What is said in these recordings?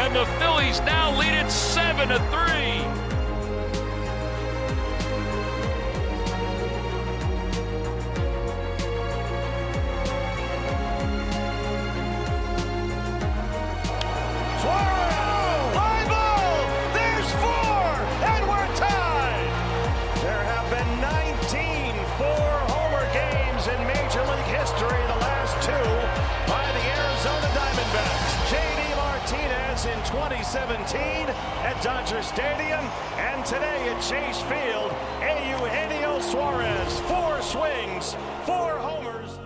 and the Phillies now lead it 7-3. In 2017 at Dodger Stadium, and today at Chase Field, Eugenio Suarez, 4 swings, 4 homers.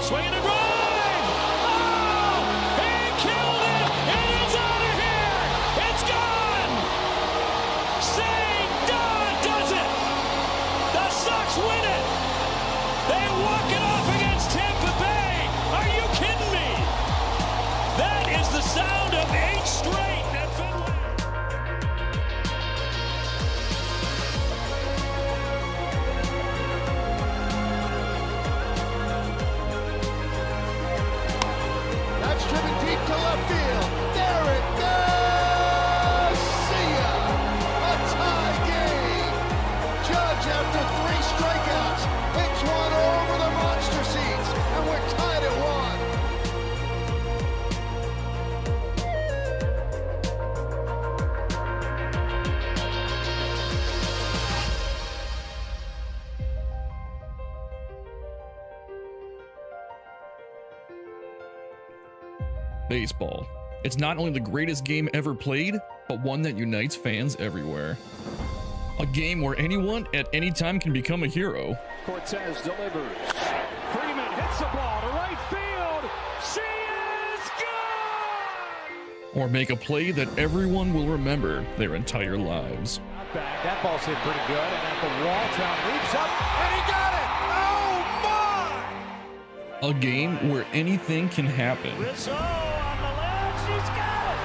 Swinging a drive! Sound of 8 straight at Fenway. That's driven deep to left field. There it goes. See ya. A tie game. Judge, after 3 strikeouts, hits one over the monster seats, and we're tied at 1. Baseball. It's not only the greatest game ever played, but one that unites fans everywhere. A game where anyone at any time can become a hero. Cortez delivers. Freeman hits the ball to right field. She is gone! Or make a play that everyone will remember their entire lives. Back. That ball's hit pretty good, and at the wall, Trout leaps up, and he got it! Oh my! A game where anything can happen. Rizzo on the left, she's got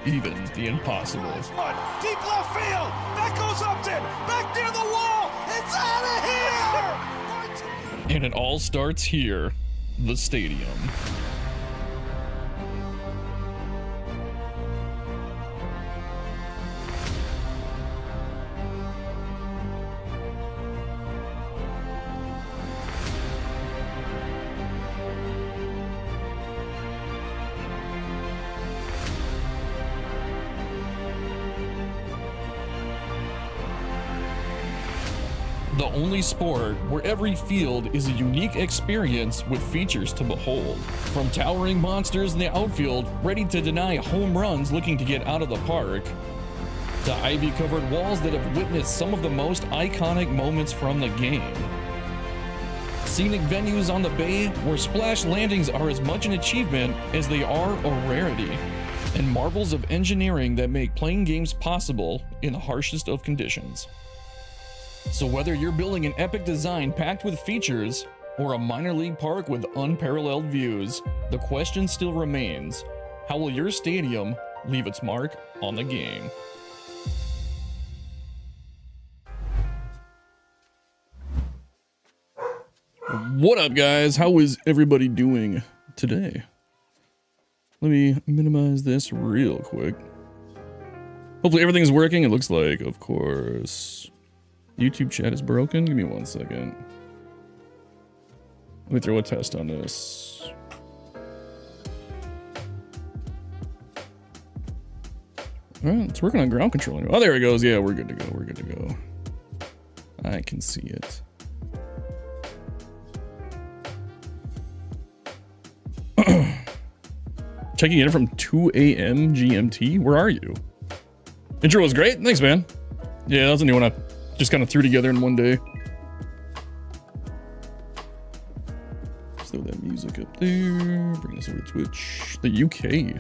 it! Even the impossible. Deep left field, that goes Upton, back near the wall, it's out of here! And it all starts here, the stadium. The only sport where every field is a unique experience with features to behold. From towering monsters in the outfield ready to deny home runs looking to get out of the park, to ivy-covered walls that have witnessed some of the most iconic moments from the game. Scenic venues on the bay where splash landings are as much an achievement as they are a rarity. And marvels of engineering that make playing games possible in the harshest of conditions. So whether you're building an epic design packed with features or a minor league park with unparalleled views, the question still remains, how will your stadium leave its mark on the game? What up, guys? How is everybody doing today? Let me minimize this real quick. Hopefully everything's working. It looks like, of course. YouTube chat is broken. Give me 1 second. Let me throw a test on this. All right, it's working on ground control. Oh, there it goes. Yeah, we're good to go. We're good to go. I can see it. Checking in from 2 a.m. GMT. Where are you? Intro was great. Thanks, man. Yeah, that was a new one I just kind of threw together in one day. Throw that music up there. Bring this over to Twitch. The UK.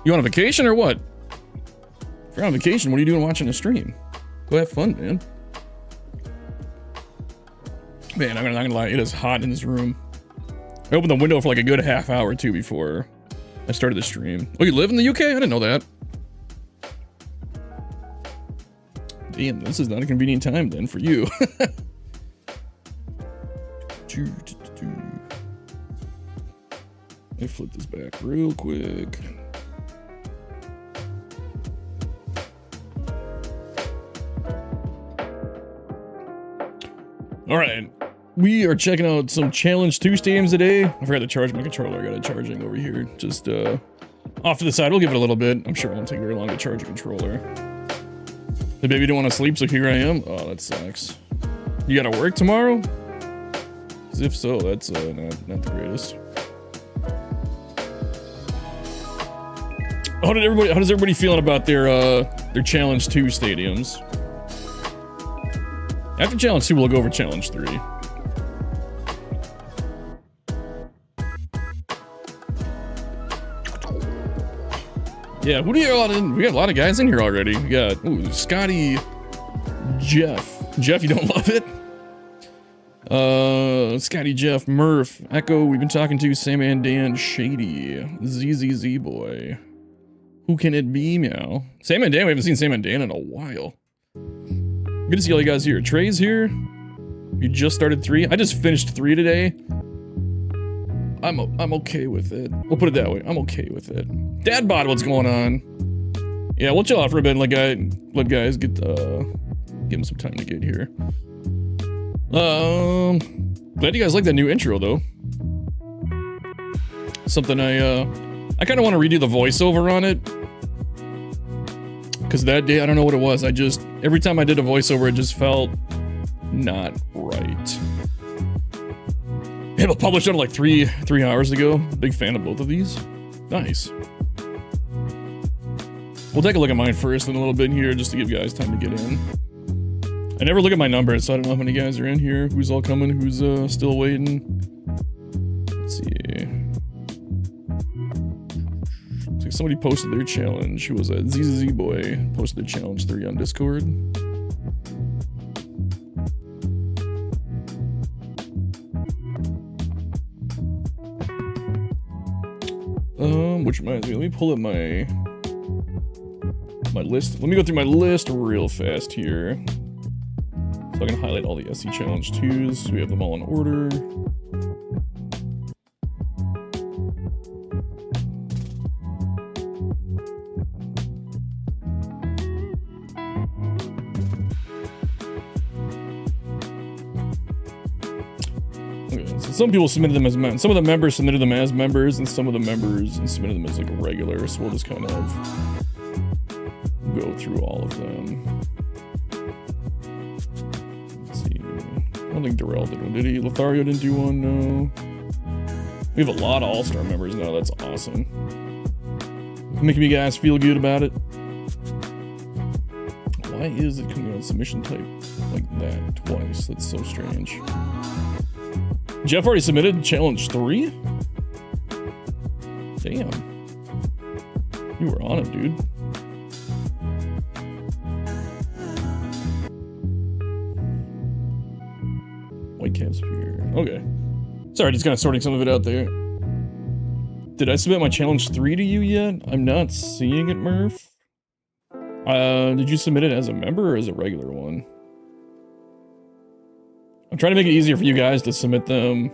You on a vacation or what? If you're on vacation, what are you doing watching the stream? Go have fun, man. Man, I'm not gonna lie. It is hot in this room. I opened the window for like a good half hour too before I started the stream. Oh, you live in the UK? I didn't know that. Damn, this is not a convenient time then for you. Let me flip this back real quick. All right, we are checking out some Challenge 2 stadiums today. I forgot to charge my controller. I got it charging over here. Just off to the side. We'll give it a little bit. I'm sure it won't take very long to charge a controller. The baby didn't want to sleep, so here I am. Oh, that sucks. You gotta work tomorrow? 'Cause if so, that's not the greatest. How does everybody feeling about their Challenge 2 stadiums? After Challenge 2, we'll go over Challenge 3. Yeah, who do you got in? We got a lot of guys in here already. We got Scotty, Jeff. Jeff, you don't love it? Scotty, Jeff, Murph, Echo. We've been talking to Sam and Dan, Shady, ZZZ boy. Who can it be, meow? Sam and Dan. We haven't seen Sam and Dan in a while. Good to see all you guys here. Trey's here. You just started 3. I just finished 3 today. I'm okay with it. We'll put it that way. I'm okay with it. Dadbot, what's going on? Yeah, we'll chill out for a bit and let guys get give them some time to get here. Glad you guys like that new intro though. Something I kind of want to redo the voiceover on it. Because that day, I don't know what it was. Every time I did a voiceover, it just felt not right. Yeah, but published on like 3 hours ago. Big fan of both of these. Nice. We'll take a look at mine first in a little bit here, just to give guys time to get in. I never look at my numbers, so I don't know how many guys are in here, who's all coming, who's still waiting. Let's see. Looks like somebody posted their challenge. Who was that? ZZZ boy posted the challenge 3 on Discord. Which reminds me, let me pull up my list. Let me go through my list real fast here. So I can highlight all the SC Challenge 2s. So we have them all in order. Some people submitted them as some of the members submitted them as members, and some of the members submitted them as like a regular. So we'll just kind of go through all of them. Let's see. I don't think Darrell did one, did he? Lothario didn't do one. No. We have a lot of All-Star members now. That's awesome. Making you guys feel good about it. Why is it coming on submission type like that twice? That's so strange. Jeff already submitted Challenge 3? Damn. You were on it, dude. Whitecaps here. Okay. Sorry, just kind of sorting some of it out there. Did I submit my Challenge 3 to you yet? I'm not seeing it, Murph. Did you submit it as a member or as a regular one? I'm trying to make it easier for you guys to submit them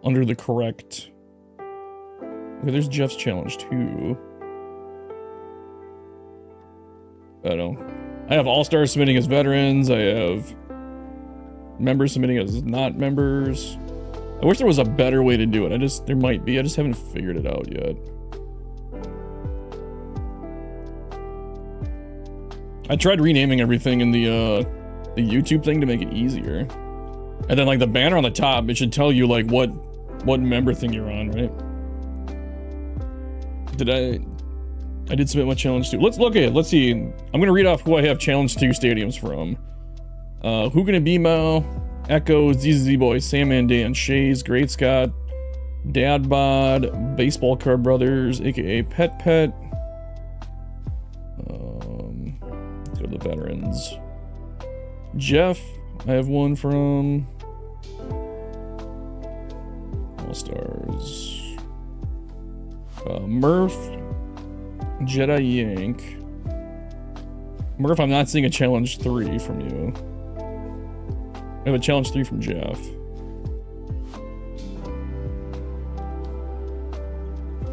under the correct... Okay, there's Jeff's Challenge 2. I don't know. I have All-Stars submitting as veterans. I have members submitting as not members. I wish there was a better way to do it. There might be. I just haven't figured it out yet. I tried renaming everything in the YouTube thing to make it easier. And then like the banner on the top, it should tell you like what member thing you're on, right? I did submit my Challenge 2. Let's look at it. Let's see. I'm gonna read off who I have Challenge 2 stadiums from. Who Can It Be Mao, Echo, ZZZ Boy, Sam and Dan, Shays, Great Scott, Dad Bod, Baseball Card Brothers, aka Pet Pet. Let's go to the veterans. Jeff, I have one from All Stars. Murph, Jedi Yank. Murph, I'm not seeing a challenge 3 from you. I have a challenge 3 from Jeff.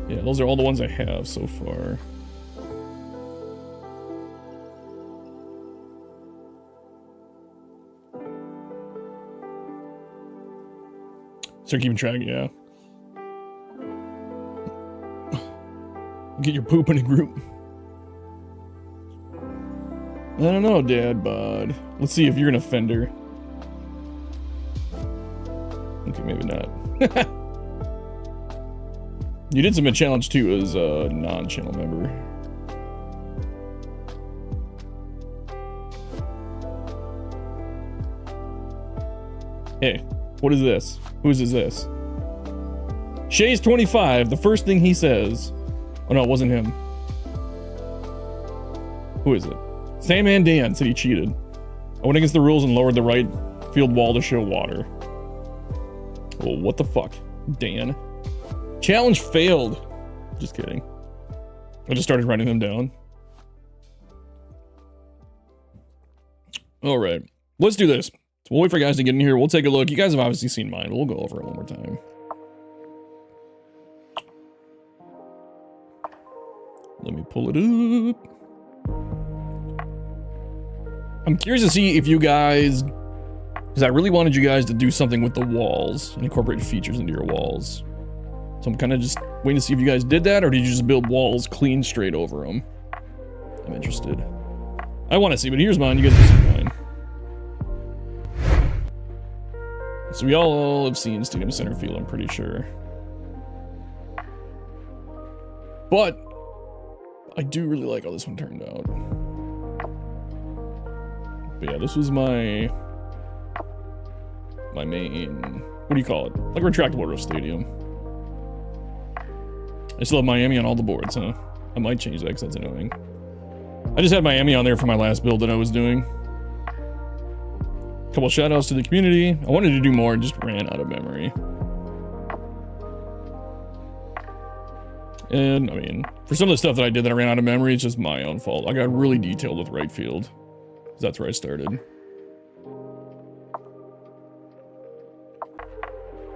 Yeah, those are all the ones I have so far. Start keeping track, yeah. Get your poop in a group. I don't know, Dad, bud. Let's see if you're an offender. Okay, maybe not. You did submit challenge 2 as a non-channel member. Hey, what is this? Whose is this? Shay's 25. The first thing he says. Oh no, it wasn't him. Who is it? Sandman Dan said he cheated. I went against the rules and lowered the right field wall to show water. Well, what the fuck, Dan? Challenge failed. Just kidding. I just started writing them down. All right, let's do this. So we'll wait for guys to get in here. We'll take a look. You guys have obviously seen mine, but we'll go over it one more time. Let me pull it up. I'm curious to see if you guys, because I really wanted you guys to do something with the walls and incorporate features into your walls. So I'm kind of just waiting to see if you guys did that, or did you just build walls clean straight over them? I'm interested. I want to see, but here's mine. You guys can see mine. So we all have seen Stadium Center Field, I'm pretty sure. But I do really like how this one turned out. But yeah, this was my main, what do you call it? Like a retractable roof stadium. I still have Miami on all the boards, huh? I might change that because that's annoying. I just had Miami on there for my last build that I was doing. Couple shout outs to the community. I wanted to do more, just ran out of memory. And I mean, for some of the stuff that I did that I ran out of memory, it's just my own fault. I got really detailed with right field. That's where I started.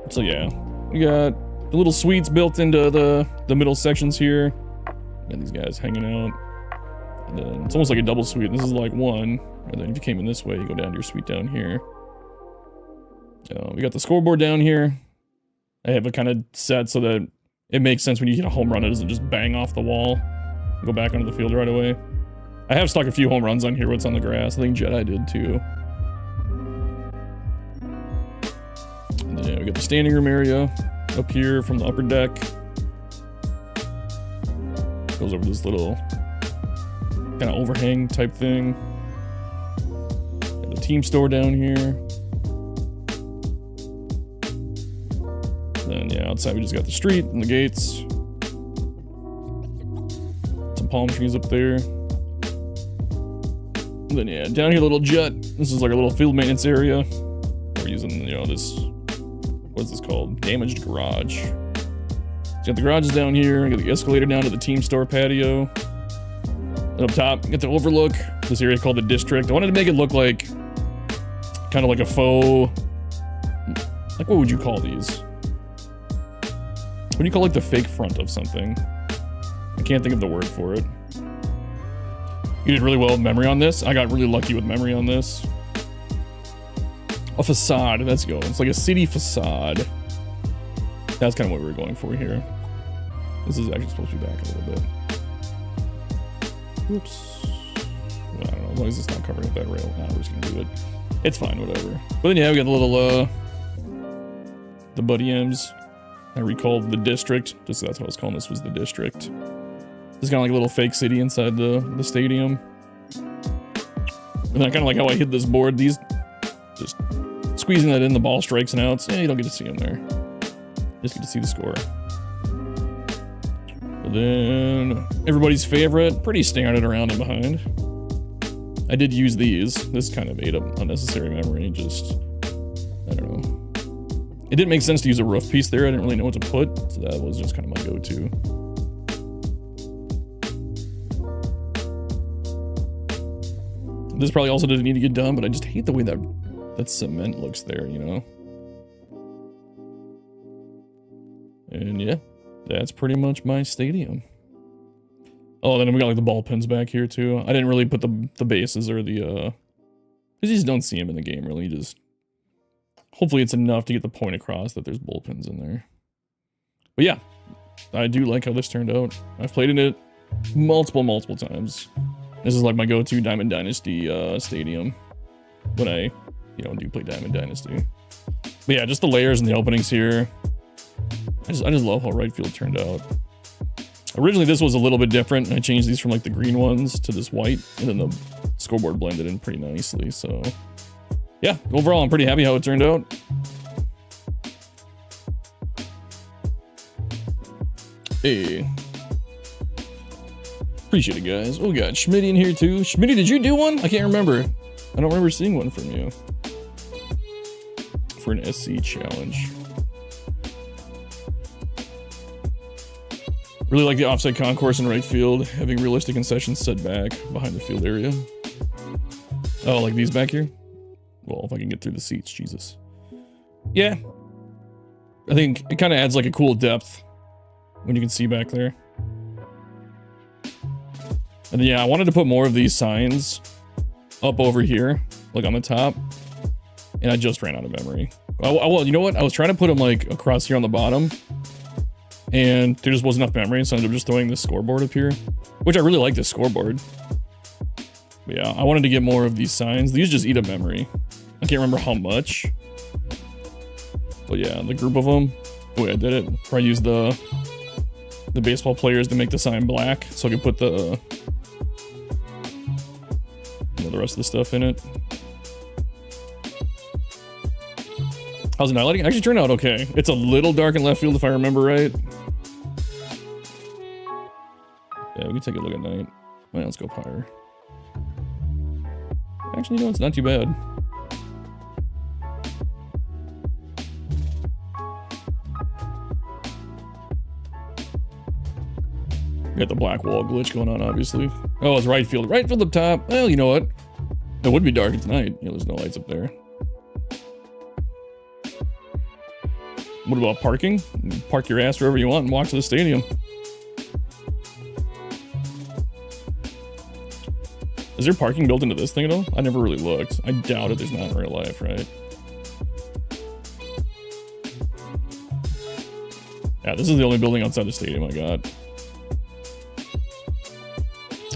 So yeah, we got the little suites built into the middle sections here. And these guys hanging out. And then it's almost like a double suite. This is like one. And then if you came in this way, you go down to your suite down here. We got the scoreboard down here. I have it kind of set so that it makes sense when you hit a home run, it doesn't just bang off the wall. Go back onto the field right away. I have stuck a few home runs on here what's on the grass. I think Jedi did too. And then yeah, we got the standing room area up here from the upper deck. Goes over this little kind of overhang type thing. Got the team store down here. Then yeah, outside we just got the street and the gates. Some palm trees up there. And then yeah, down here, little jet. This is like a little field maintenance area. We're using, you know, this, what is this called? Damaged garage. So you got the garages down here, got the escalator down to the team store patio. And up top, you got the overlook. This area called the district. I wanted to make it look like, kind of like a faux, like what would you call these? What do you call like the fake front of something? I can't think of the word for it. You did really well with memory on this. I got really lucky with memory on this. A facade, let's go. It's like a city facade. That's kind of what we were going for here. This is actually supposed to be back a little bit. Oops. I don't know, as long as it's not covering up that rail. Nah, we're just gonna do it. It's fine, whatever. But then yeah, we got the little, the Buddy M's. I recalled the district, just that's what I was calling this, was the district. It's kind of like a little fake city inside the stadium. And I kind of like how I hid this board. These, just squeezing that in, the ball strikes and outs. Yeah, you don't get to see them there. Just get to see the score. But then, everybody's favorite, pretty standard around and behind. I did use these. This kind of ate up unnecessary memory, just, I don't know. It didn't make sense to use a roof piece there. I didn't really know what to put, so that was just kind of my go-to. This probably also doesn't need to get done, but I just hate the way that cement looks there, you know? And yeah, that's pretty much my stadium. Oh, then we got like the ball pins back here too. I didn't really put the bases or the, because you just don't see them in the game really. Just, hopefully it's enough to get the point across that there's bullpens in there. But yeah, I do like how this turned out. I've played in it multiple times. This is like my go-to Diamond Dynasty stadium when I, you know, do play Diamond Dynasty. But yeah, just the layers and the openings here. I just love how right field turned out. Originally, this was a little bit different. I changed these from like the green ones to this white, and then the scoreboard blended in pretty nicely. So yeah, overall, I'm pretty happy how it turned out. Hey. Appreciate it, guys. Oh, we got Schmitty in here too. Schmitty, did you do one? I can't remember. I don't remember seeing one from you. For an SC challenge. Really like the offside concourse in right field, having realistic concessions set back behind the field area. Oh, like these back here? Well, if I can get through the seats, Jesus. Yeah. I think it kind of adds like a cool depth when you can see back there. And then, yeah, I wanted to put more of these signs up over here, like on the top. And I just ran out of memory. Well, you know what? I was trying to put them like across here on the bottom. And there just wasn't enough memory, so I ended up just throwing this scoreboard up here. Which I really like this scoreboard. But yeah, I wanted to get more of these signs. These just eat up memory. I can't remember how much. But yeah, the group of them. The way I did it, I used the baseball players to make the sign black, so I could put the rest of the stuff in it. How's the night lighting? Actually turned out okay. It's a little dark in left field if I remember right. Yeah, we can take a look at night. Well, let's go higher. Actually, no, it's not too bad. We got the black wall glitch going on, obviously. Oh, it's right field. Right field up top. Well, you know what? It would be dark at night. You know, there's no lights up there. What about parking? Park your ass wherever you want and walk to the stadium. Is there parking built into this thing at all? I never really looked. I doubt it. There's not in real life, right? Yeah, this is the only building outside the stadium I got.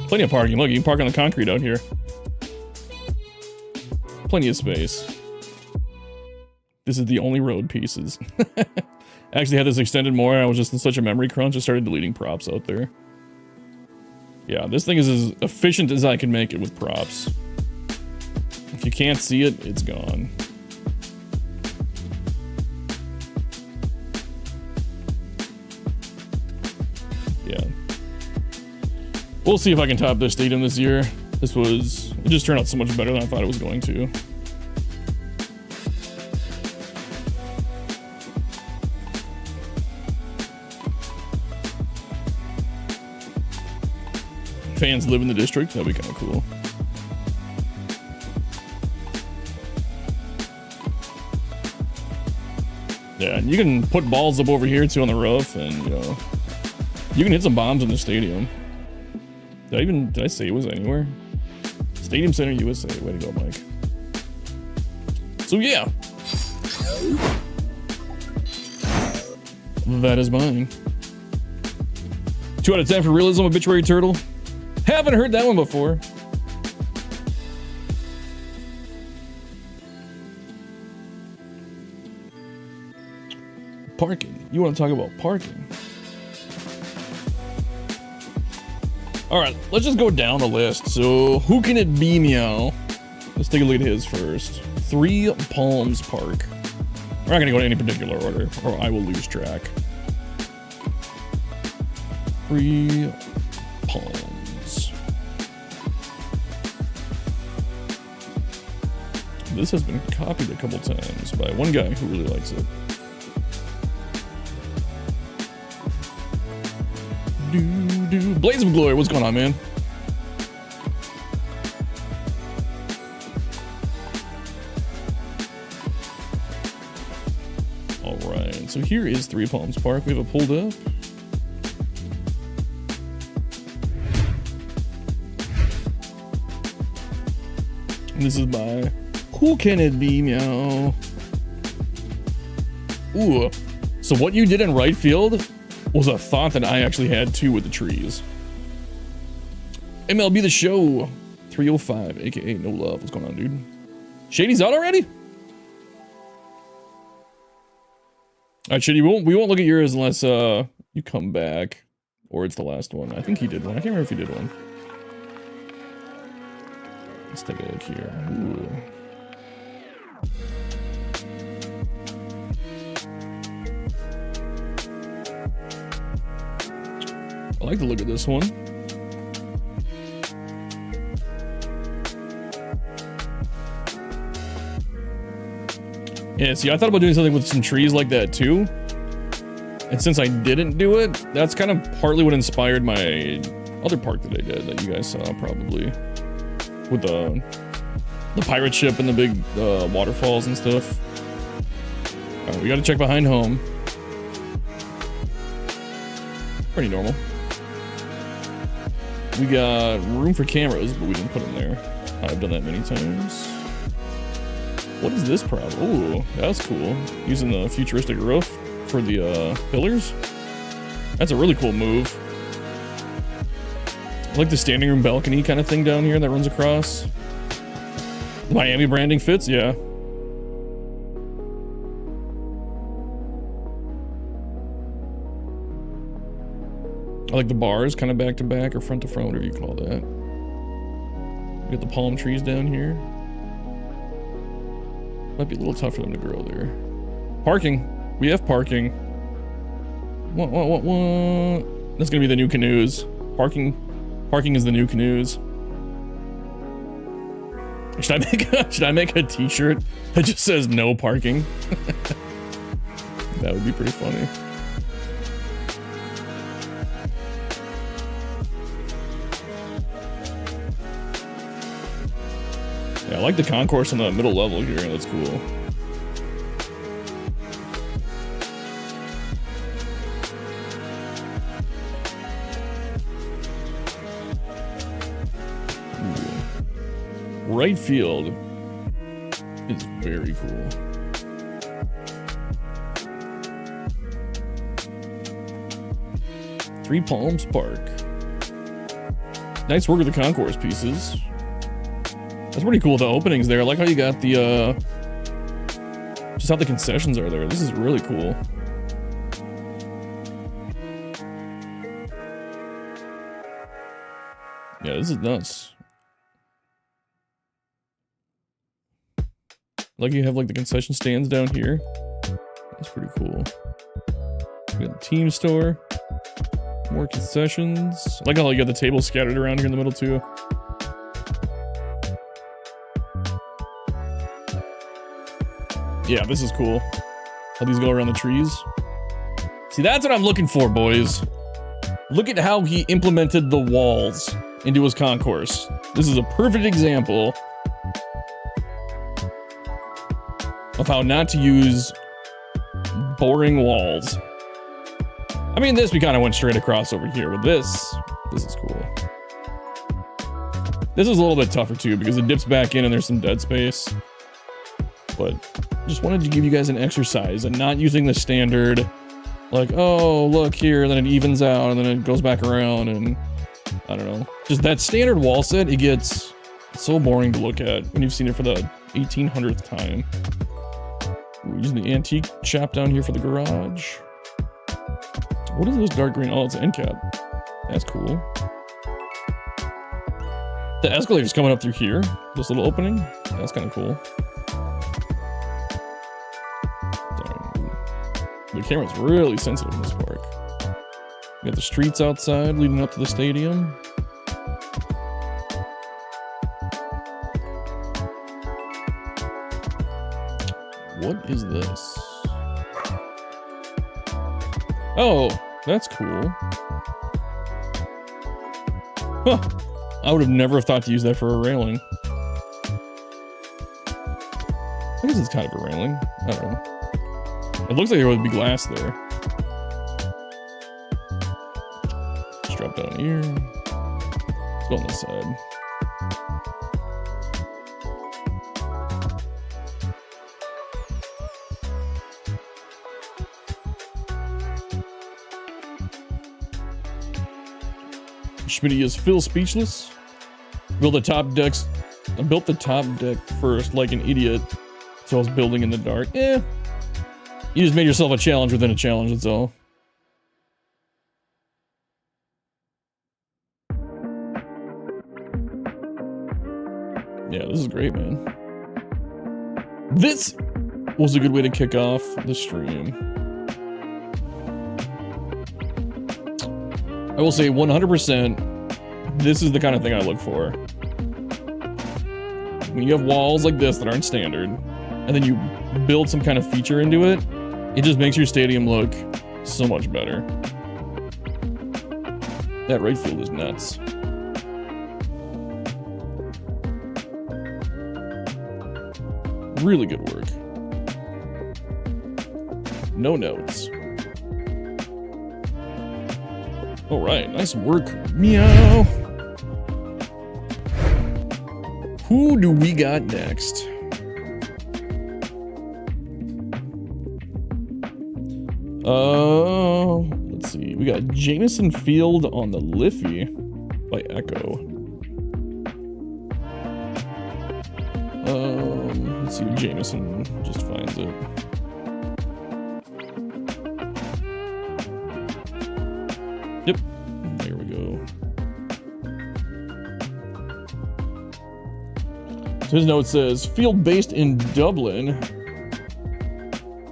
Plenty of parking. Look, you can park on the concrete out here. Plenty of space. This is the only road pieces. I actually had this extended more. I was just in such a memory crunch. I started deleting props out there. Yeah, this thing is as efficient as I can make it with props. If you can't see it, it's gone. Yeah. We'll see if I can top this stadium this year. It just turned out so much better than I thought it was going to. Fans live in the district, that'd be kind of cool. Yeah, and you can put balls up over here too on the roof, and you know, you can hit some bombs in the stadium. Did I say it was anywhere? Stadium Center USA, way to go, Mike. So yeah, that is mine. 2 out of 10 for realism, Obituary Turtle. Haven't heard that one before. Parking. You want to talk about parking? All right, let's just go down the list. So who can it be, Meow? Let's take a look at his first. 3 Palms Park. We're not gonna go in any particular order, or I will lose track. 3 Palms. This has been copied a couple times by one guy who really likes it. Blaze of Glory, what's going on, man? so here is Three Palms Park. We have it pulled up. And this is by Who Can It Be, meow. Ooh. So what you did in right field was a thought that I actually had too with the trees. MLB The Show 305, aka No Love. What's going on, dude? Shady's out already? Alright, Shady, we won't look at yours unless you come back. Or it's the last one. I think he did one. I can't remember if he did one. Let's take a look here. Ooh. I like the look of this one. Yeah, see, I thought about doing something with some trees like that too. And since I didn't do it, that's kind of partly what inspired my other park that I did that you guys saw probably. With the pirate ship and the big waterfalls and stuff. All right, we gotta check behind home. Pretty normal. We got room for cameras, but we didn't put them there. I've done that many times. What is this problem? Ooh, that's cool. Using the futuristic roof for the pillars. That's a really cool move. I like the standing room balcony kind of thing down here that runs across. Miami branding fits, yeah. I like the bars kind of back to back or front to front, whatever you call that. We got the palm trees down here. Might be a little tough for them to grow there. Parking. We have parking. What? That's gonna be the new canoes. Parking is the new canoes. Should I make a t-shirt that just says no parking? That would be pretty funny. Yeah, I like the concourse on the middle level here. That's cool. Ooh. Right field is very cool. Three Palms Park. Nice work with the concourse pieces. That's pretty cool, the openings there. I like how you got the, just how the concessions are there. This is really cool. Yeah, this is nuts. Like you have like the concession stands down here. That's pretty cool. We got the team store. More concessions. I like how you got the tables scattered around here in the middle too. Yeah, this is cool. How these go around the trees. See, that's what I'm looking for, boys. Look at how he implemented the walls into his concourse. This is a perfect example of how not to use boring walls. I mean, this we kind of went straight across over here, but this is cool. This is a little bit tougher too because it dips back in and there's some dead space. But just wanted to give you guys an exercise and not using the standard, like, oh, look here, and then it evens out and then it goes back around and I don't know. Just that standard wall set, it gets so boring to look at when you've seen it for the 1800th time. We're using the antique shop down here for the garage. What is this dark green? Oh, it's an end cap. That's cool. The escalator's coming up through here. This little opening. That's kind of cool. The camera's really sensitive in this park. We got the streets outside leading up to the stadium. What is this? Oh, that's cool. Huh. I would have never thought to use that for a railing. I guess it's kind of a railing. I don't know. It looks like there would be glass there. Let's drop down here. Let's go on this side. Schmitty is Phil speechless. Built the top decks. I built the top deck first like an idiot. So I was building in the dark. You just made yourself a challenge within a challenge, that's all. Yeah, this is great, man. This was a good way to kick off the stream. I will say 100%, this is the kind of thing I look for. When you have walls like this that aren't standard, and then you build some kind of feature into it, it just makes your stadium look so much better. That right field is nuts. Really good work. No notes. All right, nice work. Meow. Who do we got next? Let's see. We got Jameson Field on the Liffey by Echo. Let's see if Jameson just finds it. Yep, there we go. So his note says, field based in Dublin.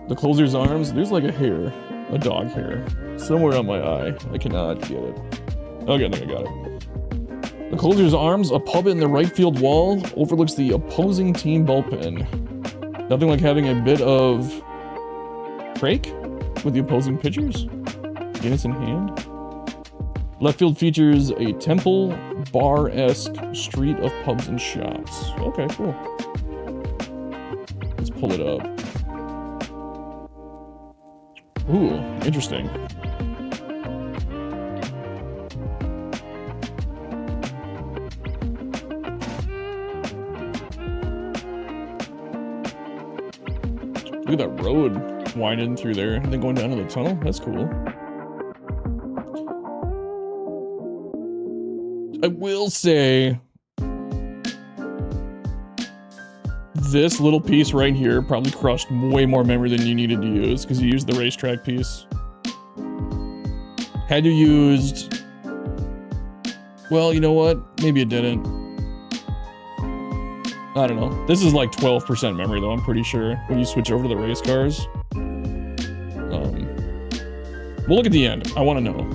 The closer's arms, there's like a hair, a dog hair, somewhere on my eye. I cannot get it. Okay, I think I got it. The closer's arms, a pub in the right field wall, overlooks the opposing team bullpen. Nothing like having a bit of break with the opposing pitchers. Guinness in hand. Left field features a temple, bar-esque street of pubs and shops. Okay, cool. Let's pull it up. Ooh, interesting. Look at that road winding through there and then going down to the tunnel. That's cool. I will say this little piece right here probably crushed way more memory than you needed to use because you used the racetrack piece. Had you used... Well, you know what? Maybe it didn't. I don't know. This is like 12% memory though, I'm pretty sure, when you switch over to the race cars. We'll look at the end. I want to know.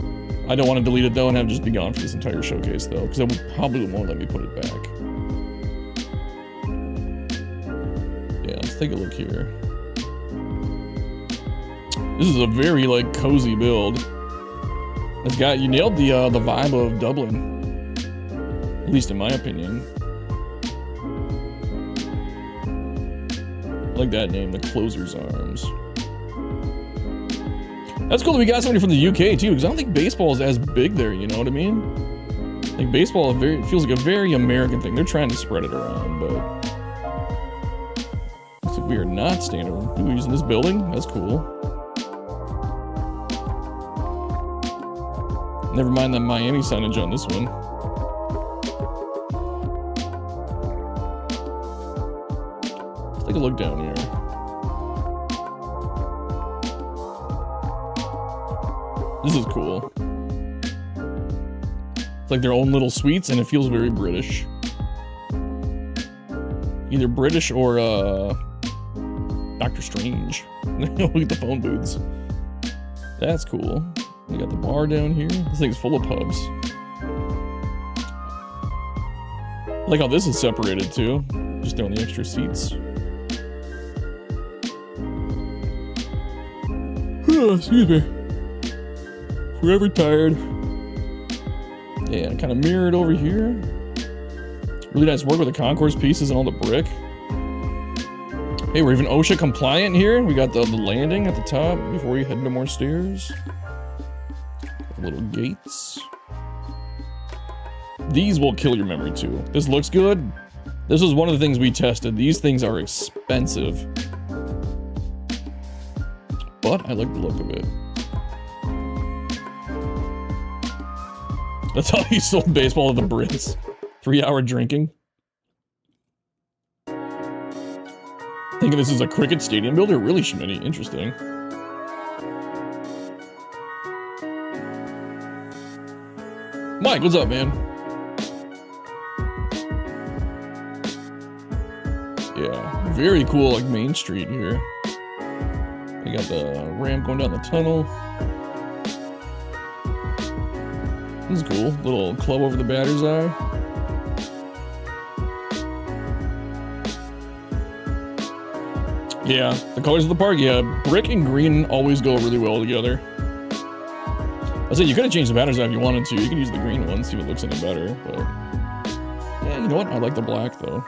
I don't want to delete it though and have it just be gone for this entire showcase though, because it probably won't let me put it back. Yeah, let's take a look here. This is a very like cozy build. It's got, you nailed the vibe of Dublin, at least in my opinion. I like that name, the Closer's Arms. That's cool that we got somebody from the UK too, because I don't think baseball is as big there, you know what I mean? Like baseball feels like a very American thing. They're trying to spread it around, but looks like we are not staying around. We're using this building? That's cool. Never mind the Miami signage on this one. Let's take a look down here. This is cool. It's like their own little suites, and it feels very British. Either British or Doctor Strange. Look at the phone booths. That's cool. We got the bar down here. This thing's full of pubs. I like how this is separated too. Just throwing the extra seats. Excuse me. Forever tired. Yeah, kind of mirrored over here. Really nice work with the concourse pieces and all the brick. Hey, we're even OSHA compliant here. We got the landing at the top before we head into more stairs. Little gates. These will kill your memory too. This looks good. This was one of the things we tested. These things are expensive. But I like the look of it. That's how he sold baseball to the Brits. 3-hour drinking. Thinking this is a cricket stadium builder? Really, Schmitty. Interesting. Mike, what's up, man? Yeah, very cool, like, Main Street here. They got the ramp going down the tunnel. This is cool. Little club over the batter's eye. Yeah, the colors of the park, yeah. Brick and green always go really well together. I said you could have changed the batter's eye if you wanted to. You can use the green one, see if it looks any better. But yeah, you know what? I like the black though.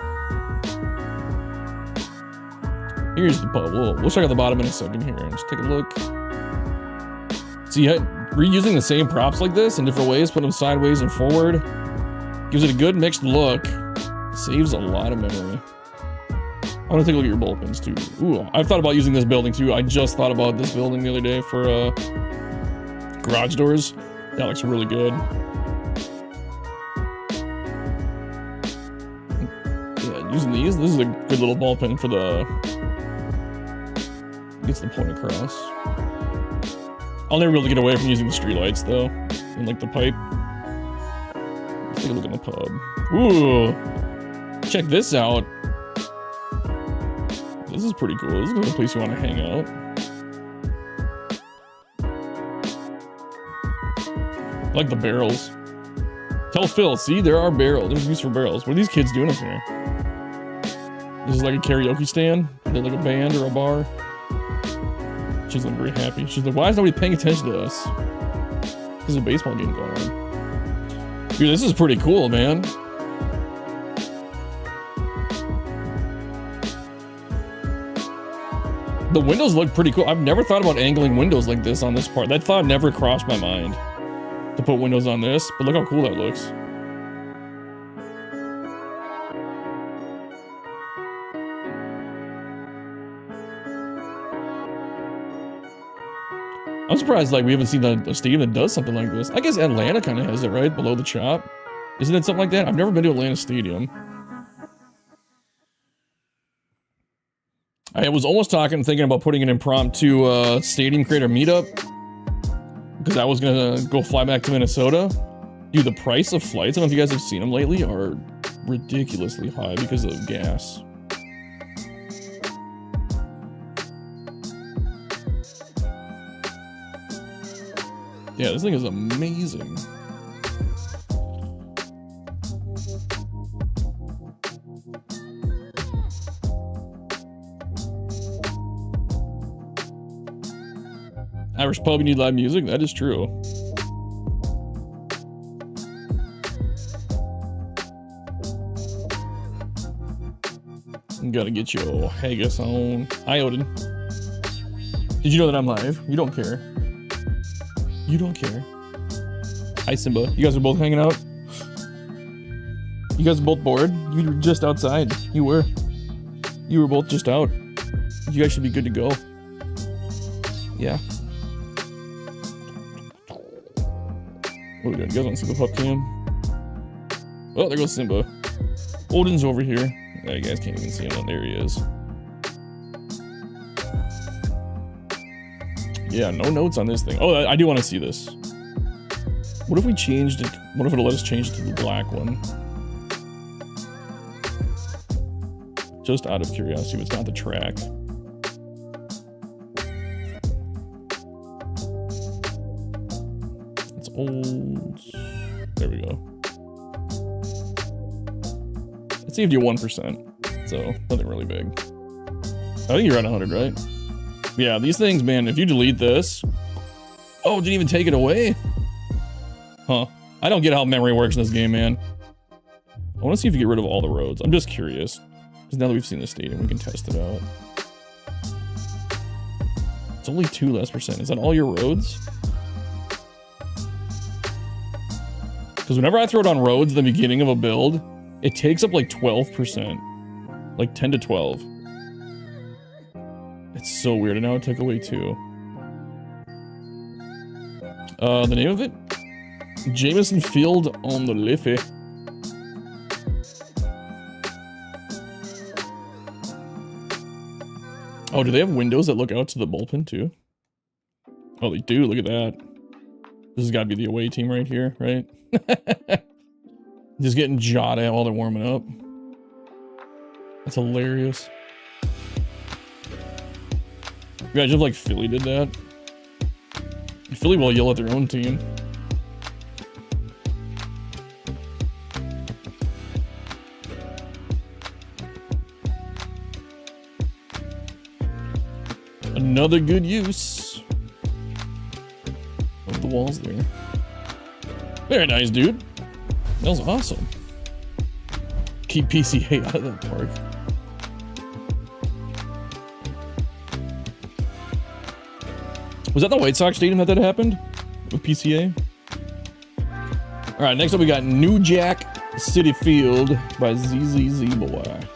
Here's the pub. We'll check out the bottom in a second here. Just take a look. See, reusing the same props like this in different ways, put them sideways and forward, gives it a good mixed look. Saves a lot of memory. I want to take a look at your bullpens too. Ooh, I've thought about using this building too. I just thought about this building the other day for garage doors. That looks really good. Yeah, using these, this is a good little bullpen for the... Gets the point across. I'll never be able to get away from using the streetlights though. And like the pipe. Let's take a look in the pub. Ooh! Check this out. This is pretty cool. This is a place you want to hang out. I like the barrels. Tell Phil, see, there are barrels. There's use for barrels. What are these kids doing up here? This is like a karaoke stand? They're like a band or a bar? She's like very happy. She's like, why is nobody paying attention to us? There's a baseball game going on. Dude, this is pretty cool, man. The windows look pretty cool. I've never thought about angling windows like this on this part. That thought never crossed my mind to put windows on this, but look how cool that looks. I'm surprised like we haven't seen a stadium that does something like this. I guess Atlanta kind of has it, right? Below the chop. Isn't it something like that? I've never been to Atlanta Stadium. I was almost thinking about putting an impromptu stadium creator meetup. Because I was gonna go fly back to Minnesota. Dude, the price of flights, I don't know if you guys have seen them lately, are ridiculously high because of gas. Yeah, this thing is amazing. Irish pub, you need live music? That is true. You gotta get your haggis on. Hi, Odin. Did you know that I'm live? You don't care. You don't care. Hi, Simba. You guys are both hanging out? You guys are both bored? You were just outside. You were. You were both just out. You guys should be good to go. Yeah. What are we doing? You guys want to see the pup cam? Oh, there goes Simba. Odin's over here. Yeah, you guys can't even see him. There he is. Yeah, no notes on this thing. Oh, I do want to see this. What if we changed it? What if it'll let us change it to the black one? Just out of curiosity, but it's not the track. It's old. There we go. It saved you 1%, so nothing really big. I think you're at 100, right? Yeah, these things, man, if you delete this... Oh, didn't even take it away? Huh. I don't get how memory works in this game, man. I want to see if you get rid of all the roads. I'm just curious. Because now that we've seen the stadium, we can test it out. It's only 2 less percent. Is that all your roads? Because whenever I throw it on roads at the beginning of a build, it takes up like 12%. Like 10 to 12. It's so weird, and now it took away 2. The name of it? Jameson Field on the Liffey. Oh, do they have windows that look out to the bullpen too? Oh, they do. Look at that. This has got to be the away team right here, right? Just getting jawed at while they're warming up. That's hilarious. Imagine if like Philly did that. Philly will yell at their own team. Another good use of the walls there. Very nice, dude. That was awesome. Keep PCA out of that park. Was that the White Sox stadium that happened? With PCA? Alright, next up we got New Jack City Field by ZZZ Boy. Alright,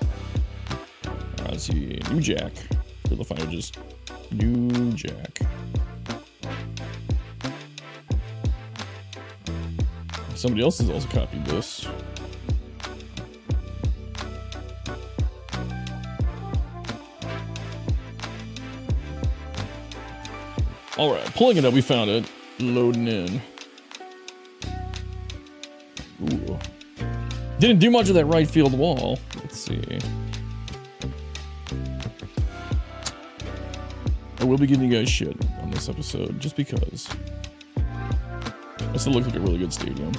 let's see. New Jack. We'll find it just New Jack. Somebody else has also copied this. Alright, pulling it up, we found it. Loading in. Ooh. Didn't do much of that right field wall. Let's see. I will be giving you guys shit on this episode, just because. It still looks like a really good stadium.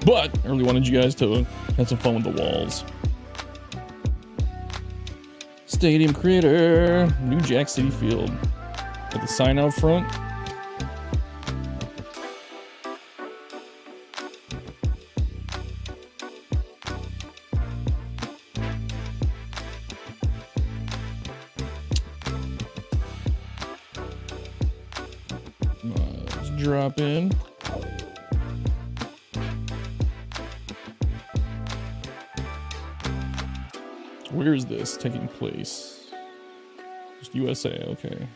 But I really wanted you guys to have some fun with the walls. Stadium creator, New Jack City Field. Got the sign out front. Let's drop in. Where is this taking place? Just USA, okay.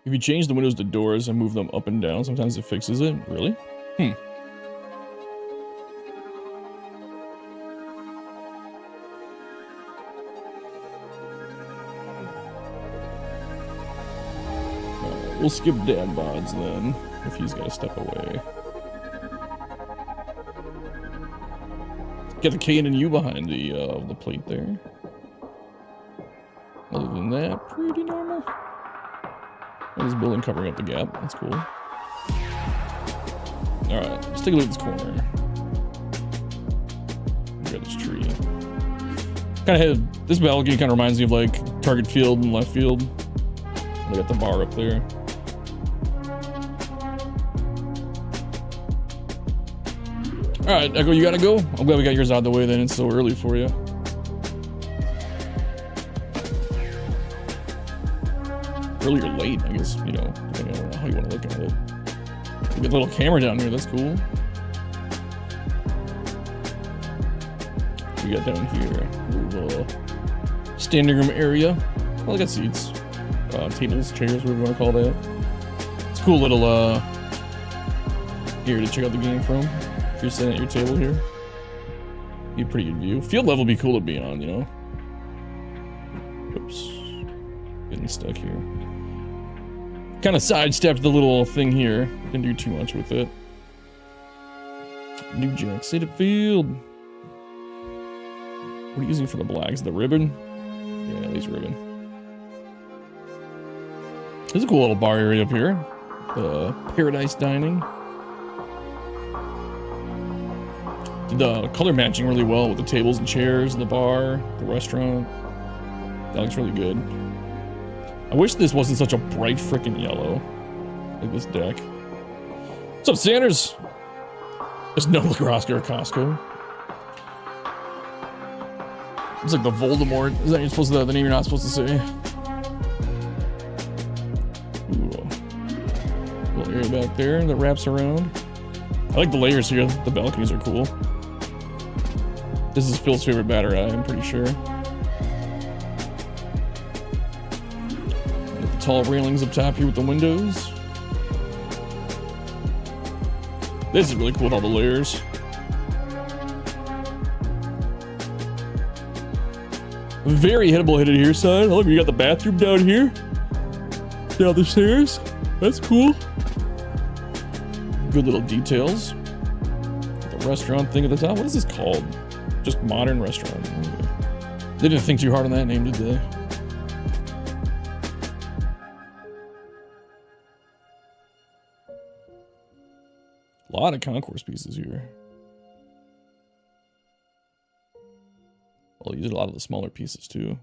If you change the windows to doors and move them up and down, sometimes it fixes it. Really? We'll skip Dad Bods then, if he's got to step away. Got the K and U behind the plate there. Other than that, pretty normal. This building covering up the gap. That's cool. Alright, let's take a look at this corner. We got this tree. Kind of had this balcony kind of reminds me of like Target Field and left field. We got the bar up there. Alright, Echo, you gotta go? I'm glad we got yours out of the way then. It's so early for you. Early or late, I guess, you know, depending on how you want to look at it. We got a little camera down here, that's cool. We got down here, little standing room area. Well, I got seats, tables, chairs, whatever you want to call that. It's a cool little area to check out the game from. If you're sitting at your table here, be a pretty good view. Field level would be cool to be on, you know. Oops, getting stuck here. Kind of sidestepped the little thing here. Didn't do too much with it. New Jack City Field. What are you using for the blacks? The ribbon? Yeah, these ribbon. There's a cool little bar area up here. Paradise Dining. Did the color matching really well with the tables and chairs, the bar, the restaurant. That looks really good. I wish this wasn't such a bright freaking yellow, like this deck. What's up, Sanders? There's no lacrosse gear at Costco. It's like the Voldemort. Is that you're supposed to, the name you're not supposed to say? Ooh. Little area back there that wraps around. I like the layers here. The balconies are cool. This is Phil's favorite batter eye, I'm pretty sure. Got the tall railings up top here with the windows. This is really cool with all the layers. Very hittable hit it here, son. Look, you got the bathroom down here. Down the stairs. That's cool. Good little details. The restaurant thing at the top. What is this called? Just modern restaurant. Okay. They didn't think too hard on that name, did they? A lot of concourse pieces here. Well, you did a lot of the smaller pieces too.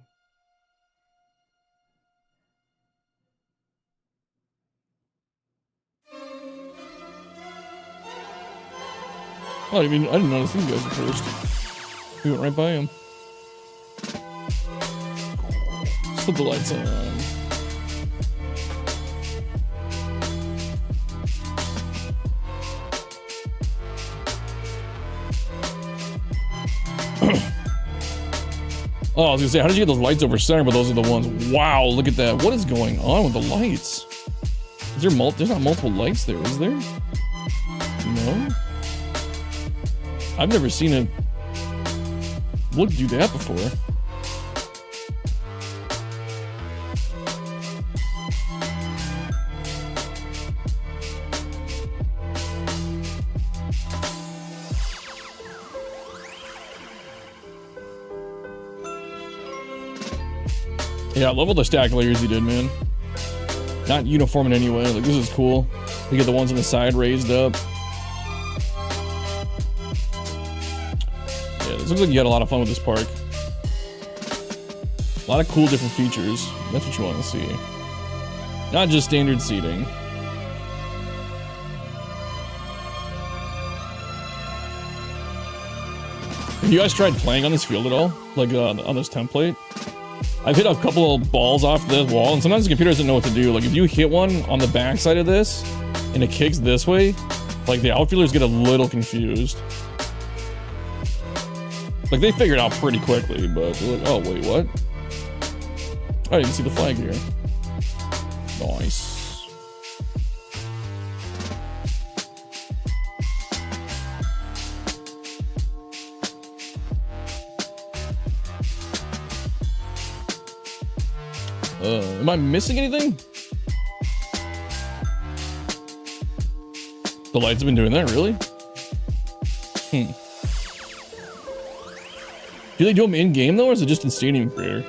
Oh, I mean, I didn't notice these guys at first. We went right by him. Let's put the lights on. Oh, I was gonna say, how did you get those lights over center? But those are the ones. Wow, look at that. What is going on with the lights? Is there there's not multiple lights there, is there? No. I've never seen it do that before. Yeah, I love all the stack layers he did, man. Not uniform in any way. Like, this is cool. You get the ones on the side raised up. Yeah, this looks like you had a lot of fun with this park. A lot of cool different features. That's what you want to see. Not just standard seating. Have you guys tried playing on this field at all? Like on this template? I've hit a couple of balls off this wall, and sometimes the computer doesn't know what to do. Like, if you hit one on the back side of this, and it kicks this way, like, the outfielders get a little confused. Like, they figure it out pretty quickly, but they're like, oh, wait, what? Oh, you can see the flag here. Nice. Am I missing anything? The lights have been doing that, really? Do they do them in-game, though, or is it just in Stadium Creator?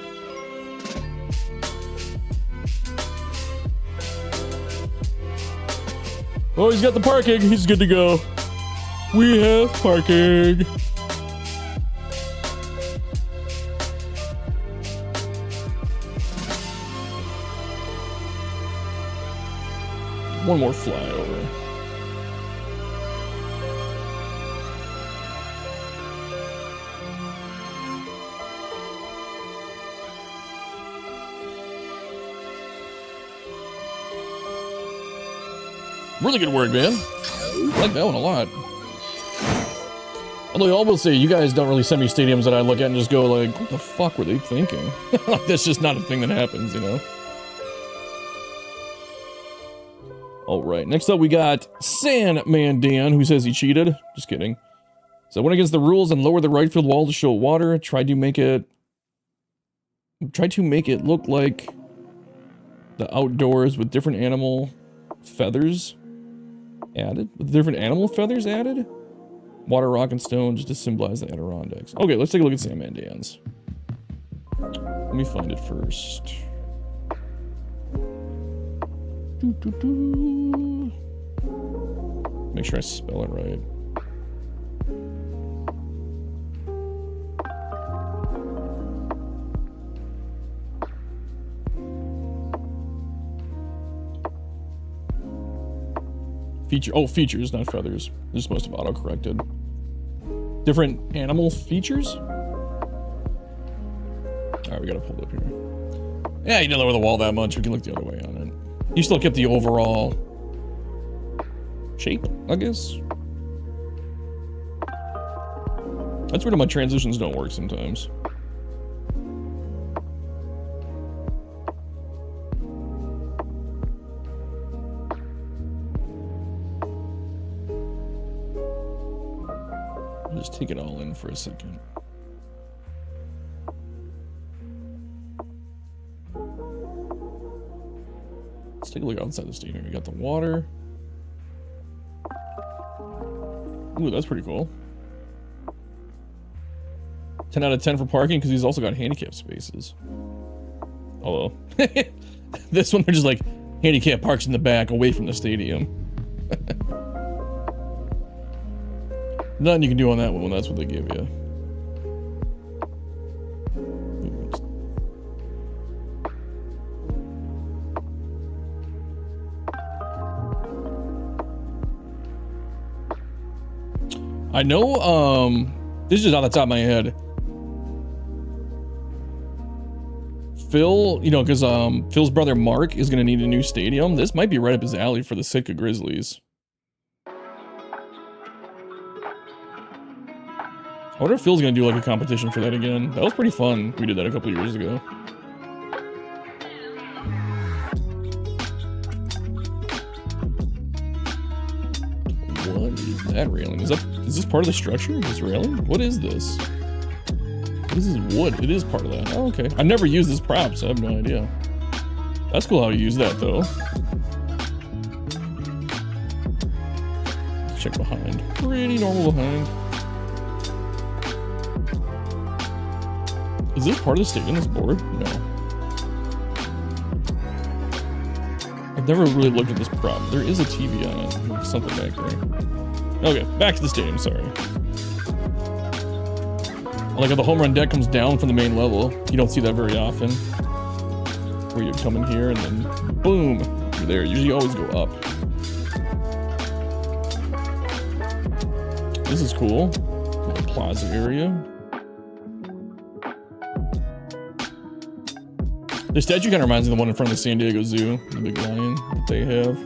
Oh, he's got the parking. He's good to go. We have parking. One more flyover. Really good work, man. I like that one a lot. Although I will say, you guys don't really send me stadiums that I look at and just go like, what the fuck were they thinking? Like, that's just not a thing that happens, you know? All right, next up we got Sandman Dan, who says he cheated. Just kidding. So I went against the rules and lowered the right field wall to show water. Tried to make it look like the outdoors with different animal feathers added. Water, rock, and stone just to symbolize the Adirondacks. Okay, let's take a look at Sandman Dan's. Let me find it first. Make sure I spell it right. Features, not feathers. They're supposed to have auto-corrected. Different animal features? Alright, we gotta pull it up here. Yeah, you didn't lower the wall that much. We can look the other way on it. You still kept the overall shape, I guess. That's weird how my transitions don't work sometimes. Just take it all in for a second. Let's take a look outside the stadium. We got the water. Ooh, that's pretty cool. 10 out of 10 for parking because he's also got handicap spaces. Although, this one they're just like handicap parks in the back away from the stadium. Nothing you can do on that one when that's what they give you. I know, this is just on the top of my head. Phil, you know, because Phil's brother Mark is going to need a new stadium. This might be right up his alley for the Sitka Grizzlies. I wonder if Phil's going to do like a competition for that again. That was pretty fun. We did that a couple years ago. What is that railing? Is this part of the structure? This railing? What is this? This is wood. It is part of that. Oh, okay. I've never used this prop, so I have no idea. That's cool how you use that, though. Let's check behind. Pretty normal behind. Is this part of the stadium, this board? No. I've never really looked at this prop. There is a TV on it. There's something back there. Okay, back to the stadium, sorry. I like how the home run deck comes down from the main level. You don't see that very often. Where you come in here and then boom, you're there. Usually you always go up. This is cool. Little plaza area. The statue kind of reminds me of the one in front of the San Diego Zoo. The big lion that they have.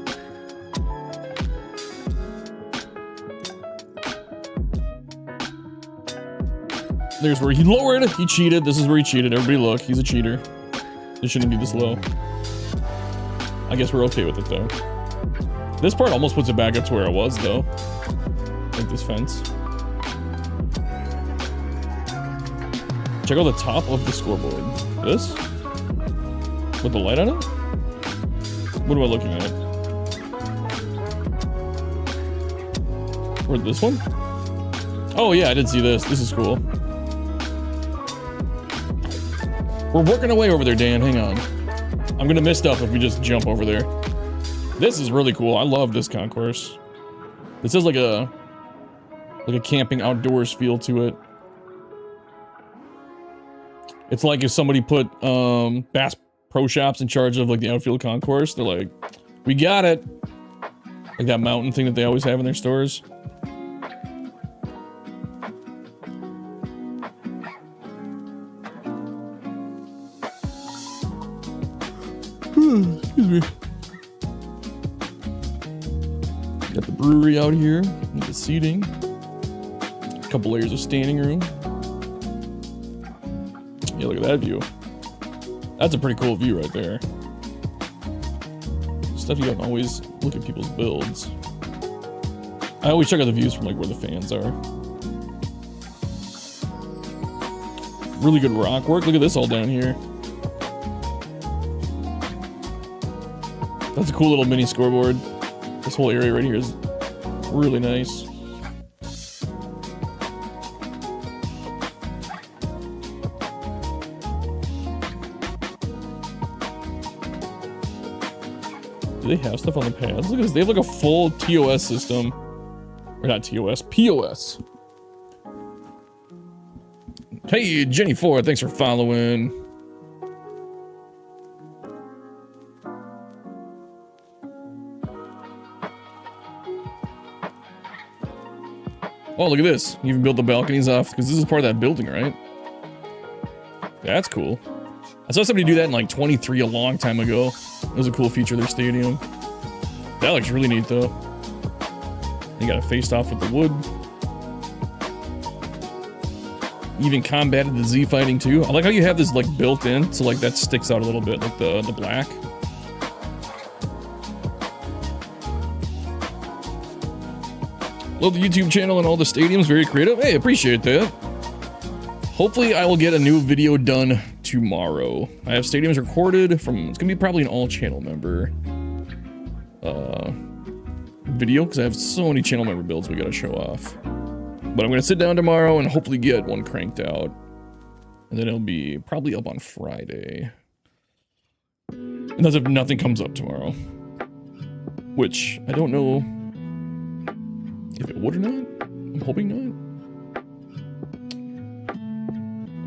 There's where he lowered. He cheated. This is where he cheated. Everybody look. He's a cheater. It shouldn't be this low. I guess we're okay with it, though. This part almost puts it back up to where it was, though. Like this fence. Check out the top of the scoreboard. This? With the light on it? What am I looking at? Or this one? Oh yeah, I did see this. This is cool. We're working away over there, Dan. Hang on. I'm gonna miss stuff if we just jump over there. This is really cool. I love this concourse. This is like a camping outdoors feel to it. It's like if somebody put Bass Pro Shops in charge of like the outfield concourse. They're like, we got it. Like that mountain thing that they always have in their stores. Excuse me. Got the brewery out here with the seating. A couple layers of standing room. Yeah, look at that view. That's a pretty cool view right there. Stuff you don't always look at people's builds. I always check out the views from like where the fans are. Really good rock work. Look at this all down here. That's a cool little mini scoreboard. This whole area right here is really nice. Do they have stuff on the pads? Look at this. They have like a full TOS system. Or not TOS, POS. Hey, Jenny Ford, thanks for following. Oh, look at this. You even built the balconies off, because this is part of that building, right? That's cool. I saw somebody do that in like 23 a long time ago. It was a cool feature of their stadium. That looks really neat though. You got it faced off with the wood. Even combated the Z fighting too. I like how you have this like built in, so like that sticks out a little bit, like the black. Love the YouTube channel and all the stadiums, very creative. Hey, appreciate that. Hopefully I will get a new video done tomorrow. I have stadiums recorded from, it's gonna be probably an all channel member video, because I have so many channel member builds we gotta show off. But I'm gonna sit down tomorrow and hopefully get one cranked out. And then it'll be probably up on Friday. And that's if nothing comes up tomorrow. Which, I don't know if it would or not. I'm hoping not.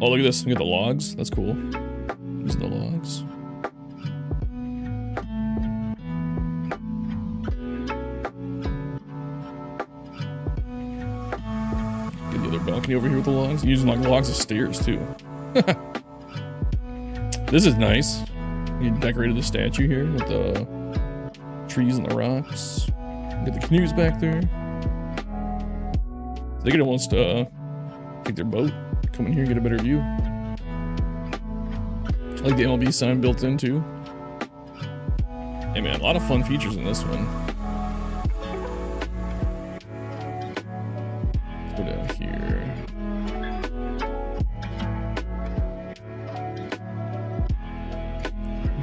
Oh, look at this. Look at the logs. That's cool. These are the logs. Get the other balcony over here with the logs. Using like logs as stairs too. This is nice. You decorated the statue here with the trees and the rocks. Get the canoes back there. They could almost take their boat, come in here and get a better view. I like the MLB sign built in too. Hey man, a lot of fun features in this one. Let's go down here.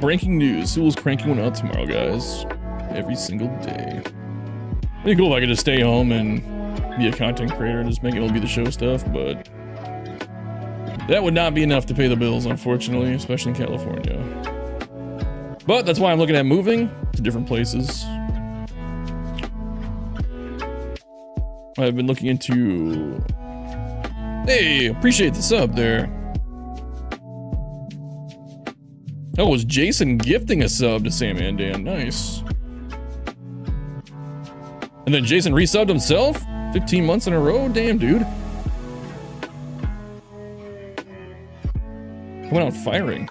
Breaking news, Sewell's cranking one out tomorrow, guys. Every single day. It'd be cool if I could just stay home and be a content creator, just make MLB The Show stuff, but that would not be enough to pay the bills, unfortunately, especially in California. But that's why I'm looking at moving to different places. I've been looking into... Hey, appreciate the sub there. Oh, was Jason gifting a sub to Sam and Dan? Nice. And then Jason resubbed himself? 15 months in a row? Damn, dude. Coming out firing.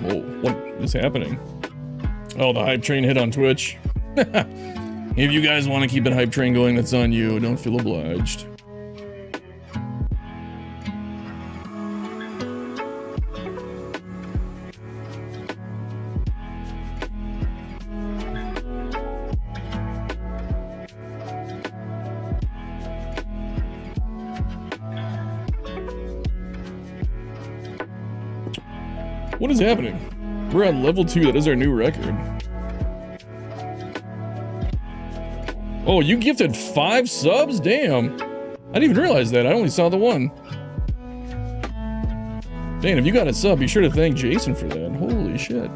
Whoa, what is happening? Oh, the hype train hit on Twitch. If you guys want to keep that hype train going, that's on you. Don't feel obliged. What is happening? We're on level 2. That is our new record. Oh, you gifted 5 subs? Damn. I didn't even realize that. I only saw the one. Dan, if you got a sub, be sure to thank Jason for that. Holy shit.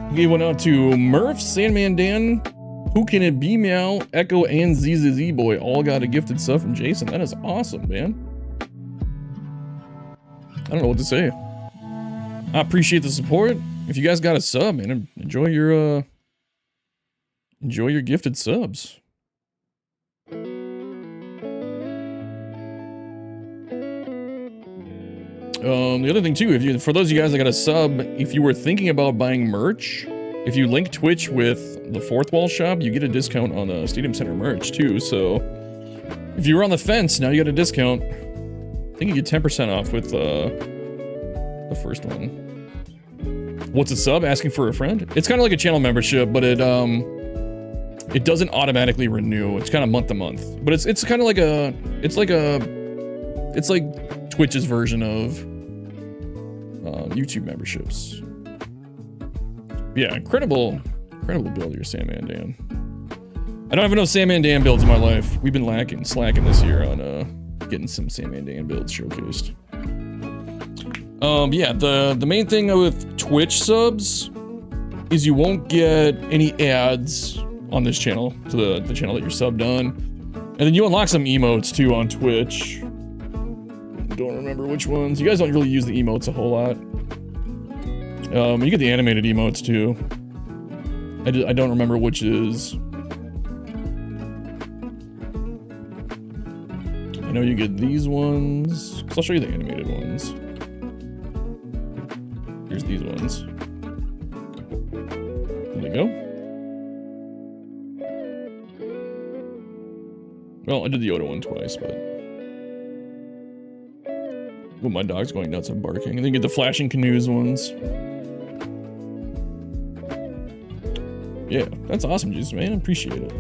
He gave one out to Murph, Sandman Dan, Who Can It Be Meow, Echo, and ZZZ Boy. All got a gifted sub from Jason. That is awesome, man. I don't know what to say. I appreciate the support. If you guys got a sub, man, enjoy your gifted subs. The other thing too, for those of you guys that got a sub, if you were thinking about buying merch, if you link Twitch with the Fourth Wall shop, you get a discount on the Stadium Center merch too. So if you were on the fence, now you got a discount. I think you get 10% off with the first one. What's a sub? Asking for a friend? It's kind of like a channel membership, but it doesn't automatically renew. It's kind of month to month, but it's kind of like it's like Twitch's version of YouTube memberships. Yeah, incredible build here, Sam and Dan. I don't have enough Sam and Dan builds in my life. We've been slacking this year on getting some Sam and Dan builds showcased. Yeah, the main thing with Twitch subs is you won't get any ads on this channel, to the channel that you're subbed on. And then you unlock some emotes too on Twitch. Don't remember which ones. You guys don't really use the emotes a whole lot. You get the animated emotes too. I don't remember which is. I know you get these ones. So I'll show you the animated ones. Here's these ones. There they go. Well, I did the Yoda one twice, but... Oh, my dog's going nuts and barking. And then you get the flashing canoes ones. Yeah, that's awesome, Jesus, man. I appreciate it.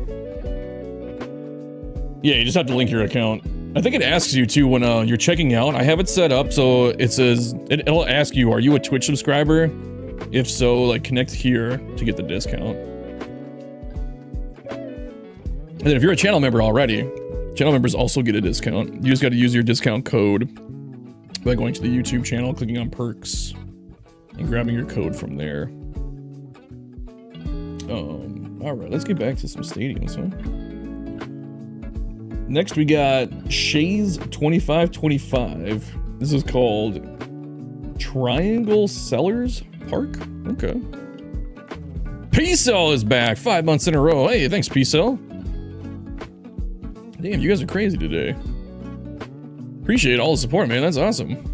Yeah, you just have to link your account. I think it asks you too when you're checking out. I have it set up so it says it'll ask you, are you a Twitch subscriber? If so, like connect here to get the discount. And then if you're a channel member already, channel members also get a discount. You just got to use your discount code by going to the YouTube channel, clicking on perks, and grabbing your code from there. All right, let's get back to some stadiums, huh? Next, we got Shays 2525. This is called Triangle Cellars Park. Okay. P-Cell is back 5 months in a row. Hey, thanks, P-Cell. Damn, you guys are crazy today. Appreciate all the support, man. That's awesome.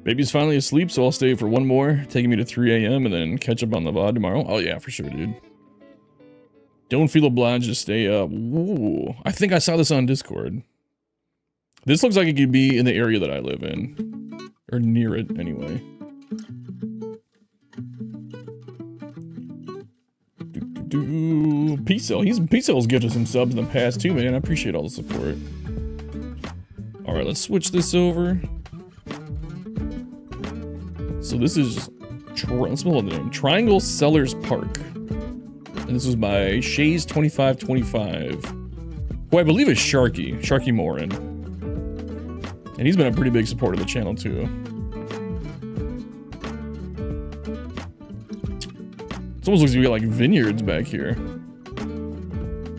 Baby's finally asleep, so I'll stay for one more, taking me to 3 a.m. and then catch up on the VOD tomorrow. Oh yeah, for sure, dude. Don't feel obliged to stay up. Ooh, I think I saw this on Discord. This looks like it could be in the area that I live in. Or near it, anyway. P-Cell. P-Cell's gifted some subs in the past too, man. I appreciate all the support. Alright, let's switch this over. So this is let's spell the name. Triangle Cellars Park. And this was by Shays 2525. Who I believe is Sharky Morin. And he's been a pretty big supporter of the channel too. It almost looks like we got like vineyards back here.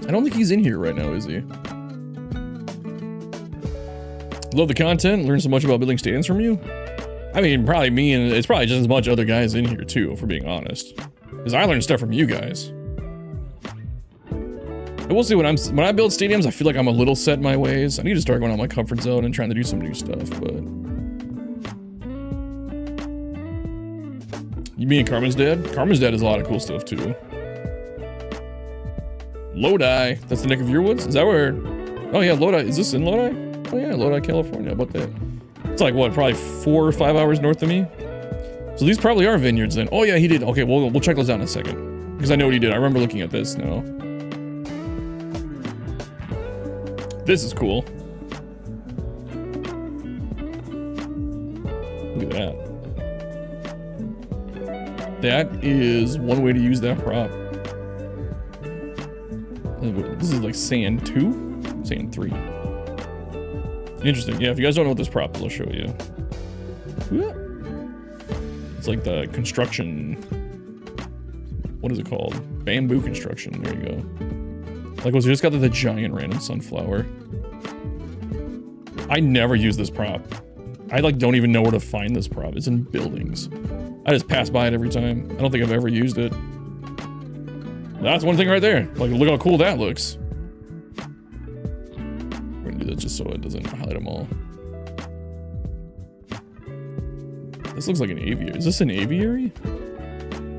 I don't think he's in here right now, is he? Love the content, learn so much about building stadiums from you. I mean, probably me, and it's probably just as much other guys in here too, if we're being honest. Because I learned stuff from you guys. I will say when I build stadiums, I feel like I'm a little set in my ways. I need to start going out my comfort zone and trying to do some new stuff, but... You mean Carmen's dad? Carmen's dad does a lot of cool stuff too. Lodi, that's the neck of your woods? Is that where... Oh yeah, Lodi, is this in Lodi? Oh yeah, Lodi, California, how about that? It's like, what, probably 4 or 5 hours north of me? So these probably are vineyards then. Oh yeah, he did. Okay, we'll check those out in a second. Because I know what he did. I remember looking at this now. This is cool. Look at that. That is one way to use that prop. This is like sand 2? Sand 3. Interesting. Yeah, if you guys don't know what this prop is, I'll show you. It's like the construction... What is it called? Bamboo construction. There you go. Like, was we just got the giant random sunflower. I never use this prop. I, like, don't even know where to find this prop. It's in buildings. I just pass by it every time. I don't think I've ever used it. That's one thing right there. Like, look how cool that looks. Just so it doesn't highlight them all. This looks like an aviary. Is this an aviary?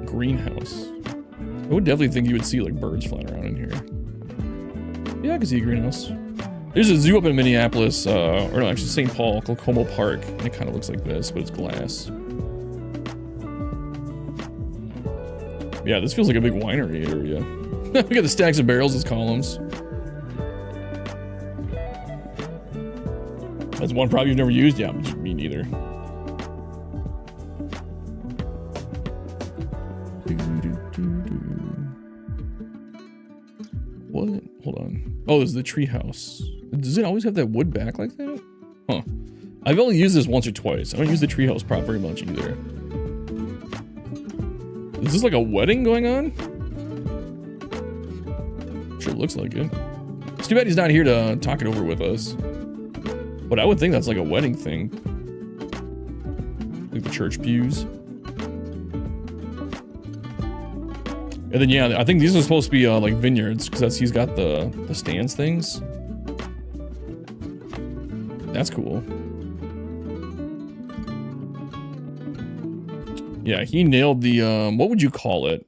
Greenhouse. I would definitely think you would see like birds flying around in here. Yeah, I can see a greenhouse. There's a zoo up in Minneapolis, or no, actually St. Paul, called Como Park. And it kind of looks like this, but it's glass. Yeah, this feels like a big winery area. We got the stacks of barrels as columns. That's one prop you've never used? Yeah, me neither. What? Hold on. Oh, this is the treehouse. Does it always have that wood back like that? Huh. I've only used this once or twice. I don't use the treehouse prop very much either. Is this like a wedding going on? Sure looks like it. It's too bad he's not here to talk it over with us. But I would think that's like a wedding thing. Like the church pews. And then yeah, I think these are supposed to be like vineyards because he's got the stands things. That's cool. Yeah, he nailed the what would you call it?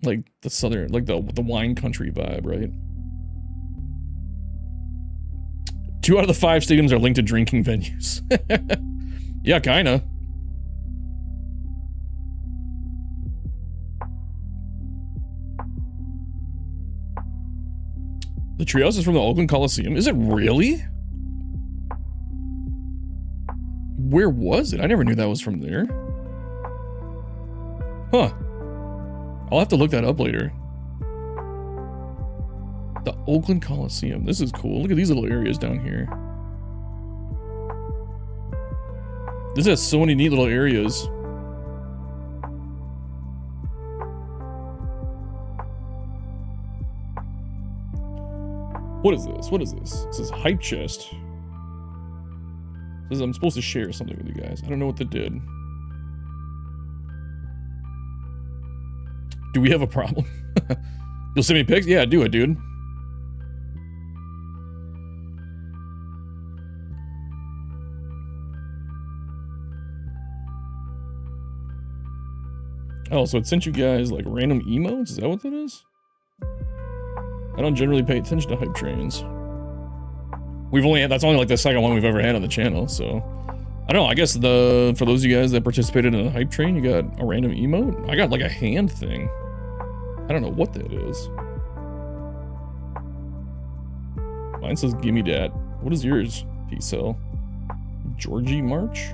Like the southern, like the wine country vibe, right? 2 out of the 5 stadiums are linked to drinking venues. Yeah, kinda. The treehouse is from the Oakland Coliseum. Is it really? Where was it? I never knew that was from there. Huh. I'll have to look that up later. The Oakland Coliseum. This is cool. Look at these little areas down here. This has so many neat little areas. What is this? What is this? It says hype chest. It says I'm supposed to share something with you guys. I don't know what that did. Do we have a problem? You'll send me pics? Yeah, do it, dude. Oh, so it sent you guys like random emotes? Is that what that is? I don't generally pay attention to hype trains. We've only had, that's only like the second one we've ever had on the channel, so. I don't know, I guess for those of you guys that participated in a hype train, you got a random emote? I got like a hand thing. I don't know what that is. Mine says gimme dat. What is yours, P-Cell? Georgie March?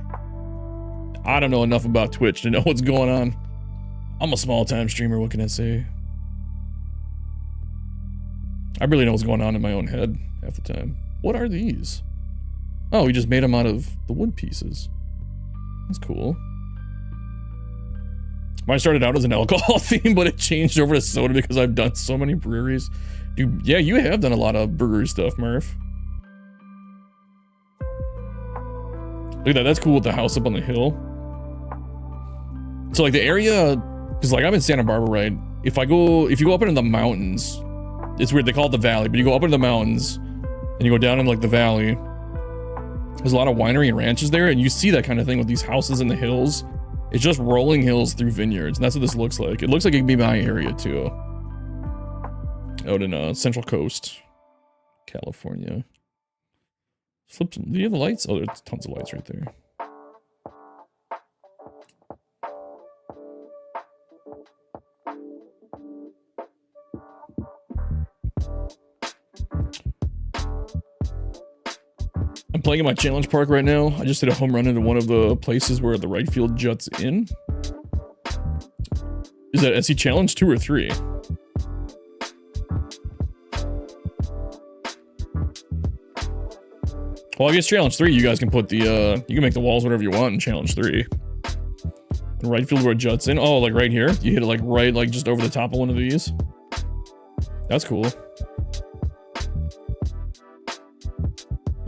I don't know enough about Twitch to know what's going on. I'm a small-time streamer, what can I say? I really know what's going on in my own head half the time. What are these? Oh, we just made them out of the wood pieces. That's cool. Mine started out as an alcohol theme, but it changed over to soda because I've done so many breweries. Dude, yeah, you have done a lot of brewery stuff, Murph. Look at that, that's cool with the house up on the hill. So like the area, because like I'm in Santa Barbara, right? If you go up into the mountains, it's weird, they call it the valley, but you go up into the mountains and you go down in like the valley. There's a lot of winery and ranches there, and you see that kind of thing with these houses in the hills. It's just rolling hills through vineyards, and that's what this looks like. It looks like it could be my area too. Out in Central Coast, California. Flip some, do you have the lights? Oh, there's tons of lights right there. I'm playing in my challenge park right now. I just hit a home run into one of the places where the right field juts in. Is that SC challenge 2 or 3? Well, I guess challenge 3, you guys can put the, you can make the walls whatever you want in challenge 3. The right field where it juts in. Oh, like right here? You hit it like right, like just over the top of one of these? That's cool.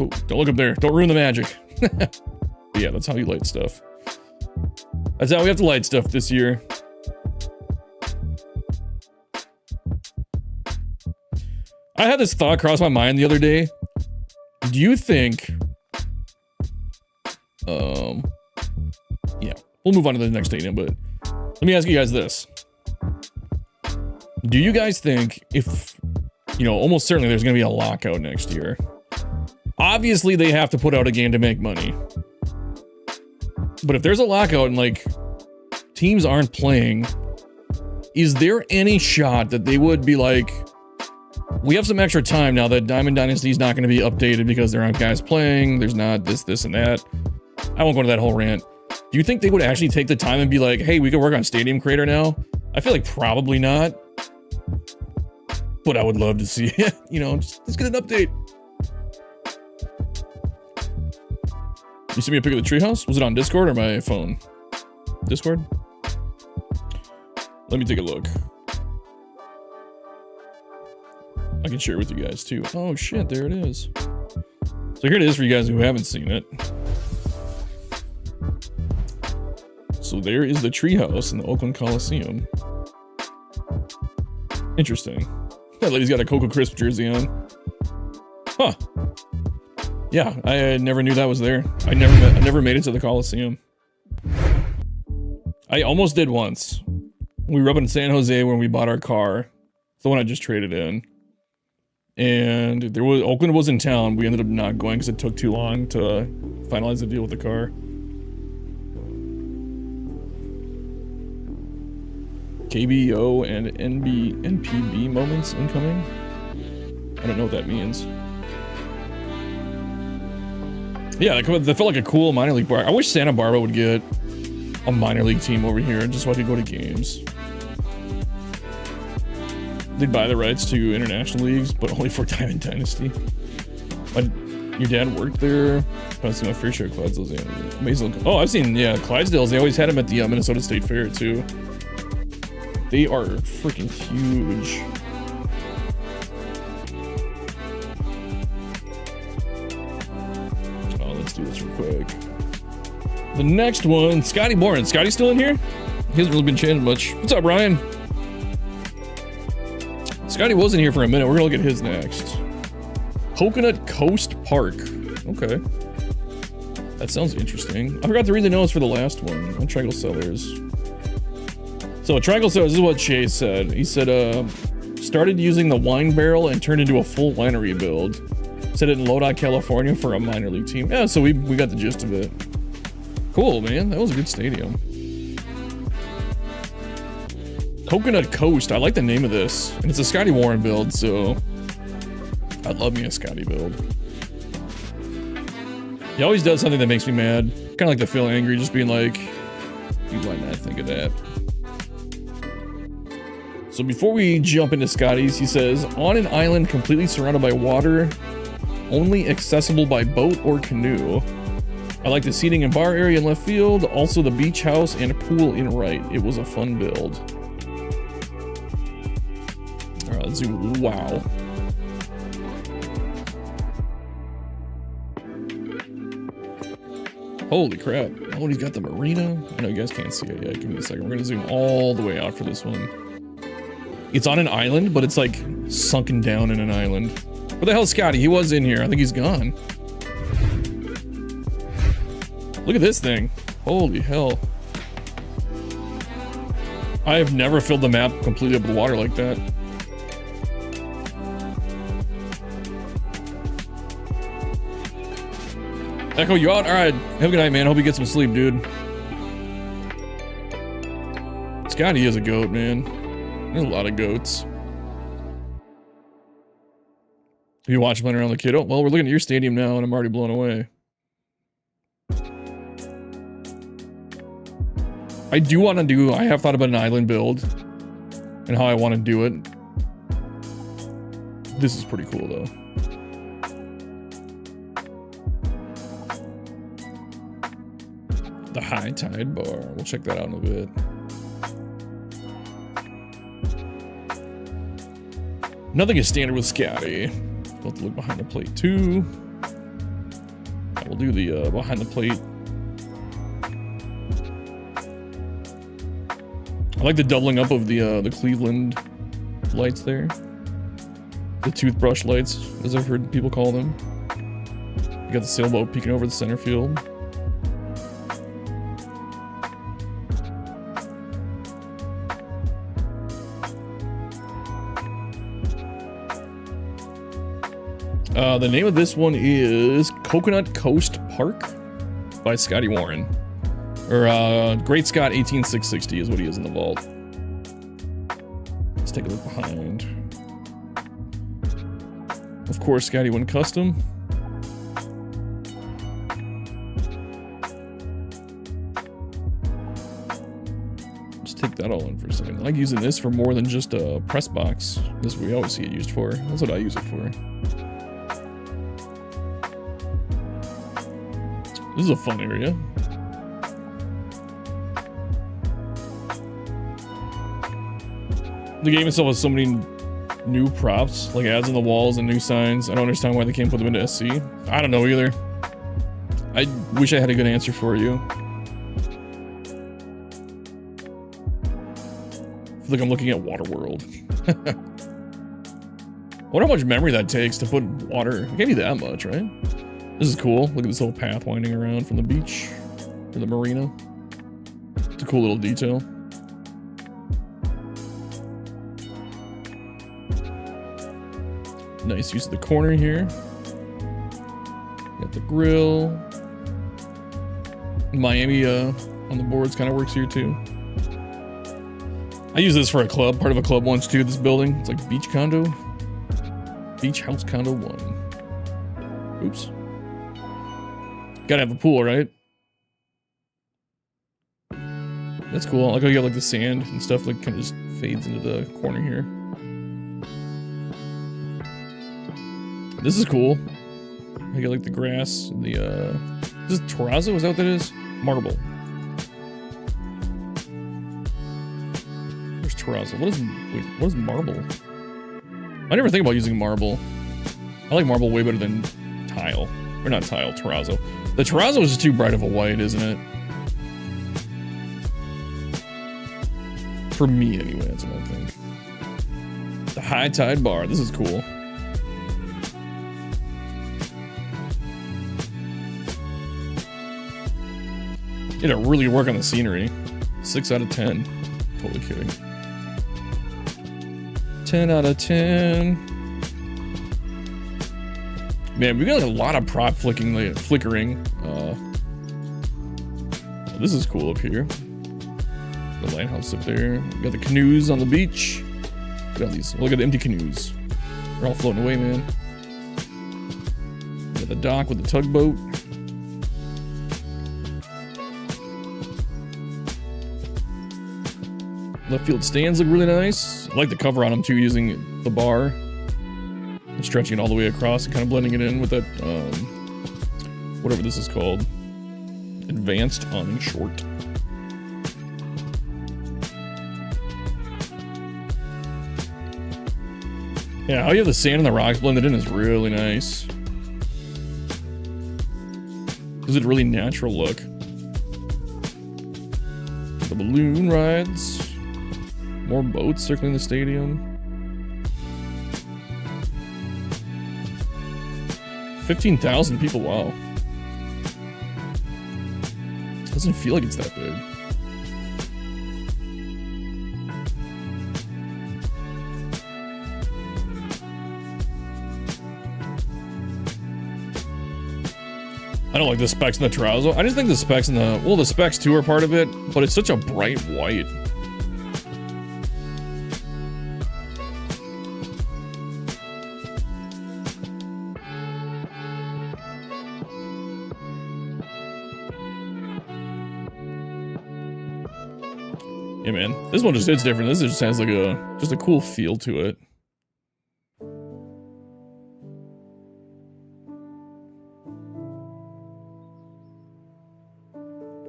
Ooh, don't look up there. Don't ruin the magic. Yeah, that's how you light stuff. That's how we have to light stuff this year. I had this thought cross my mind the other day. Do you think... yeah, we'll move on to the next stadium, but let me ask you guys this. Do you guys think if, you know, almost certainly there's going to be a lockout next year. Obviously, they have to put out a game to make money. But if there's a lockout and, like, teams aren't playing, is there any shot that they would be like, we have some extra time now that Diamond Dynasty is not going to be updated because there aren't guys playing, there's not this, and that. I won't go into that whole rant. Do you think they would actually take the time and be like, hey, we can work on Stadium Creator now? I feel like probably not. But I would love to see it. You know, just get an update. You sent me a pic of the treehouse? Was it on Discord or my phone? Discord? Let me take a look. I can share it with you guys too. Oh shit, there it is. So here it is for you guys who haven't seen it. So there is the treehouse in the Oakland Coliseum. Interesting. That lady's got a Cocoa Crisp jersey on. Huh. Yeah, I never knew that was there. I never made it to the Coliseum. I almost did once. We were up in San Jose when we bought our car. The one I just traded in. And Oakland was in town. We ended up not going because it took too long to finalize the deal with the car. KBO and NPB moments incoming? I don't know what that means. Yeah, that felt like a cool minor league bar. I wish Santa Barbara would get a minor league team over here just so I could go to games. They'd buy the rights to international leagues, but only for Diamond Dynasty. Your dad worked there? I've seen my fair share of Clydesdales. Yeah. Amazing. Oh, I've seen, yeah, Clydesdales. They always had them at the Minnesota State Fair, too. They are freaking huge. Oh, let's do this real quick. The next one, Scotty Boren. Scotty still in here? He hasn't really been changing much. What's up, Ryan? Scotty was in here for a minute. We're gonna look at his next. Coconut Coast Park. Okay. That sounds interesting. I forgot to read the notes for the last one on Triangle Cellars. So Triangle Cellars, this is what Chase said. He said, started using the wine barrel and turned into a full winery build. Said it in Lodi, California for a minor league team. Yeah, so we got the gist of it. Cool, man. That was a good stadium. Coconut Coast. I like the name of this. And it's a Scotty Warren build, so I love me a Scotty build. He always does something that makes me mad. Kind of like the Phil Angry, just being like, you might not think of that. So before we jump into Scotty's, he says, on an island completely surrounded by water, only accessible by boat or canoe. I like the seating and bar area in left field, also the beach house and pool in right. It was a fun build. All right, let's do, wow. Holy crap. Oh, he's got the marina. I know you guys can't see it yet. Give me a second. We're gonna zoom all the way out for this one. It's on an island, but it's like sunken down in an island. Where the hell is Scotty? He was in here. I think he's gone. Look at this thing. Holy hell. I have never filled the map completely up with water like that. Echo, you out? Alright. Have a good night, man. Hope you get some sleep, dude. Scotty is a goat, man. There's a lot of goats. Have you watched playing around the kiddo? Well, we're looking at your stadium now, and I'm already blown away. I have thought about an island build and how I want to do it. This is pretty cool, though. The High Tide Bar. We'll check that out in a bit. Nothing is standard with Scotty. We'll have to look behind the plate too. We'll do the behind the plate. I like the doubling up of the Cleveland lights there. The toothbrush lights, as I've heard people call them. You got the sailboat peeking over the center field. The name of this one is Coconut Coast Park by Scotty Warren. Or, Great Scott 18660 is what he is in the vault. Let's take a look behind. Of course, Scotty went custom. Let's take that all in for a second. I like using this for more than just a press box. This is what we always see it used for. That's what I use it for. This is a fun area. The game itself has so many new props, like ads on the walls and new signs. I don't understand why they can't put them into SC. I don't know either. I wish I had a good answer for you. I feel like I'm looking at Waterworld. I wonder how much memory that takes to put water. It can't be that much, right? This is cool. Look at this little path winding around from the beach to the marina. It's a cool little detail. Nice use of the corner here. Got the grill. Miami on the boards kind of works here too. I use this for a club, part of a club once too, this building. It's like beach condo. Beach house condo 1. Oops. Gotta have a pool, right? That's cool. I like how you got like the sand and stuff like kind of just fades into the corner here. This is cool. I got like the grass and the is this terrazzo? Is that what that is? Marble. Where's terrazzo? What is marble? I never think about using marble. I like marble way better than tile. Or not tile, terrazzo. The terrazzo is just too bright of a white, isn't it? For me anyway, that's what I think. The high tide bar. This is cool. You gotta really work on the scenery. 6 out of 10. Totally kidding. 10 out of 10. Man, we got a lot of prop flickering. This is cool up here. The lighthouse up there. We got the canoes on the beach. Look at these. Look at the empty canoes. They're all floating away, man. We got the dock with the tugboat. Left field stands look really nice. I like the cover on them too, using the bar and stretching it all the way across and kind of blending it in with that, whatever this is called. Advanced awning short. Yeah, how you have the sand and the rocks blended in is really nice. Gives it a really natural look. The balloon rides. More boats circling the stadium. 15,000 people, wow. Doesn't feel like it's that big. I don't like the specs in the terrazzo. I just think the specs in the, well, the specs too are part of it, but it's such a bright white. Yeah, man, this one just, it's different. This just has like just a cool feel to it.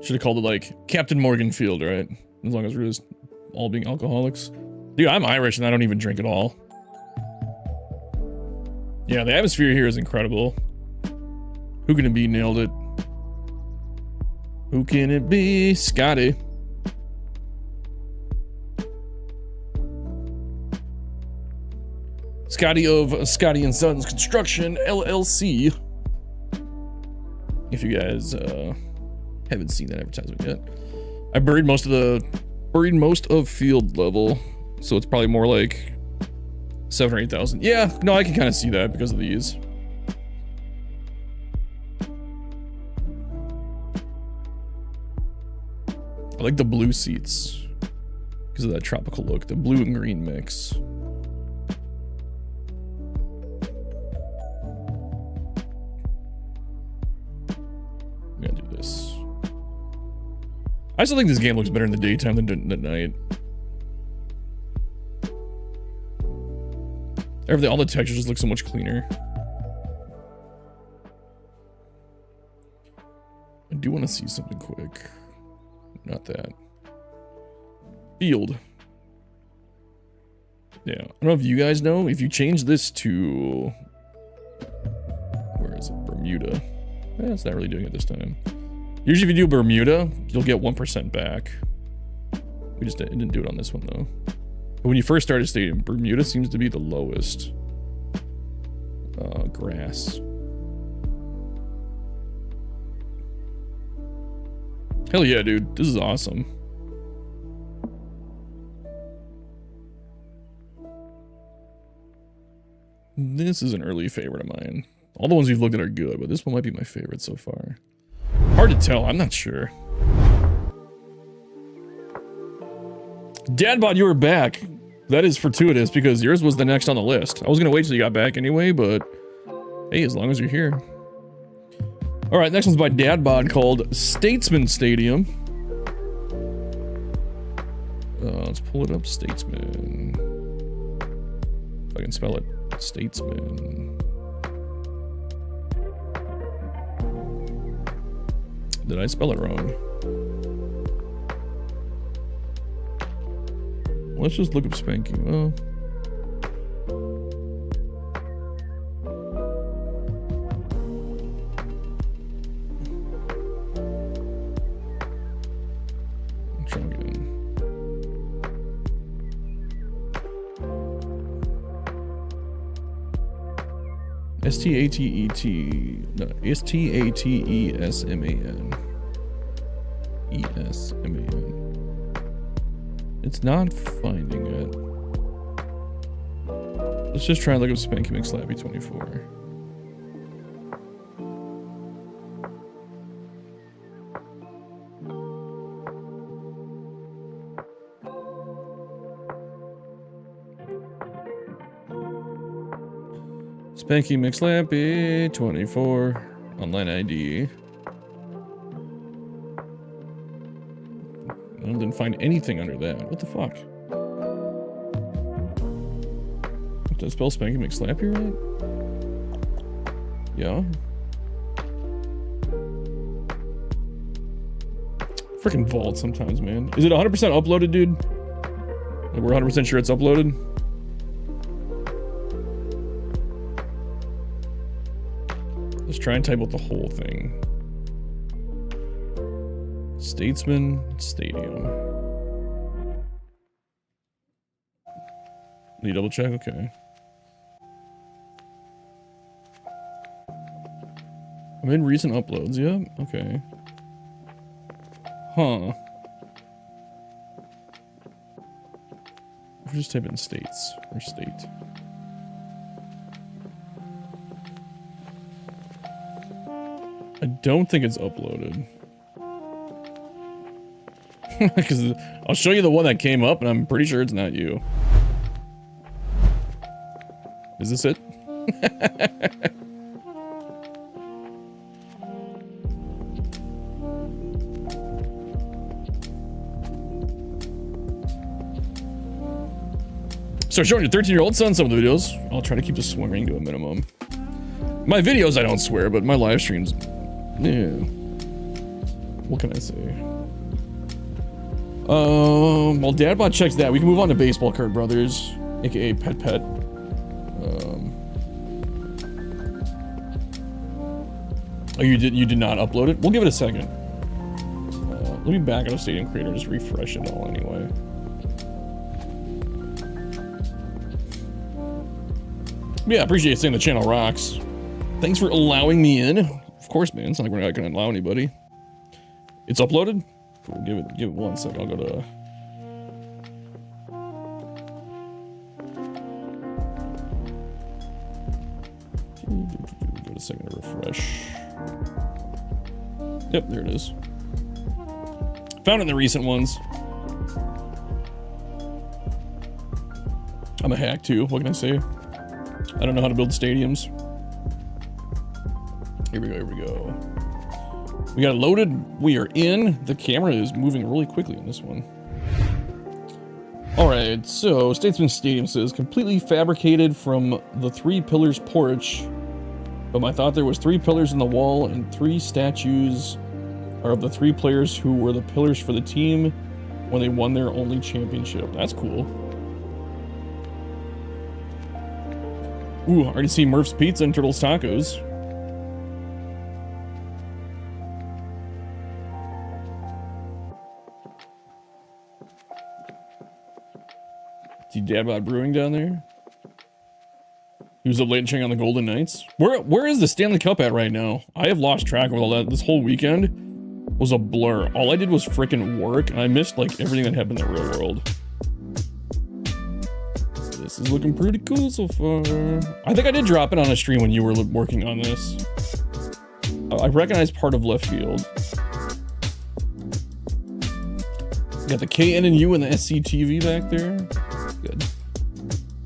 Should have called it like Captain Morgan Field, right? As long as we're just all being alcoholics. Dude, I'm Irish and I don't even drink at all. Yeah, the atmosphere here is incredible. Who can it be? Nailed it. Who can it be? Scotty. Scotty of Scotty and Sons Construction LLC. If you guys haven't seen that advertisement yet, I buried most of field level, so it's probably more like 7,000 or 8,000. Yeah, no, I can kind of see that because of these. I like the blue seats because of that tropical look, the blue and green mix. I'm gonna do this. I still think this game looks better in the daytime than at night. Everything, all the textures just look so much cleaner. do want to see something quick. Not that. Field. Yeah, I don't know if you guys know, if you change this to... Where is it? Bermuda. It's not really doing it this time. Usually if you do Bermuda, you'll get 1% back. We just didn't do it on this one though. But when you first start a stadium, Bermuda seems to be the lowest. Grass. Hell yeah, dude. This is awesome. This is an early favorite of mine. All the ones we've looked at are good, but this one might be my favorite so far. Hard to tell. I'm not sure. Dadbot, you were back. That is fortuitous because yours was the next on the list. I was going to wait till you got back anyway, but hey, as long as you're here. All right, next one's by Dadbot called Statesman Stadium. Let's pull it up. Statesman. If I can spell it. Statesman. Did I spell it wrong? Let's just look up Spanky. Oh. Try again. S-T-A-T-E-T. No, S-T-A-T-E-S-M-A-N. E-S-M-A-N. It's not finding it. Let's just try and look up Spanky McSlappy 24. Spanky McSlappy 24. Online ID. I didn't find anything under that. What the fuck? Did I spell Spanky McSlappy right? Yeah. Freaking vault sometimes, man. Is it 100% uploaded, dude? Like we're 100% sure it's uploaded? Let's try and type out the whole thing. Statesman Stadium. Need you double check? Okay. I'm in recent uploads, yeah? Okay. Huh. We'll just type in states or state. I don't think it's uploaded. Because I'll show you the one that came up, and I'm pretty sure it's not you. Is this it? Start showing your 13-year-old son some of the videos. I'll try to keep the swearing to a minimum. My videos, I don't swear, but my live streams, yeah. What can I say? Well, Dadbot checks that. We can move on to Baseball Card Brothers, aka Pet Pet. Oh, you did not upload it? We'll give it a second. Let me back out of Stadium Creator, just refresh it all anyway. Yeah, appreciate saying the channel rocks. Thanks for allowing me in. Of course, man. It's not like we're not gonna allow anybody. It's uploaded? Cool, give it 1 sec. I'll go to give it a second to refresh. Yep, there it is. Found it in the recent ones. I'm a hack too. What can I say? I don't know how to build stadiums. Here we go, here we go. We got it loaded. We are in. The camera is moving really quickly in this one. Alright, so Statesman Stadium says, completely fabricated from the 3 pillars porch. But I thought there was 3 pillars in the wall and 3 statues are of the 3 players who were the pillars for the team when they won their only championship. That's cool. Ooh, I already see Murph's Pizza and Turtles Tacos. See Dad Bod Brewing down there? He was up late and checking on the Golden Knights. Where is the Stanley Cup at right now? I have lost track of all that. This whole weekend was a blur. All I did was freaking work, and I missed like everything that happened in the real world. This is looking pretty cool so far. I think I did drop it on a stream when you were working on this. I recognize part of left field. Got the KN and U and the SCTV back there. Good.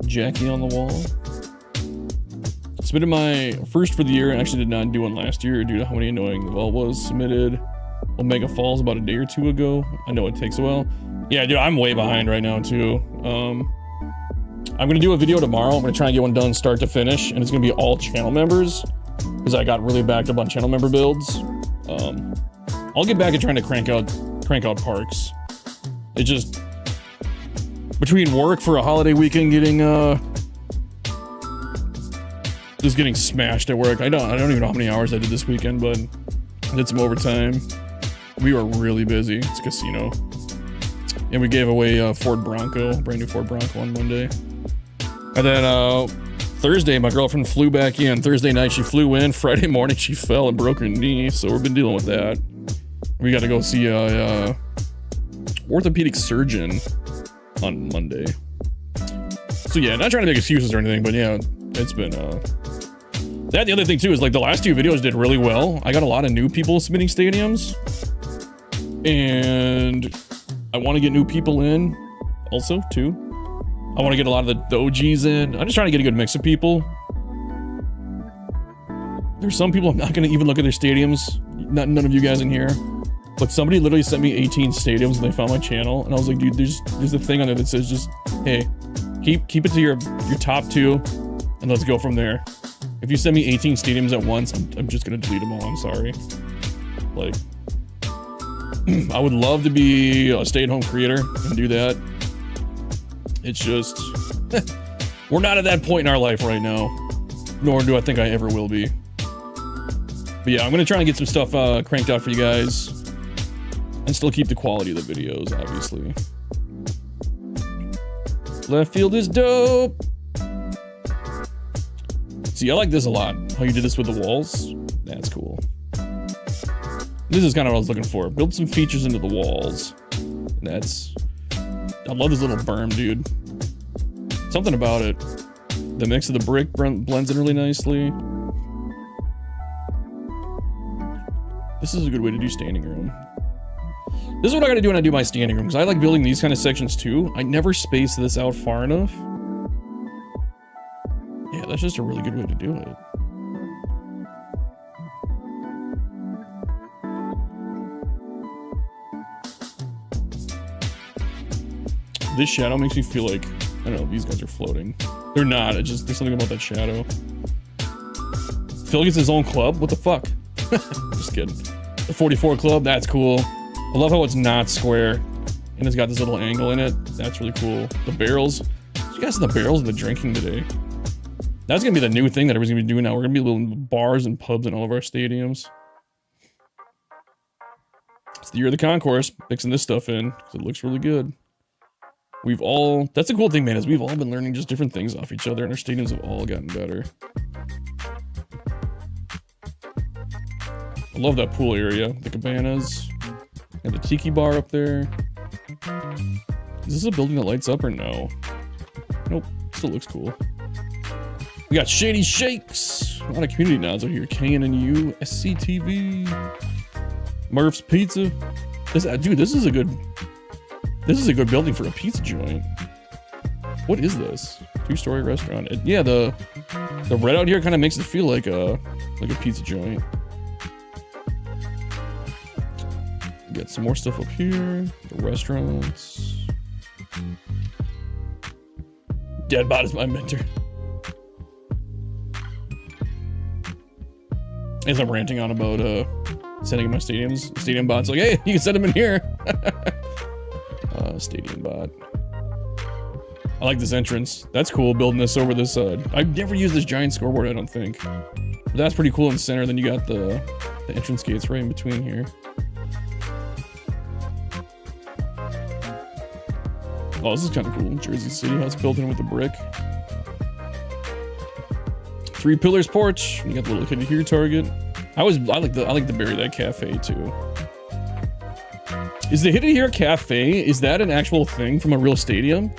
Jackie on the wall. Submitted my first for the year and actually did not do one last year due to how many annoying the vault was. Submitted Omega Falls about a day or 2 ago. I know it takes a while. Yeah, dude, I'm way behind right now too. I'm gonna do a video tomorrow. I'm gonna try and get one done start to finish, and it's gonna be all channel members because I got really backed up on channel member builds. I'll get back at trying to crank out parks. It just between work for a holiday weekend, just getting smashed at work. I don't even know how many hours I did this weekend, but I did some overtime. We were really busy. It's a casino, and we gave away Ford Bronco, brand new Ford Bronco on Monday. And then Thursday, my girlfriend flew back in. Thursday night, she flew in. Friday morning, she fell and broke her knee. So we've been dealing with that. We got to go see a orthopedic surgeon on Monday. So yeah, not trying to make excuses or anything, but yeah, it's been that. The other thing too is like the last 2 videos did really well. I got a lot of new people submitting stadiums, and I want to get new people in also too. I want to get a lot of the OGs in. I'm just trying to get a good mix of people. There's some people I'm not going to even look at their stadiums. None of you guys in here. But somebody literally sent me 18 stadiums and they found my channel. And I was like, dude, there's a thing on there that says just, hey, keep it to your top 2 and let's go from there. If you send me 18 stadiums at once, I'm just going to delete them all. I'm sorry. Like, I would love to be a stay-at-home creator and do that. It's just, we're not at that point in our life right now, nor do I think I ever will be. But yeah, I'm going to try and get some stuff cranked out for you guys and still keep the quality of the videos, obviously. Left field is dope. See, I like this a lot. How you did this with the walls. That's cool. This is kind of what I was looking for. Build some features into the walls. That's... I love this little berm, dude. Something about it. The mix of the brick blends in really nicely. This is a good way to do standing room. This is what I gotta do when I do my standing room, because I like building these kind of sections too. I never space this out far enough. Yeah, that's just a really good way to do it. This shadow makes me feel like, I don't know, these guys are floating. They're not, it's just, there's something about that shadow. Phil gets his own club? What the fuck? Just kidding. The 44 club, that's cool. I love how it's not square and it's got this little angle in it. That's really cool. The barrels. You guys see the barrels and the drinking today. That's gonna be the new thing that everybody's gonna be doing now. We're gonna be little bars and pubs in all of our stadiums. It's the year of the concourse, mixing this stuff in because it looks really good. We've all, that's the cool thing, man, is we've all been learning just different things off each other, and our stadiums have all gotten better. I love that pool area, the cabanas, and the tiki bar up there. Is this a building that lights up or no? Nope, still looks cool. We got Shady Shakes, a lot of community nods over here. KNNU, SCTV, Murph's Pizza. Dude, this is a good building for a pizza joint. What is this? 2-story restaurant. Yeah, the red out here kind of makes it feel like a pizza joint. Get some more stuff up here. The restaurants. Deadbot is my mentor. As I'm ranting on about Sending my stadiums. Stadium bot's like, hey, you can send them in here. Stadium bot. I like this entrance. That's cool, building this over this. I've never used this giant scoreboard, I don't think. But that's pretty cool in the center. Then you got the entrance gates right in between here. Oh, this is kind of cool. Jersey City, how it's built in with the brick. 3 pillars porch. You got the little hidden here target. I like to bury that cafe too. Is the Hidden Here Cafe, is that an actual thing from a real stadium?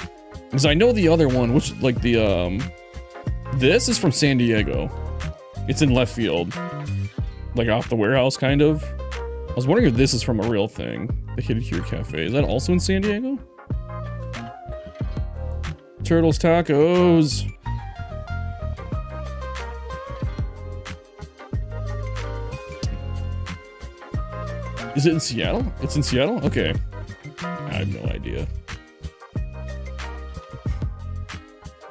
Because I know the other one, which like the this is from San Diego. It's in left field, like off the warehouse kind of. I was wondering if this is from a real thing. The Hidden Here Cafe, is that also in San Diego? Turtles tacos. Is it in Seattle? It's in Seattle? Okay. I have no idea.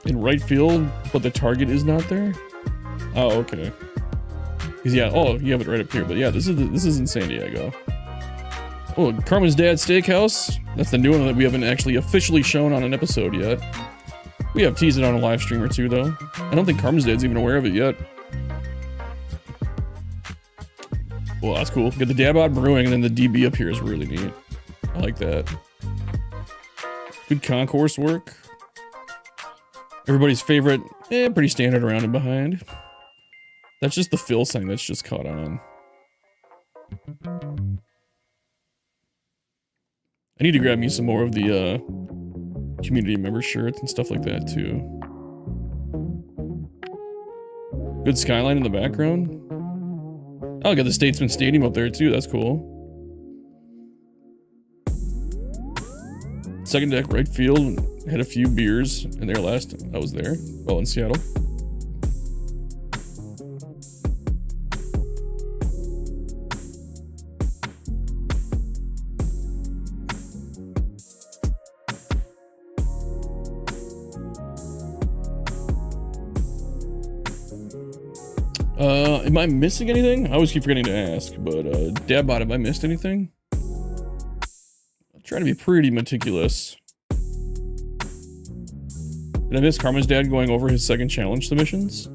In right field, but the target is not there? Oh, okay. Because yeah, oh, you have it right up here. But yeah, this is in San Diego. Oh, Carmen's Dad's Steakhouse. That's the new one that we haven't actually officially shown on an episode yet. We have teased it on a live stream or two, though. I don't think Carmen's Dad's even aware of it yet. Well, that's cool. Get the Dabot Brewing, and then the DB up here is really neat. I like that. Good concourse work. Everybody's favorite, pretty standard around and behind. That's just the fill sign that's just caught on. I need to grab me some more of the community member shirts and stuff like that too. Good skyline in the background. Oh, got the Statesman Stadium up there too. That's cool. Second deck, right field. Had a few beers in there last I was there. Oh, in Seattle. Am I missing anything? I always keep forgetting to ask, but Dabbot, have I missed anything? I'll try to be pretty meticulous. Did I miss Carmen's Dad going over his second challenge submissions?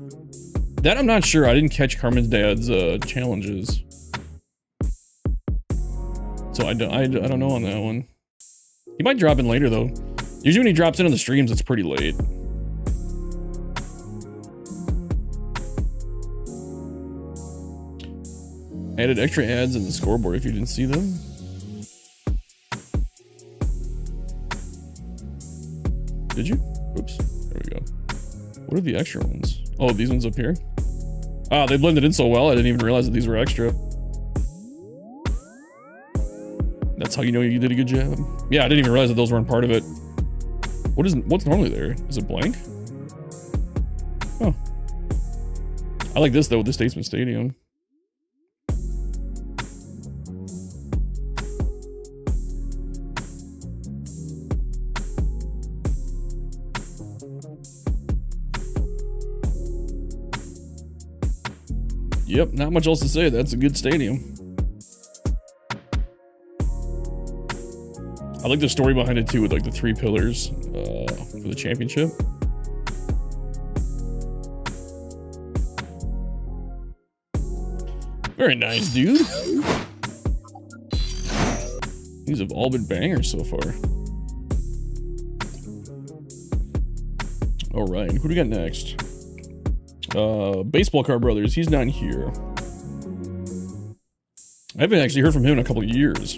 That I'm not sure. I didn't catch Carmen's Dad's challenges. So I don't know on that one. He might drop in later though. Usually when he drops in on the streams, it's pretty late. Added extra ads in the scoreboard if you didn't see them. Did you? Oops. There we go. What are the extra ones? Oh, these ones up here? Ah, they blended in so well, I didn't even realize that these were extra. That's how you know you did a good job. Yeah, I didn't even realize that those weren't part of it. What's normally there? Is it blank? Oh. I like this though with the Statesman Stadium. Yep, not much else to say. That's a good stadium. I like the story behind it too, with like the 3 pillars for the championship. Very nice, dude. These have all been bangers so far. All right, who do we got next? Baseball Card Brothers, he's not here. I haven't actually heard from him in a couple of years.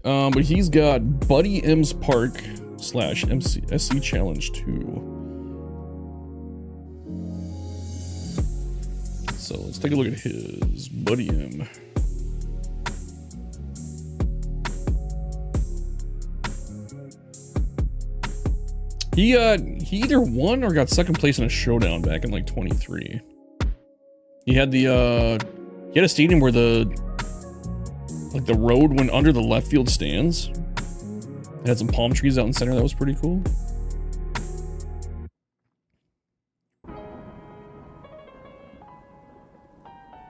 But he's got Buddy M's Park / SC Challenge 2. So let's take a look at his Buddy M. He either won or got second place in a showdown back in like 23. He had a stadium where the road went under the left field stands. It had some palm trees out in the center. That was pretty cool.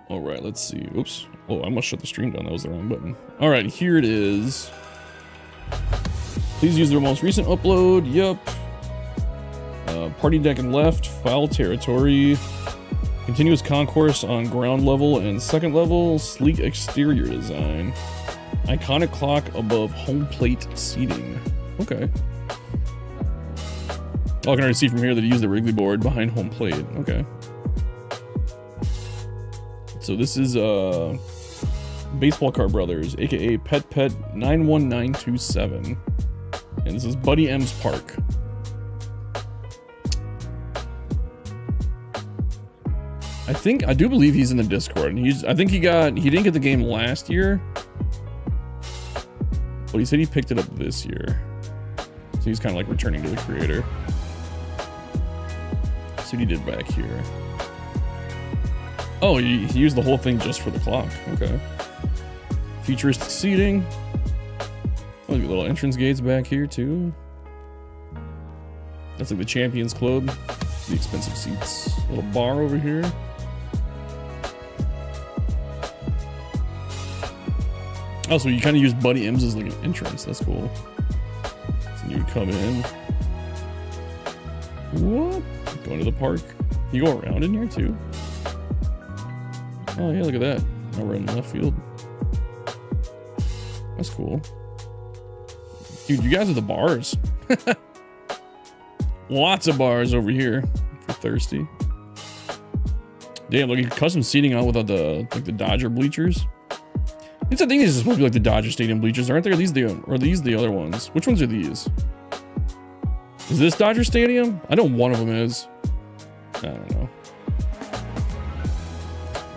All right, let's see. Oops. Oh, I must shut the stream down. That was the wrong button. All right, here it is. Please use their most recent upload. Yep. Party deck and left. Foul territory. Continuous concourse on ground level and second level. Sleek exterior design. Iconic clock above home plate seating. Okay. Oh, I can already see from here that he used the Wrigley board behind home plate. Okay. So this is Baseball Card Brothers, aka Pet 91927. And this is Buddy M's Park. I do believe he's in the Discord. And I think he didn't get the game last year. But he said he picked it up this year. So he's kind of like returning to the creator. See what he did back here. Oh, he used the whole thing just for the clock. Okay. Futuristic seating. Oh, look at little entrance gates back here too. That's like the Champions Club. The expensive seats. A little bar over here. Oh, so you kind of use Buddy M's as like an entrance. That's cool. So you would come in. What? Going to the park. You go around in here too. Oh yeah, look at that. Now we're in left field. That's cool. Dude, you guys are the bars. Lots of bars over here if you're thirsty. Damn, look, custom seating out without the Dodger bleachers. I think these are supposed to be like the Dodger Stadium bleachers, aren't they? Are these the other ones? Which ones are these? Is this Dodger Stadium? I know one of them is. I don't know.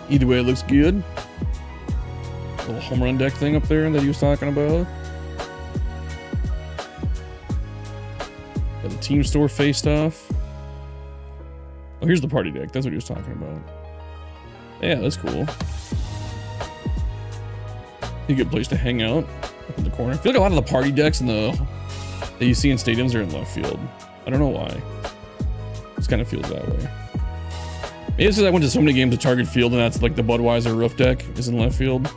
Either way, it looks good. Little home run deck thing up there that he was talking about. Got the team store face stuff. Oh, here's the party deck. That's what he was talking about. Yeah, that's cool. A good place to hang out up in the corner. I feel like a lot of the party decks that you see in stadiums are in left field. I don't know why. This kind of feels that way. Maybe it's because I went to so many games at Target Field and that's like the Budweiser roof deck is in left field.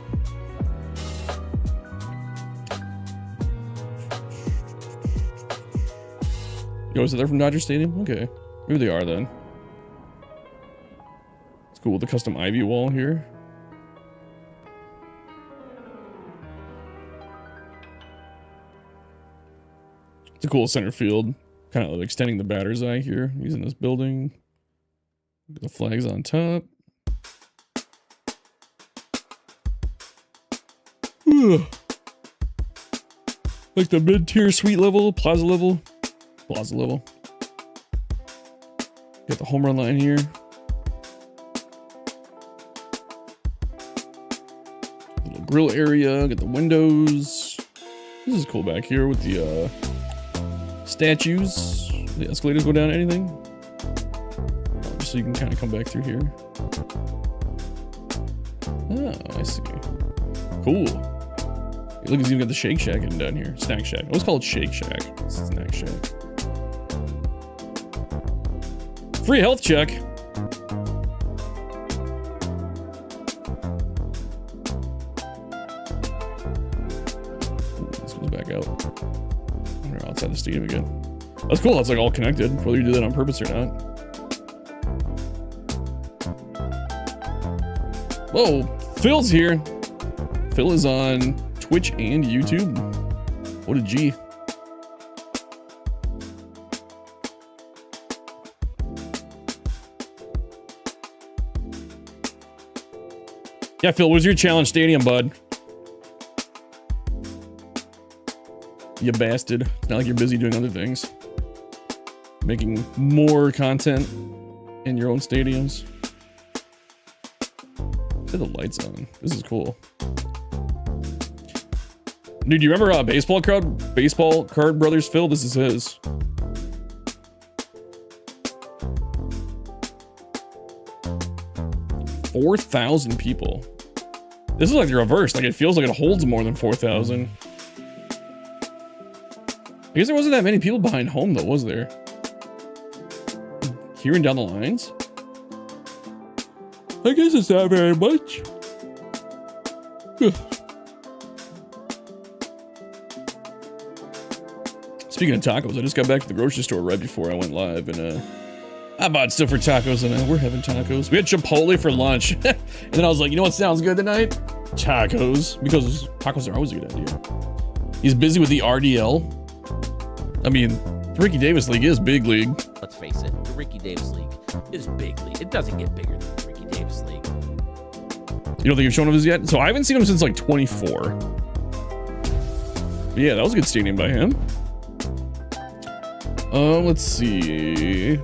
Yo, is it there from Dodger Stadium? Okay. Maybe they are then. It's cool with the custom Ivy wall here. It's a cool center field. Kind of extending the batter's eye here using this building. The flags on top. Like the mid-tier suite level, plaza level. Plaza level. Got the home run line here. Little grill area, got the windows. This is cool back here with the statues. The escalators go down anything. Just so you can kind of come back through here. Oh, I see. Cool. Look, he's even got the Shake Shack hidden down here. Snack Shack. I always call it Shake Shack. It's Snack Shack. Free health check. This goes back out. We're outside the stadium again. That's cool. It's like all connected, whether you do that on purpose or not. Whoa, Phil's here. Phil is on Twitch and YouTube. What a G. Yeah, Phil, where's your challenge stadium, bud? You bastard. It's not like you're busy doing other things. Making more content in your own stadiums. Put the lights on. This is cool. Dude, do you remember Baseball Card Brothers Phil? This is his. $4,000 people. This is like the reverse. Like it feels like it holds more than 4,000. I guess there wasn't that many people behind home though, was there? Here and down the lines. I guess it's not very much. Speaking of tacos, I just got back to the grocery store right before I went live, and I bought stuff for tacos, and we're having tacos. We had Chipotle for lunch, and then I was like, you know what sounds good tonight? Tacos, because tacos are always a good idea. He's busy with the RDL. I mean, the Ricky Davis League is big league. Let's face it, the Ricky Davis League is big league. It doesn't get bigger than the Ricky Davis League. You don't think you've shown him this yet? So I haven't seen him since like 24. But yeah, that was a good stadium by him. Let's see.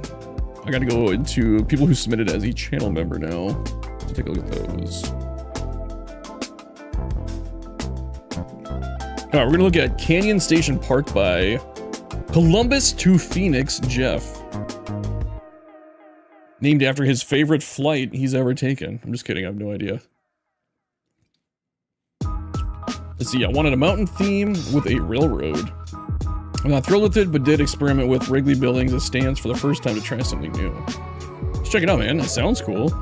I gotta go into people who submitted as a channel member now. Let's take a look at those. All right, we're gonna look at Canyon Station Park by Columbus to Phoenix Jeff. Named after his favorite flight he's ever taken. I'm just kidding, I have no idea. Let's see, I wanted a mountain theme with a railroad. I'm not thrilled with it, but did experiment with Wrigley Buildings as stands for the first time to try something new. Let's check it out, man. That sounds cool.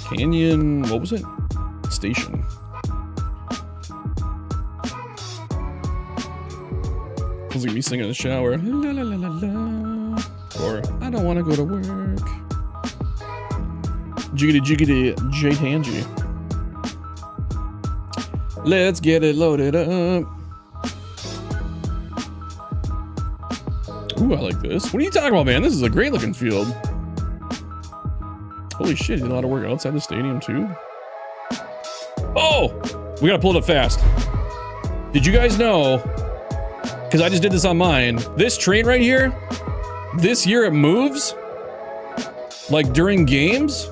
Canyon, what was it? Station. Feels like me singing in the shower. La, la, la, la, la. Or, I don't want to go to work. Jiggity jiggity J-Tangy. Let's get it loaded up. Ooh, I like this. What are you talking about, man? This is a great looking field. Holy shit, he did a lot of work outside the stadium too. Oh! We gotta pull it up fast. Did you guys know, because I just did this on mine, this train right here, this year it moves, like during games.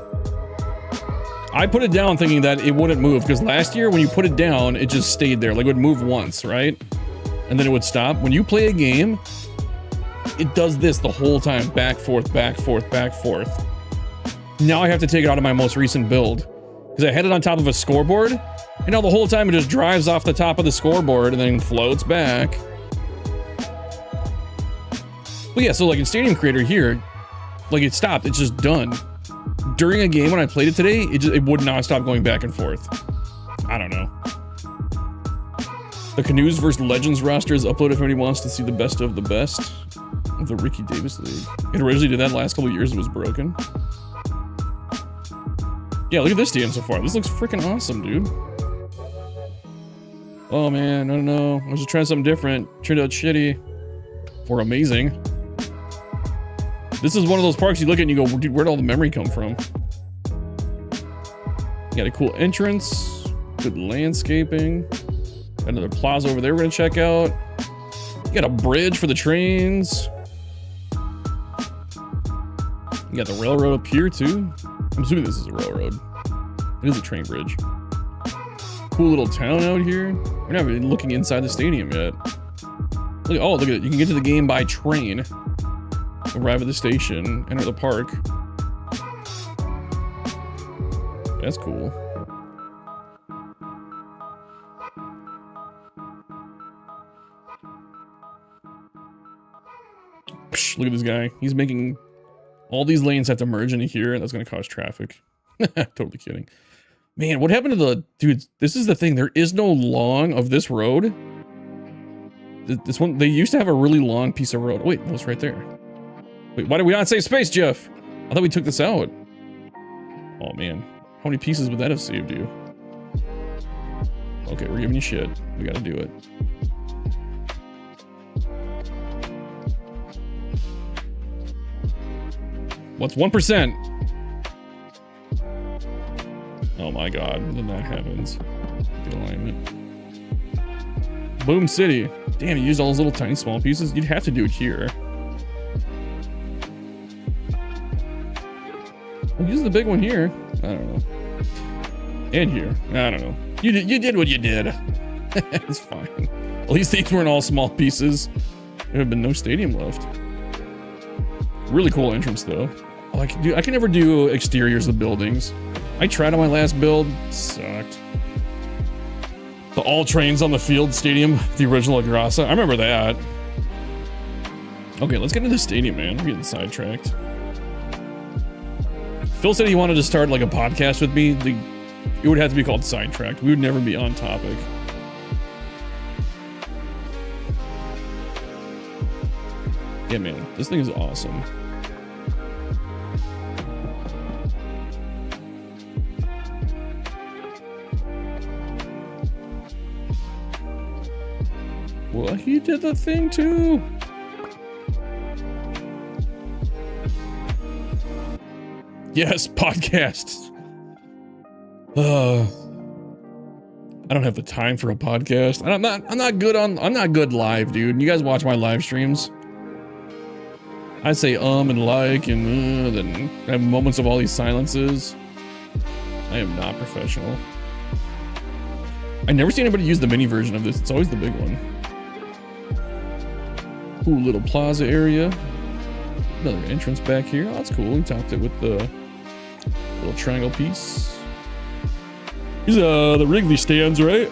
I put it down thinking that it wouldn't move, because last year when you put it down, it just stayed there. Like it would move once, right? And then it would stop. When you play a game, it does this the whole time. Back, forth, back, forth, back, forth. Now I have to take it out of my most recent build, because I had it on top of a scoreboard, and now the whole time it just drives off the top of the scoreboard and then floats back. Well, yeah, so like in Stadium Creator here, like it stopped. It's just done. During a game when I played it today, it would not stop going back and forth. I don't know. The Canoes vs. Legends roster is uploaded if anybody wants to see the best of the best of the Ricky Davis League. It originally did that last couple of years. It was broken. Yeah, look at this DM so far. This looks freaking awesome, dude. Oh man, I don't know. I was just trying something different. Turned out shitty. Or amazing. This is one of those parks you look at and you go, dude, where'd all the memory come from? You got a cool entrance. Good landscaping. Got another plaza over there we're gonna check out. You got a bridge for the trains. You got the railroad up here too. I'm assuming this is a railroad. It is a train bridge. Cool little town out here. We're not even looking inside the stadium yet. Look, oh, look at it. You can get to the game by train. Arrive at the station, enter the park. That's cool. Psh, look at this guy. He's making all these lanes have to merge into here. That's going to cause traffic. Totally kidding. Man, what happened to the... Dude, this is the thing. There is no long of this road. This one, they used to have a really long piece of road. Wait, that was right there. Wait, why did we not save space, Jeff? I thought we took this out. Oh, man. How many pieces would that have saved you? Okay, we're giving you shit. We gotta do it. What's 1%? Oh my god, then that happens. The alignment. Boom City. Damn, you used all those little tiny small pieces? You'd have to do it here. Well, use the big one here. I don't know. And here. I don't know. You did what you did. It's fine. At least these weren't all small pieces. There have been no stadium left. Really cool entrance though. Oh, I can never do exteriors of buildings. I tried on my last build. Sucked. The all trains on the field stadium, the original Agrassa. I remember that. Okay, let's get into the stadium, man. We're getting sidetracked. Phil said he wanted to start like a podcast with me. It would have to be called Sidetracked. We would never be on topic. Yeah, man, this thing is awesome. Well, he did the thing too. Yes, podcasts. I don't have the time for a podcast. I'm not good live, dude. You guys watch my live streams. I say and like and then have moments of all these silences. I am not professional. I never see anybody use the mini version of this. It's always the big one. Ooh, little plaza area. Another entrance back here. Oh, that's cool. We topped it with the little triangle piece. These are the Wrigley stands, right?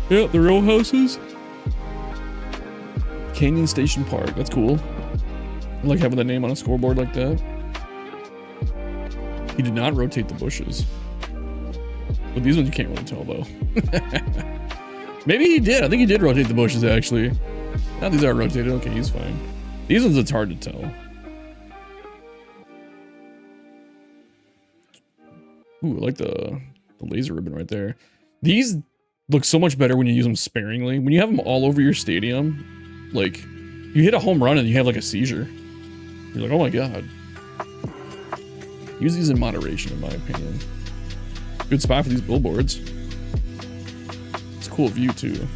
Yeah, the row houses. Canyon Station Park. That's cool. I like having the name on a scoreboard like that. He did not rotate the bushes. But these ones you can't really tell though. Maybe he did. I think he did rotate the bushes actually. Now these aren't rotated. Okay, he's fine. These ones it's hard to tell. Ooh, I like the laser ribbon right there. These look so much better when you use them sparingly. When you have them all over your stadium, like you hit a home run and you have like a seizure. You're like, oh my god. Use these in moderation, in my opinion. Good spot for these billboards. It's a cool view too.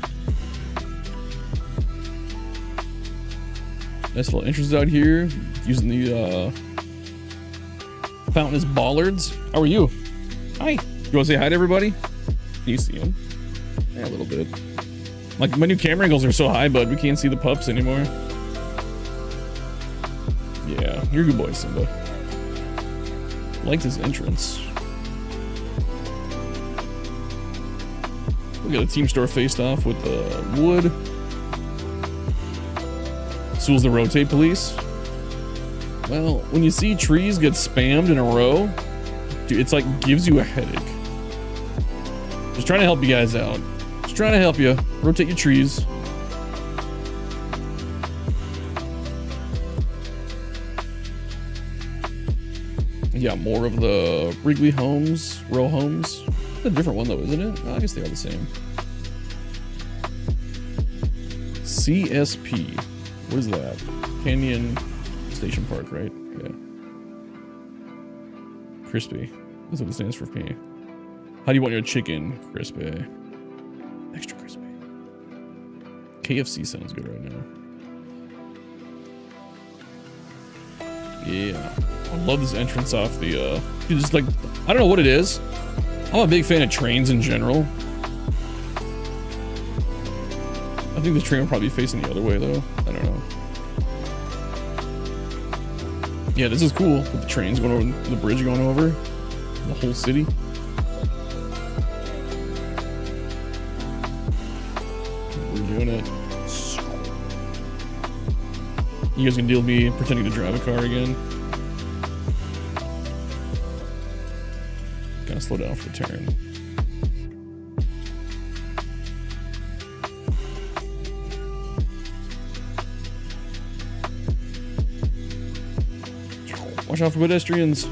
Nice little entrance out here. Using the fountain as bollards. How are you? Hi. You want to say hi to everybody? Can you see them? Yeah, a little bit. Like my new camera angles are so high, bud. We can't see the pups anymore. Yeah, you're a good boy, Simba. I like this entrance. We got a team store faced off with the wood. Sewell's the rotate police. Well, when you see trees get spammed in a row, dude, it's like gives you a headache. Just trying to help you guys out. Just trying to help you. Rotate your trees. Yeah, more of the Wrigley homes, row homes. It's a different one though, isn't it? Oh, I guess they are the same. CSP. What is that? Canyon Station Park, right? Yeah. Crispy. That's what it stands for me. How do you want your chicken? Crispy. Extra crispy. KFC sounds good right now. Yeah. I love this entrance off the, just like, I don't know what it is. I'm a big fan of trains in general. I think the train will probably be facing the other way though. I don't know. Yeah, this is cool with the trains going over, the bridge going over the whole city. We're doing it. You guys can deal with me pretending to drive a car again. Gotta slow down for the turn. Watch out for pedestrians.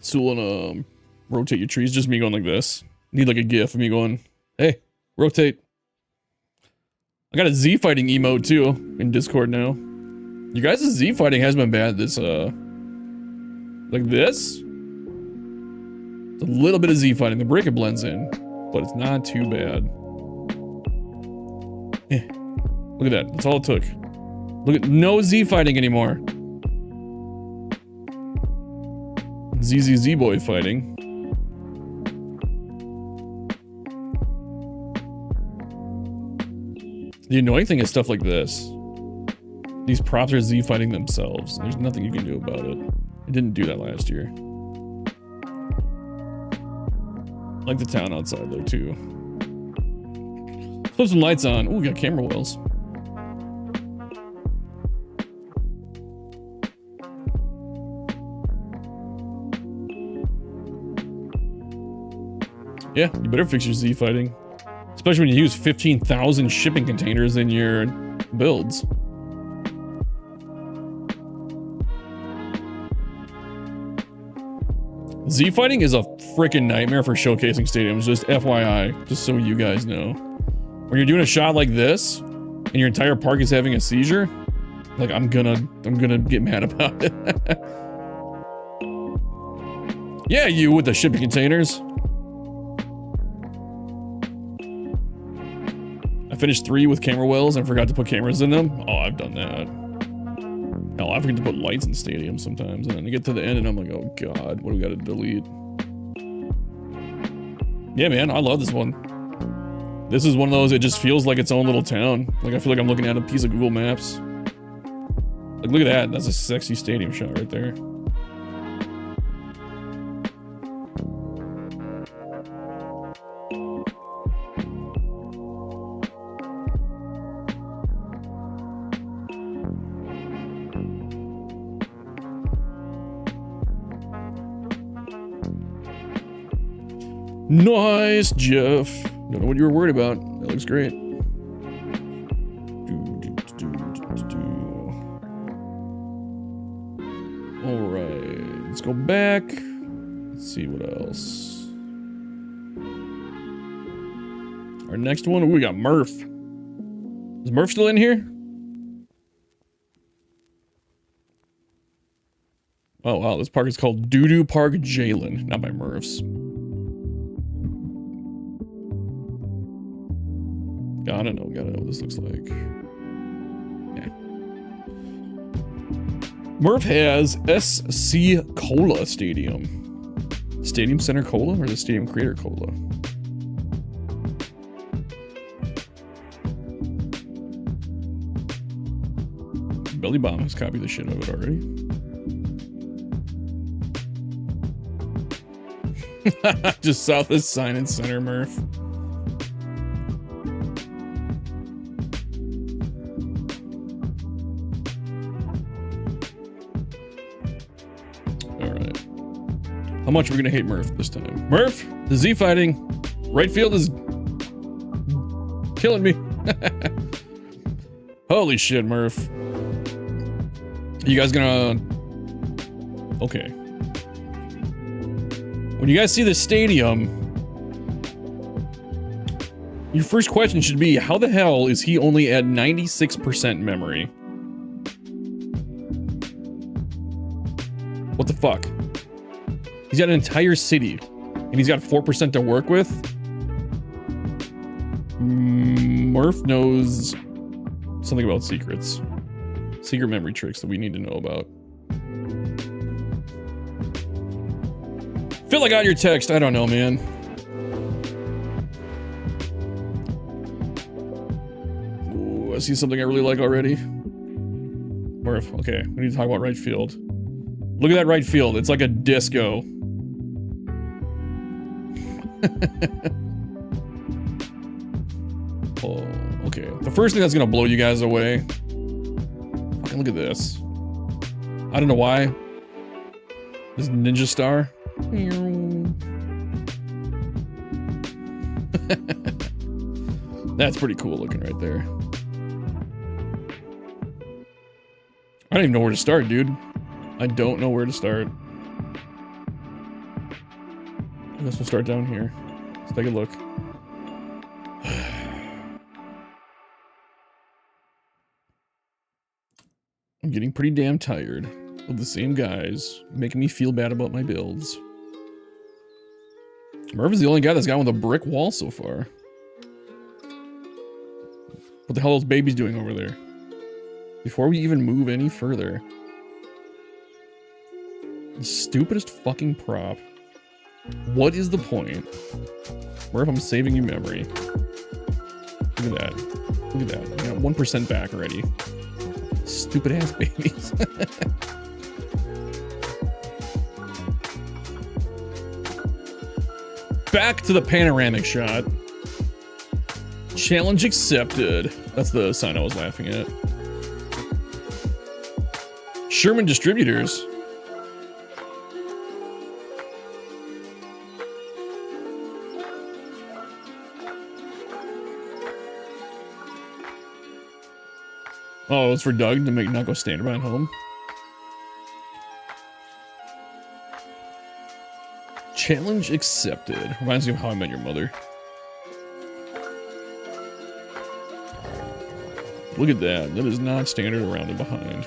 Sewell and rotate your trees. Just me going like this. Need like a gif of me going, hey, rotate. I got a Z fighting emote too in Discord now. You guys' Z fighting has been bad. This like this. It's a little bit of Z fighting. The break it blends in, but it's not too bad. Yeah. Look at that. That's all it took. Look at no Z fighting anymore. ZZZ boy fighting. The annoying thing is stuff like this. These props are Z fighting themselves. There's nothing you can do about it. It didn't do that last year. I like the town outside though too. Flip some lights on. Ooh, we got camera wells. Yeah, you better fix your Z fighting. Especially when you use 15,000 shipping containers in your builds. Z fighting is a freaking nightmare for showcasing stadiums, just FYI, just so you guys know. When you're doing a shot like this, and your entire park is having a seizure, like I'm gonna get mad about it. Yeah, you with the shipping containers. I finished 3 with camera wells and forgot to put cameras in them. Oh, I've done that. Hell, I forget to put lights in stadiums sometimes, and then I get to the end and I'm like, oh god, what do we gotta delete? Yeah, man, I love this one. This is one of those, it just feels like its own little town. Like I feel like I'm looking at a piece of Google Maps. Like look at that, that's a sexy stadium shot right there. Nice, Jeff. Don't know what you were worried about. That looks great. All right, let's go back. Let's see what else. Our next one, ooh, we got Murph. Is Murph still in here? Oh wow, this park is called Doo-Doo Park Jalen, not by Murph's. Gotta know what this looks like. Yeah. Murph has SC Cola Stadium. Stadium Center Cola or the Stadium Creator Cola? Belly Bomb has copied the shit out of it already. Just south of Sign and Center, Murph. How much are we gonna hate Murph this time? Murph, the Z fighting, right field is killing me. Holy shit, Murph. You guys gonna... Okay. When you guys see the stadium, your first question should be, how the hell is he only at 96% memory? What the fuck? He's got an entire city, and he's got 4% to work with. Murph knows something about secrets. Secret memory tricks that we need to know about. Phil, I got your text. I don't know, man. Ooh, I see something I really like already. Murph, okay, we need to talk about right field. Look at that right field. It's like a disco. Oh, okay. The first thing that's gonna blow you guys away. Fucking look at this. I don't know why. This ninja star. That's pretty cool looking right there. I don't even know where to start, dude. I don't know where to start. I guess we'll start down here. Let's take a look. I'm getting pretty damn tired of the same guys making me feel bad about my builds. Murph is the only guy that's gone with a brick wall so far. What the hell are those babies doing over there? Before we even move any further. The stupidest fucking prop. What is the point? Murph, I'm saving you memory. Look at that. Look at that. I got 1% back already. Stupid ass babies. Back to the panoramic shot. Challenge accepted. That's the sign I was laughing at. Sherman Distributors. Oh, it's for Doug to make not go standby at home. Challenge accepted. Reminds me of How I Met Your Mother. Look at that. That is not standard around and behind.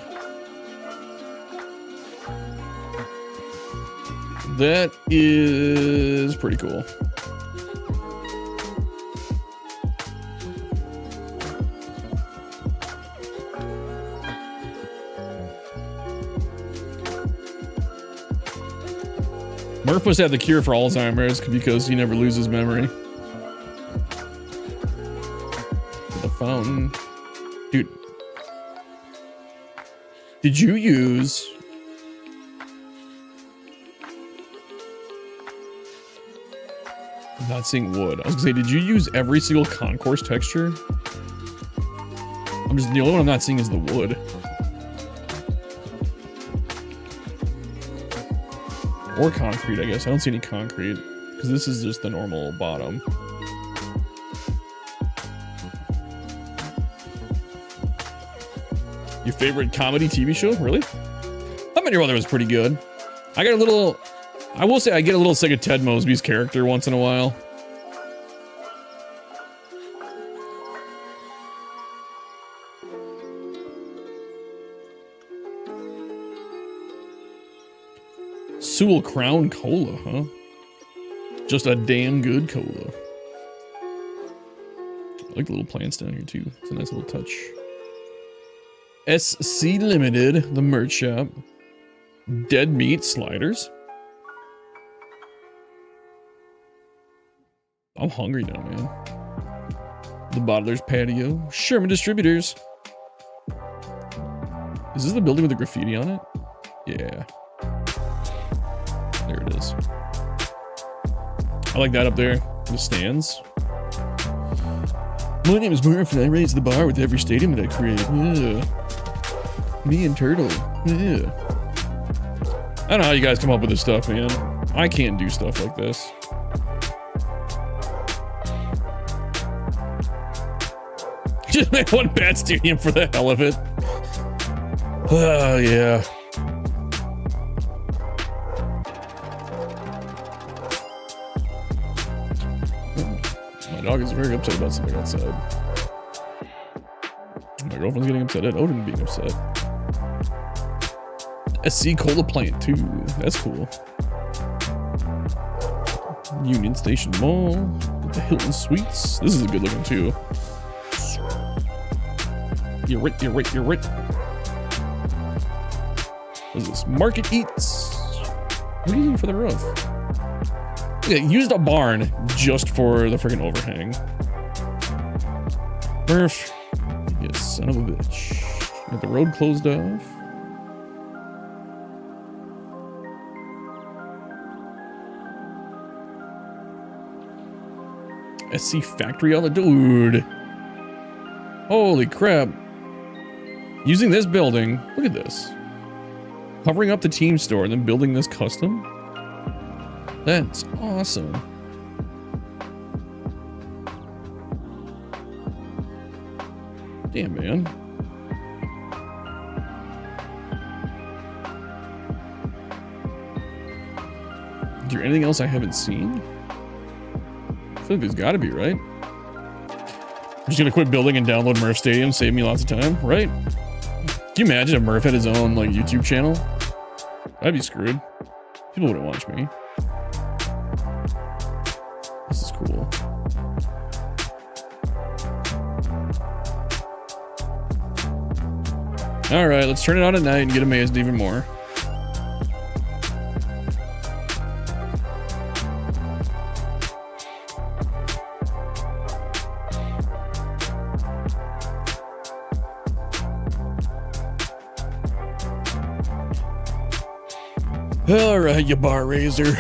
That is pretty cool. Murph must have the cure for Alzheimer's because he never loses memory. The fountain. Dude. Did you use... I'm not seeing wood. I was gonna say, did you use every single concourse texture? I'm just... The only one I'm not seeing is the wood. Or concrete, I guess. I don't see any concrete. Because this is just the normal bottom. Your favorite comedy TV show? Really? I Met Your Mother was pretty good. I got a little... I will say I get a little sick of Ted Mosby's character once in a while. Sewell Crown Cola, huh? Just a damn good cola. I like the little plants down here too. It's a nice little touch. SC Limited, the merch shop. Dead Meat Sliders. I'm hungry now, man. The Bottler's Patio. Sherman Distributors. Is this the building with the graffiti on it? Yeah. There it is. I like that up there. The stands. My name is Murph and I raise the bar with every stadium that I create. Yeah. Me and Turtle. Yeah. I don't know how you guys come up with this stuff, man. I can't do stuff like this. Just make one bad stadium for the hell of it. Oh, yeah. My dog is very upset about something outside. My girlfriend's getting upset at Odin being upset. SC Cola Plant too. That's cool. Union Station Mall. The Hilton Suites. This is a good looking too. You're right. What is this? Market Eats. What are you using for the roof? Yeah, used a barn just for the freaking overhang. Murph. You son of a bitch. Got the road closed off. SC Factory Outlet. Dude. Holy crap. Using this building. Look at this. Covering up the team store and then building this custom. That's awesome. Damn, man. Is there anything else I haven't seen? I feel like there's gotta be, right? I'm just gonna quit building and download Murph Stadium, save me lots of time, right? Can you imagine if Murph had his own, like, YouTube channel? I'd be screwed. People wouldn't watch me. This is cool. Alright, let's turn it on at night and get amazed even more. Alright, you bar raiser.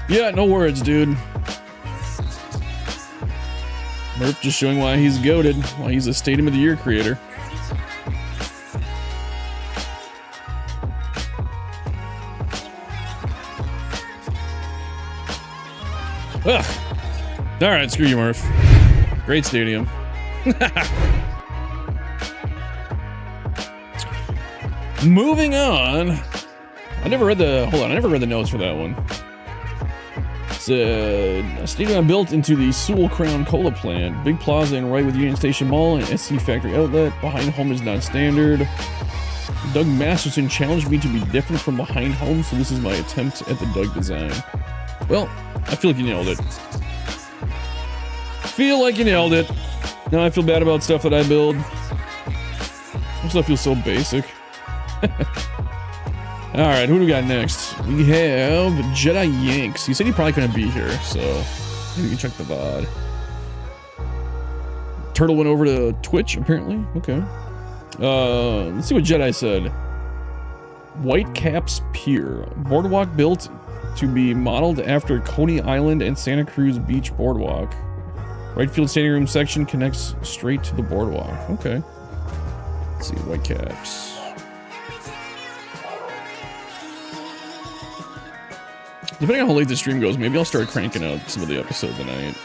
Yeah, no words, dude. Murph just showing why he's goated, why he's a Stadium of the Year creator. Ugh. All right, screw you, Murph. Great stadium. Moving on. I never read the notes for that one. It's a stadium built into the Sewell Crown Cola plant. Big plaza and right with Union Station Mall and SC Factory Outlet. Behind home is not standard. Doug Masterson challenged me to be different from behind home, so this is my attempt at the Doug design. Well, I feel like you nailed it. Feel like you nailed it. Now I feel bad about stuff that I build. This stuff feels so basic. Alright, who do we got next? We have Jedi Yanks. He said he probably couldn't be here, so maybe you can check the VOD. Turtle went over to Twitch, apparently. Okay. Let's see what Jedi said. Whitecaps Pier. Boardwalk built to be modeled after Coney Island and Santa Cruz Beach Boardwalk. Right field standing room section connects straight to the boardwalk. Okay. Let's see, Whitecaps. Depending on how late the stream goes, maybe I'll start cranking out some of the episodes tonight.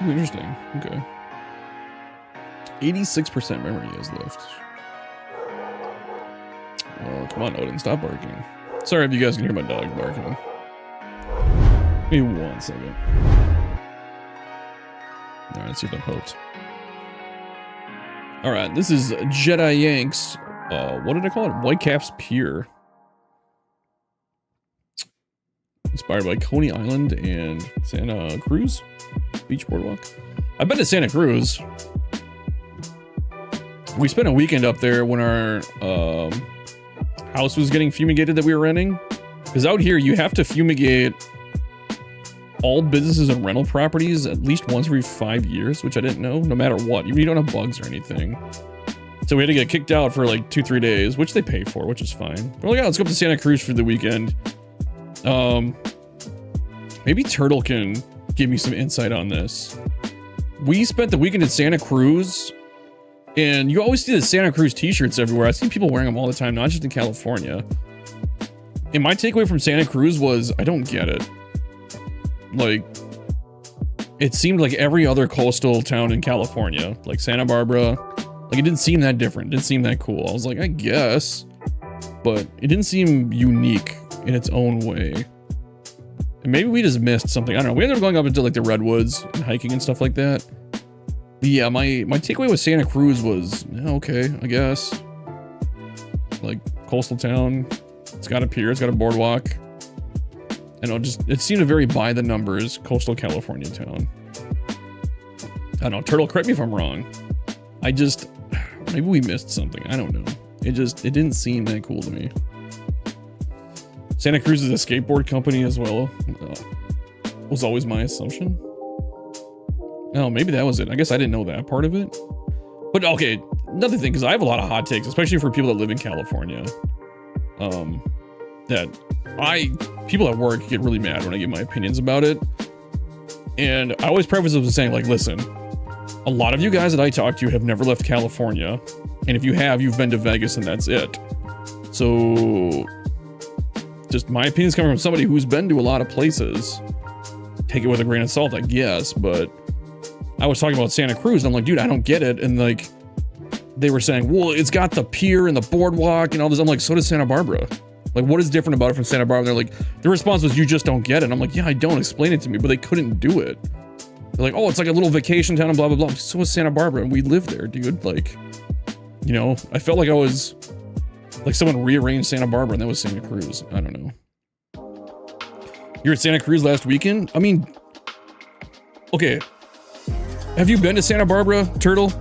Ooh, interesting. Okay. 86% memory is left. Oh, come on, Odin, stop barking. Sorry if you guys can hear my dog barking. Give me 1 second. Alright, let's see if that helps. Alright, this is Jedi Yanks. What did I call it? Whitecaps Pier. Inspired by Coney Island and Santa Cruz Beach Boardwalk. I've been to Santa Cruz. We spent a weekend up there when our house was getting fumigated that we were renting. Because out here, you have to fumigate all businesses and rental properties at least once every 5 years, which I didn't know, no matter what. Even if you don't have bugs or anything. So we had to get kicked out for like 2-3 days, which they pay for, which is fine. We're like, oh, let's go up to Santa Cruz for the weekend. Maybe Turtle can give me some insight on this. We spent the weekend in Santa Cruz, and you always see the Santa Cruz t-shirts everywhere. I see people wearing them all the time, not just in California. And my takeaway from Santa Cruz was, I don't get it. Like, it seemed like every other coastal town in California, like Santa Barbara, like it didn't seem that different. It didn't seem that cool. I was like, I guess, but it didn't seem unique in its own way. And maybe we just missed something. I don't know. We ended up going up into like the redwoods and hiking and stuff like that. But yeah, my takeaway with Santa Cruz was, okay, I guess. Like, coastal town. It's got a pier. It's got a boardwalk. I know, it seemed a very by the numbers coastal California town. I don't know. Turtle, correct me if I'm wrong. Maybe we missed something. I don't know. It didn't seem that cool to me. Santa Cruz is a skateboard company as well. Was always my assumption. Oh, maybe that was it. I guess I didn't know that part of it. But okay, another thing, because I have a lot of hot takes, especially for people that live in California. People at work get really mad when I give my opinions about it. And I always preface it with saying, like, listen, a lot of you guys that I talk to have never left California. And if you have, you've been to Vegas and that's it. So just my opinion's coming from somebody who's been to a lot of places. Take it with a grain of salt, I guess, but I was talking about Santa Cruz and I'm like, dude, I don't get it. And like, they were saying, well, it's got the pier and the boardwalk and all this. I'm like, so does Santa Barbara. Like, what is different about it from Santa Barbara? They're like, the response was, you just don't get it. And I'm like, yeah, I don't. Explain it to me. But they couldn't do it. They're like, oh, it's like a little vacation town and blah, blah, blah. So is Santa Barbara. And we live there, dude. Like, you know, I felt like I was, like someone rearranged Santa Barbara and that was Santa Cruz. I don't know. You were at Santa Cruz last weekend? I mean, okay. Have you been to Santa Barbara, Turtle?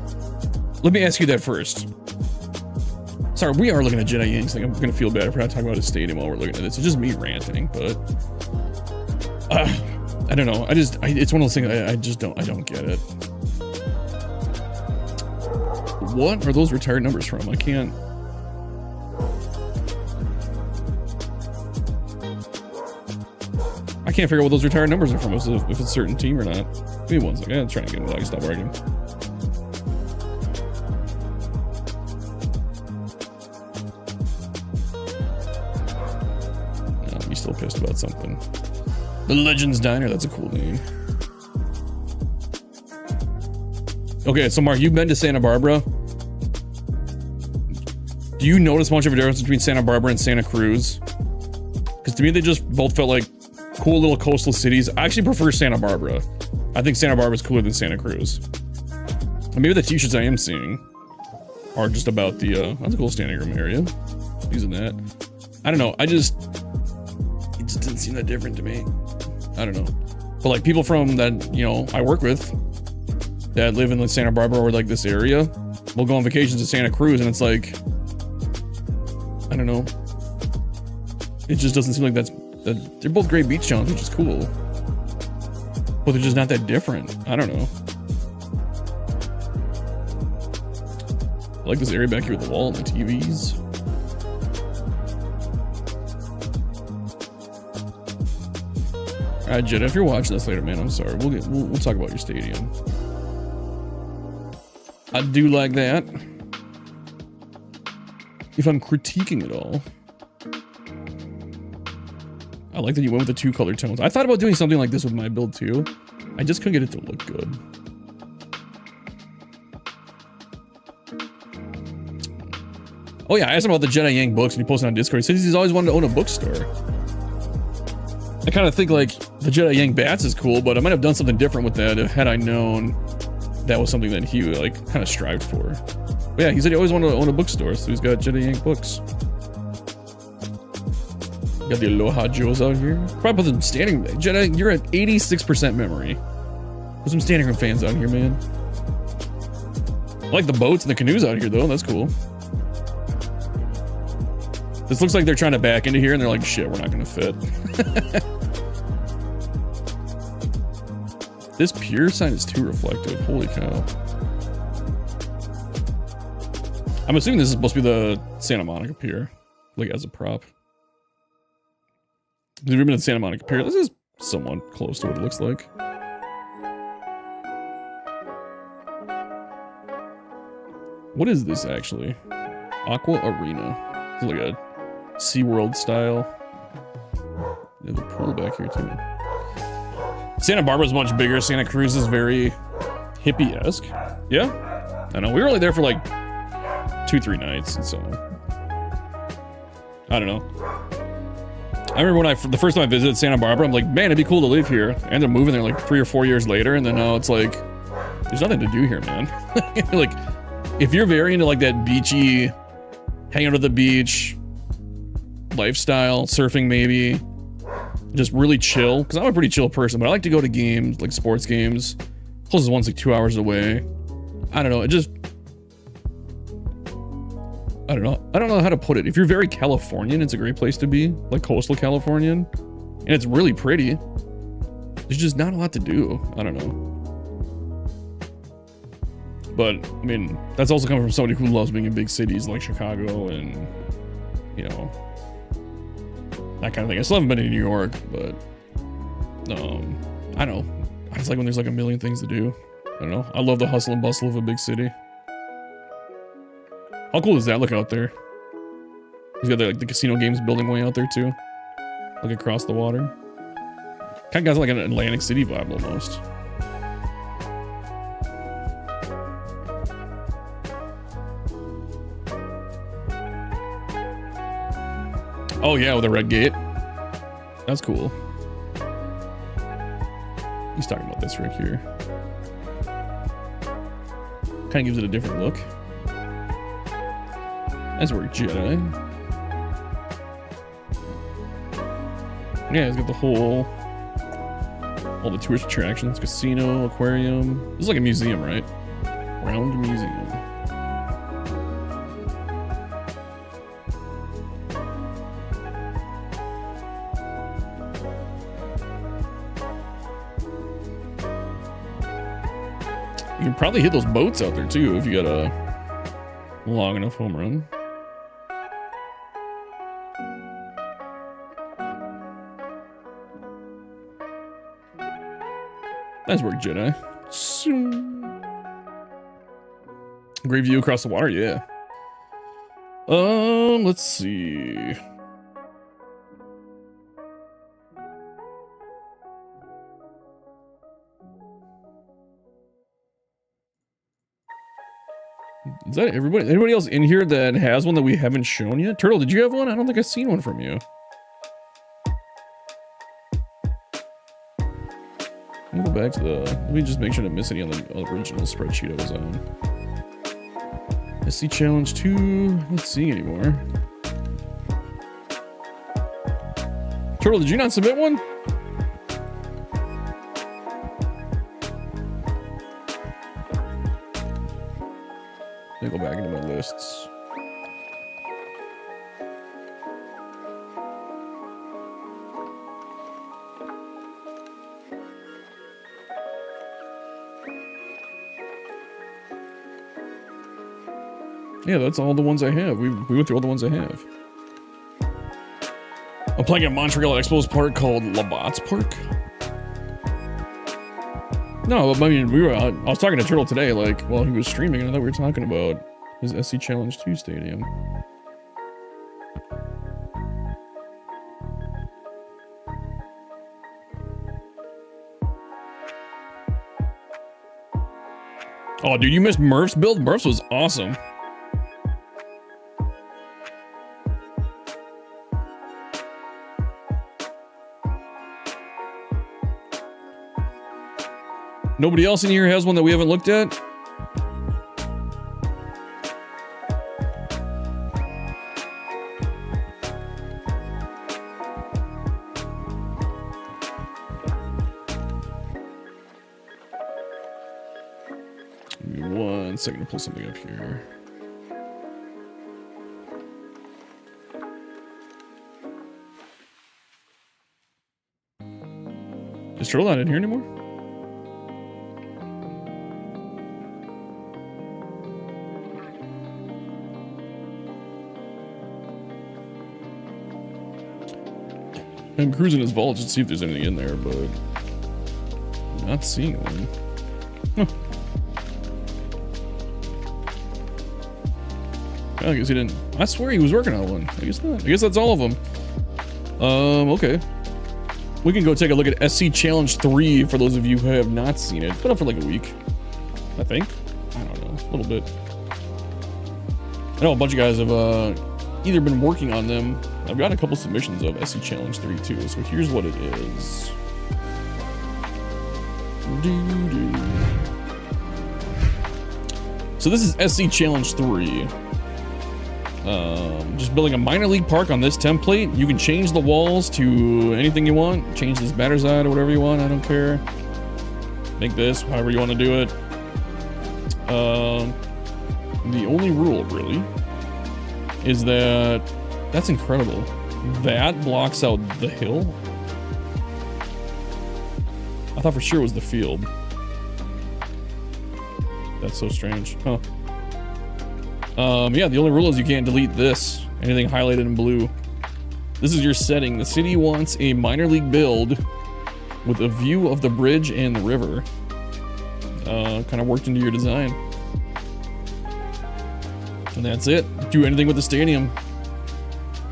Let me ask you that first. Sorry, we are looking at Jedi Yanks. Like, I'm gonna feel bad if we're not talking about a stadium while we're looking at this. It's just me ranting, but I don't know. It's one of those things I don't get it. What are those retired numbers from? I can't. I can't figure out what those retired numbers are from, if it's a certain team or not. Give me 1 second. I'm trying to get into that. Stop arguing. No, he's still pissed about something. The Legends Diner. That's a cool name. Okay, so Mark, you've been to Santa Barbara. Do you notice much of a difference between Santa Barbara and Santa Cruz? Because to me, they just both felt like cool little coastal cities. I actually prefer Santa Barbara. I think Santa Barbara is cooler than Santa Cruz. And maybe the t-shirts I am seeing are just about the, that's a cool standing room area. Using that. I don't know. It just didn't seem that different to me. I don't know. But like people from that, you know, I work with that live in like Santa Barbara or like this area, will go on vacations to Santa Cruz and it's like, I don't know. It just doesn't seem like they're both great beach towns, which is cool. But they're just not that different. I don't know. I like this area back here with the wall and the TVs. Alright, Jed, if you're watching this later, man, I'm sorry. We'll talk about your stadium. I do like that. If I'm critiquing it all. I like that you went with the 2 color tones. I thought about doing something like this with my build too. I just couldn't get it to look good. Oh yeah, I asked him about the Jedi Yang books and he posted on Discord. He says he's always wanted to own a bookstore. I kind of think like the Jedi Yang bats is cool, but I might have done something different with that had I known that was something that he like kind of strived for. But yeah, he said he always wanted to own a bookstore, so he's got Jedi Yang books. Got the Aloha Joes out here. Probably put some standing Jedi. You're at 86% memory. Put some standing room fans out here, man. I like the boats and the canoes out here, though. That's cool. This looks like they're trying to back into here, and they're like, "Shit, we're not gonna fit." This pier sign is too reflective. Holy cow! I'm assuming this is supposed to be the Santa Monica Pier, like as a prop. Have you ever been to Santa Monica Pier? This is somewhat close to what it looks like. What is this actually? Aqua Arena. It's like a SeaWorld style. They have a pool back here too. Santa Barbara's much bigger. Santa Cruz is very hippie-esque. Yeah? I know. We were only there for like 2-3 nights, and so I don't know. I remember when the first time I visited Santa Barbara, I'm like, man, it'd be cool to live here. I ended up moving there like 3 or 4 years later, and then now it's like, there's nothing to do here, man. Like, if you're very into like that beachy, hang out at the beach, lifestyle, surfing maybe, just really chill, because I'm a pretty chill person, but I like to go to games, like sports games. Closest one's like 2 hours away. I don't know, it just, I don't know how to put it. If you're very Californian, it's a great place to be, like coastal Californian, and it's really pretty. There's just not a lot to do. I don't know. But I mean, that's also coming from somebody who loves being in big cities like Chicago and, you know, that kind of thing. I still haven't been to New York, but I don't know. I just like when there's like a million things to do. I don't know. I love the hustle and bustle of a big city. How cool does that look out there? He's got the casino games building way out there too. Like across the water. Kind of got like an Atlantic City vibe almost. Oh yeah, with a red gate. That's cool. He's talking about this right here. Kind of gives it a different look. That's where Jedi. Yeah, he's got the whole, all the tourist attractions, casino, aquarium. This is like a museum, right? Round museum. You can probably hit those boats out there too if you got a long enough home run. Nice work, Jedi. Great view across the water, yeah. Let's see. Is that everybody? Anybody else in here that has one that we haven't shown yet? Turtle, did you have one? I don't think I've seen one from you. Let me go back to the... Let me just make sure to miss any on the original spreadsheet I was on. SC Challenge 2. Let's see anymore. Turtle, did you not submit one? Let me go back into my lists. Yeah, that's all the ones I have. We went through all the ones I have. I'm playing at Montreal Expos Park called Labatt's Park. No, I mean, I was talking to Turtle today, like, while he was streaming, and I thought we were talking about his SC Challenge 2 stadium. Oh, dude, you missed Murph's build? Murph's was awesome. Nobody else in here has one that we haven't looked at? Give me 1 second to pull something up here. Is Turtle not in here anymore? I'm cruising his vault just to see if there's anything in there, but not seeing one. Huh. I guess he didn't. I swear he was working on one. I guess not. I guess that's all of them. Okay. We can go take a look at SC Challenge 3 for those of you who have not seen it. It's been up for like a week, I think. I don't know, a little bit. I know a bunch of guys have either been working on them. I've got a couple submissions of SC Challenge 3 too, so here's what it is. So this is SC Challenge 3. Just building a minor league park on this template. You can change the walls to anything you want. Change this batter side or whatever you want, I don't care. Make this however you want to do it. The only rule, really, is that... That's incredible. That blocks out the hill? I thought for sure it was the field. That's so strange. Huh. Yeah, the only rule is you can't delete this. Anything highlighted in blue. This is your setting. The city wants a minor league build with a view of the bridge and the river. Kind of worked into your design. And that's it. Do anything with the stadium.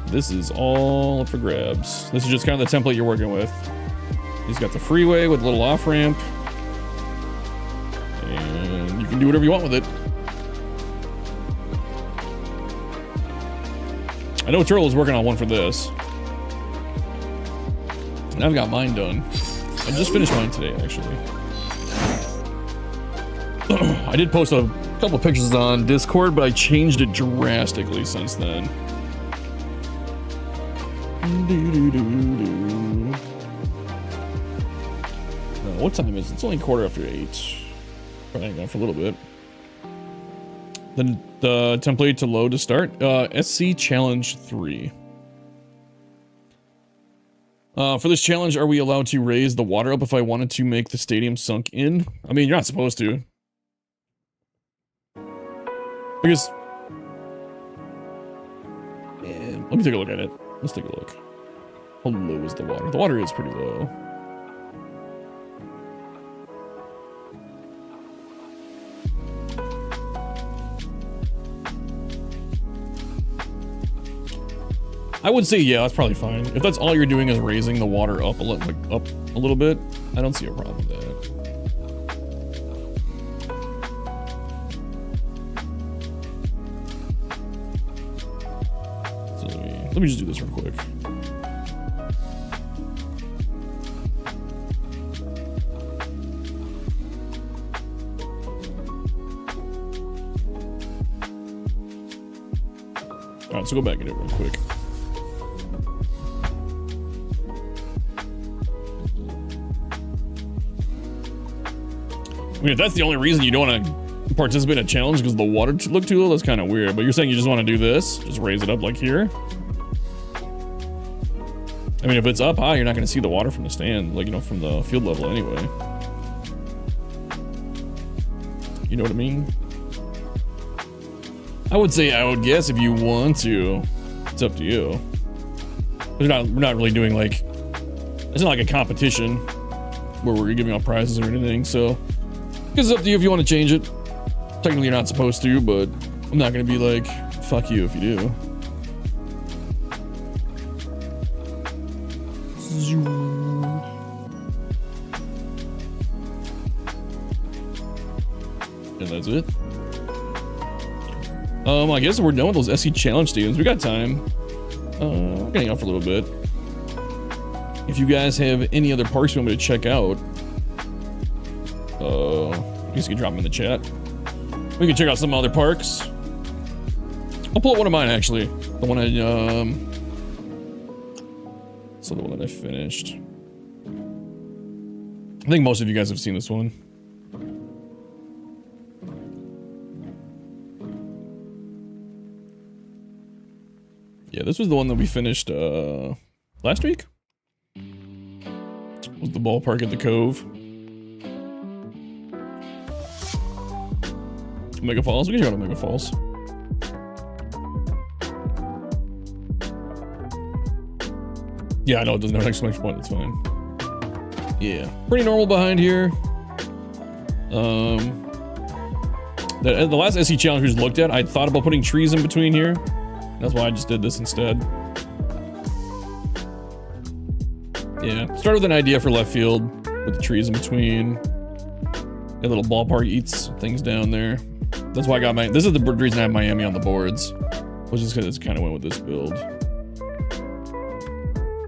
This is all up for grabs. This is just kind of the template you're working with. He's got the freeway with a little off-ramp. And you can do whatever you want with it. I know Turtle is working on one for this. And I've got mine done. I just finished mine today, actually. I did post a couple pictures on Discord, but I changed it drastically since then. What time is it? It's only 8:15. Probably hang on for a little bit. Then the template to load to start. SC Challenge 3. For this challenge, are we allowed to raise the water up if I wanted to make the stadium sunk in? I mean, you're not supposed to. I guess. And let me take a look at it. Let's take a look. How low is the water? The water is pretty low. I would say, yeah, that's probably fine. If that's all you're doing is raising the water up a little bit, I don't see a problem with that. So let me just do this real quick. All right, so go back and do it real quick. I mean, if that's the only reason you don't want to participate in a challenge because the water looked too low, that's kind of weird. But you're saying you just want to do this? Just raise it up like here? I mean, if it's up high, you're not going to see the water from the stand, like, you know, from the field level anyway. You know what I mean? I would say, I would guess if you want to, it's up to you. We're not really doing like, it's not like a competition where we're giving out prizes or anything, so. It's up to you if you want to change it. Technically, you're not supposed to, but I'm not going to be like, fuck you if you do. And that's it. I guess we're done with those SC Challenge stadiums. We got time. We're gonna hang out for a little bit. If you guys have any other parks you want me to check out, you guys can drop them in the chat. We can check out some other parks. I'll pull up one of mine actually. The one so the one that I finished. I think most of you guys have seen this one. Yeah, this was the one that we finished last week. It was the ballpark at the Cove. Mega Falls. We can go to Mega Falls. Yeah, I know it doesn't have an exclamation point. It's fine. Yeah, pretty normal behind here. The last SC challenge we just looked at, I thought about putting trees in between here. That's why I just did this instead. Yeah, start with an idea for left field with the trees in between. A little ballpark eats things down there. That's why I got this is the reason I have Miami on the boards, was just because it's kind of went with this build.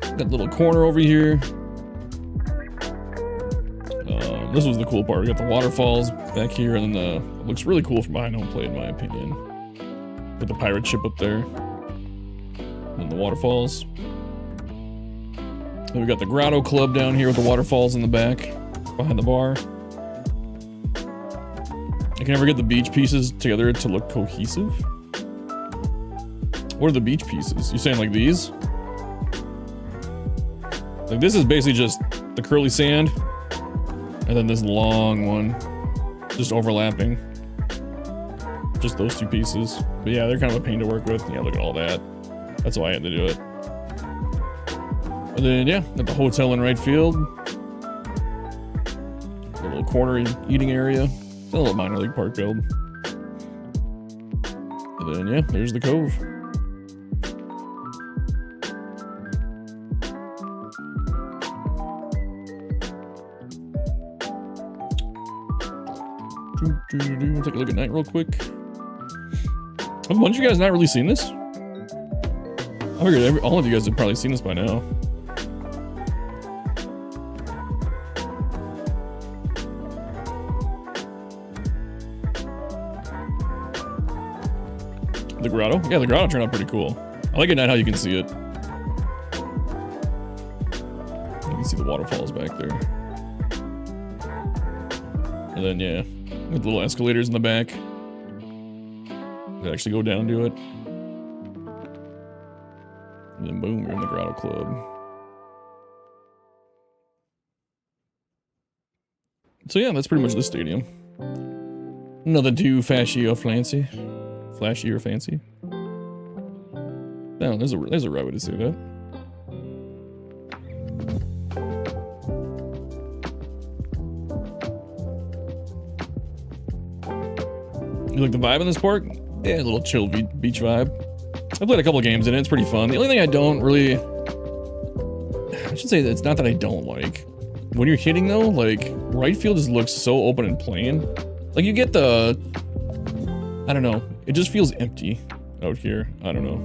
Got a little corner over here. This was the cool part. We got the waterfalls back here, and then it looks really cool from behind home plate, in my opinion. With the pirate ship up there. And the waterfalls. Then we got the Grotto Club down here with the waterfalls in the back, behind the bar. I can never get the beach pieces together to look cohesive. What are the beach pieces? You saying like these? Like this is basically just the curly sand, and then this long one, just overlapping. Just those two pieces. But yeah, they're kind of a pain to work with. Yeah, look at all that. That's why I had to do it. And then, yeah, at the hotel in right field. A little corner eating area. It's a little minor league park build. And then, yeah, there's the Cove. Take a look at night real quick. Have a bunch of you guys not really seen this? I figured all of you guys have probably seen this by now. The grotto? Yeah, the grotto turned out pretty cool. I like at night how you can see it. You can see the waterfalls back there. And then, yeah, with little escalators in the back. You actually go down to it. And then boom, you're in the Grotto Club. So yeah, that's pretty much the stadium. Nothing too fashy or fancy. flashy or fancy. No, there's a right way to say that. You like the vibe in this park? Yeah, a little chill beach vibe. I played a couple games in it. It's pretty fun. The only thing I don't really... I should say that it's not that I don't like. When you're hitting though, like, right field just looks so open and plain. Like you get the... I don't know. It just feels empty out here. I don't know.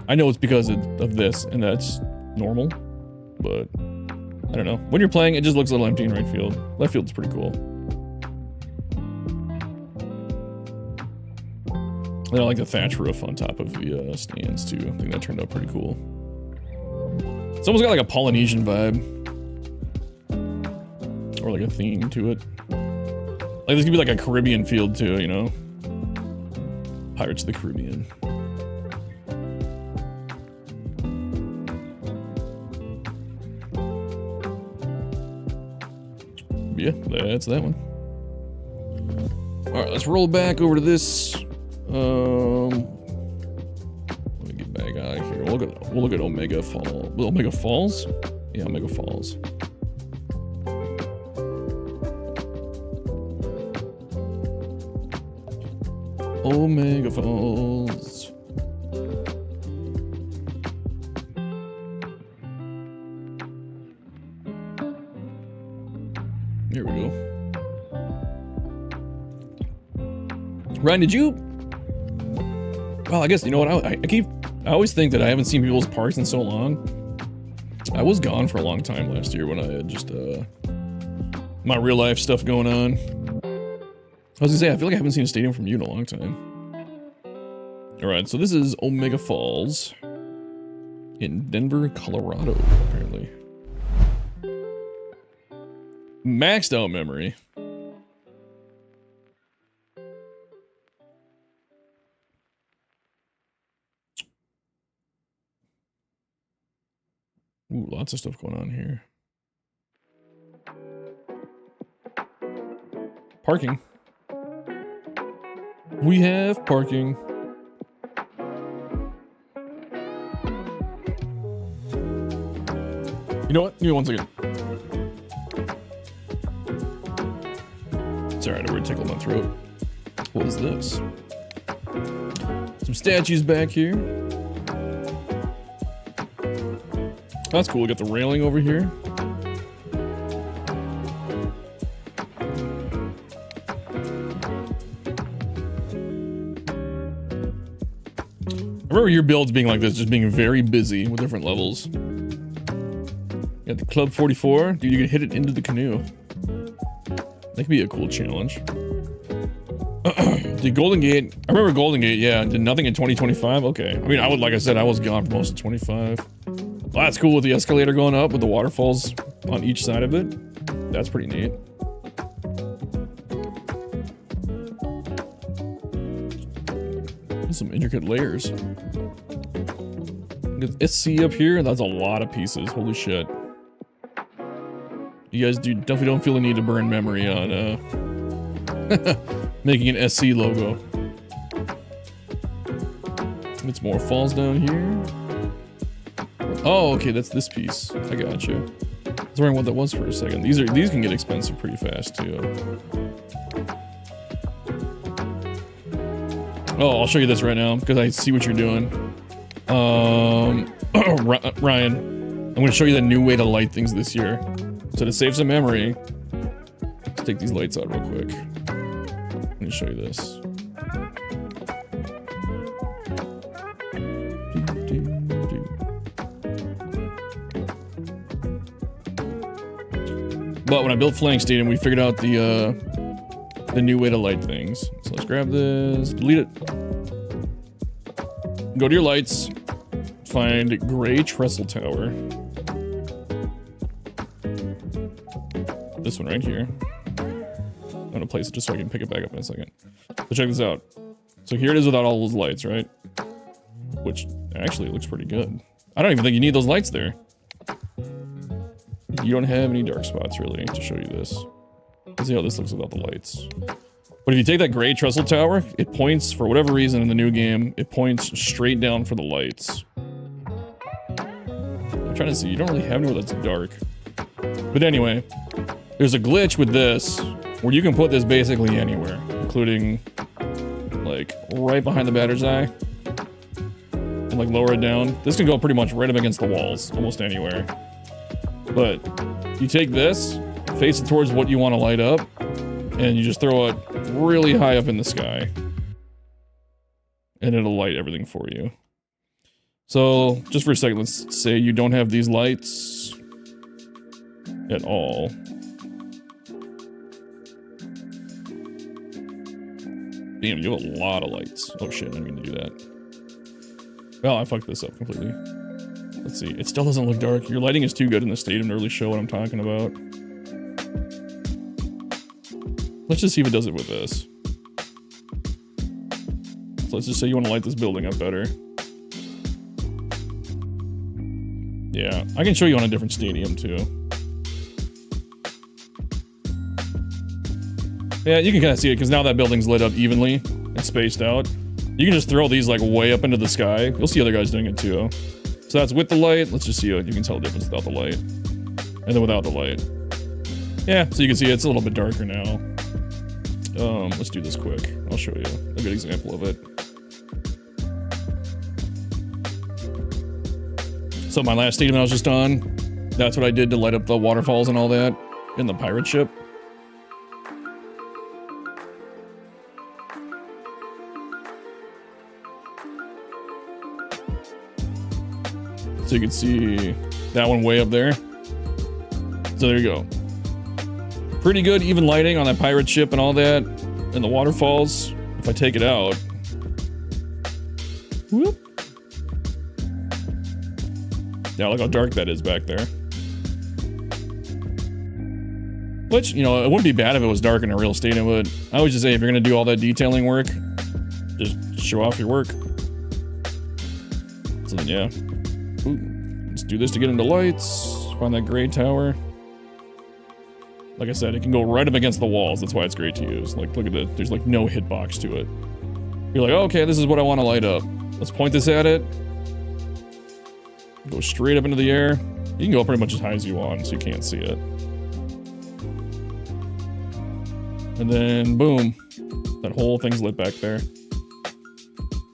I know it's because of this, and that's normal. But, I don't know. When you're playing, it just looks a little empty in right field. Left field's pretty cool. And I like the thatch roof on top of the stands too. I think that turned out pretty cool. It's almost got like a Polynesian vibe. Or like a theme to it. Like this could be like a Caribbean field too, you know? Pirates of the Caribbean. Yeah, that's that one. Alright, let's roll back over to this. Let me get back out of here. We'll look at Omega Falls. Omega Falls? Yeah, Omega Falls. Omega Falls. Here we go. Ryan, did you? Well, I guess, you know what, I always think that I haven't seen people's parks in so long. I was gone for a long time last year when I had just, my real life stuff going on. I was gonna say, I feel like I haven't seen a stadium from you in a long time. Alright, so this is Omega Falls in Denver, Colorado, apparently. Maxed out memory. Ooh, lots of stuff going on here. Parking. We have parking. You know what? Give me 1 second. It's alright, I already tickled my throat. What is this? Some statues back here. That's cool, we got the railing over here. I remember your builds being like this, just being very busy with different levels. You got the Club 44. Dude, you can hit it into the canoe. That could be a cool challenge. The Golden Gate. I remember Golden Gate, yeah. Did nothing in 2025? Okay. I mean, like I said, I was gone for most of 25. Well, that's cool with the escalator going up with the waterfalls on each side of it. That's pretty neat. Some intricate layers. Get SC up here. That's a lot of pieces. Holy shit. You guys definitely don't feel the need to burn memory on making an SC logo. It's more falls down here. Oh, okay, that's this piece. I gotcha. I was wondering what that was for a second. These can get expensive pretty fast too. Oh, I'll show you this right now because I see what you're doing. Ryan, I'm gonna show you the new way to light things this year. So to save some memory, let's take these lights out real quick. Let me show you this. But when I built Flank Stadium, we figured out the new way to light things. So let's grab this, delete it. Go to your lights, find Gray Trestle Tower. This one right here. I'm gonna place it just so I can pick it back up in a second. So check this out. So here it is without all those lights, right? Which actually looks pretty good. I don't even think you need those lights there. You don't have any dark spots really to show you this. Let's see how this looks without the lights. But if you take that gray trestle tower, it points, for whatever reason in the new game, it points straight down for the lights. I'm trying to see, you don't really have anywhere that's dark. But anyway, there's a glitch with this, where you can put this basically anywhere, including, like, right behind the batter's eye. And, like, lower it down. This can go pretty much right up against the walls, almost anywhere. But, you take this, face it towards what you want to light up, and you just throw it really high up in the sky. And it'll light everything for you. So, just for a second, let's say you don't have these lights at all. Damn, you have a lot of lights. Oh shit, I didn't mean to do that. Well, I fucked this up completely. Let's see, it still doesn't look dark. Your lighting is too good in the stadium to really show what I'm talking about. Let's just see if it does it with this. So let's just say you want to light this building up better. Yeah, I can show you on a different stadium too. Yeah, you can kind of see it because now that building's lit up evenly and spaced out. You can just throw these like way up into the sky. You'll see other guys doing it too. So that's with the light. Let's just see it. You can tell the difference without the light. And then without the light. Yeah, so you can see it's a little bit darker now. Let's do this quick. I'll show you a good example of it. So my last stadium I was just on, that's what I did to light up the waterfalls and all that in the pirate ship. So you can see that one way up there. So there you go. Pretty good even lighting on that pirate ship and all that, and the waterfalls. If I take it out, whoop. Yeah, look how dark that is back there. Which, you know, it wouldn't be bad if it was dark in a real stadium, but I always just say if you're gonna do all that detailing work, just show off your work. So then, yeah. Ooh, let's do this to get into lights. Find that gray tower. Like I said, it can go right up against the walls. That's why it's great to use. Like, look at it. There's like no hitbox to it. You're like, oh, okay, this is what I want to light up. Let's point this at it. Go straight up into the air. You can go pretty much as high as you want, so you can't see it. And then, boom. That whole thing's lit back there.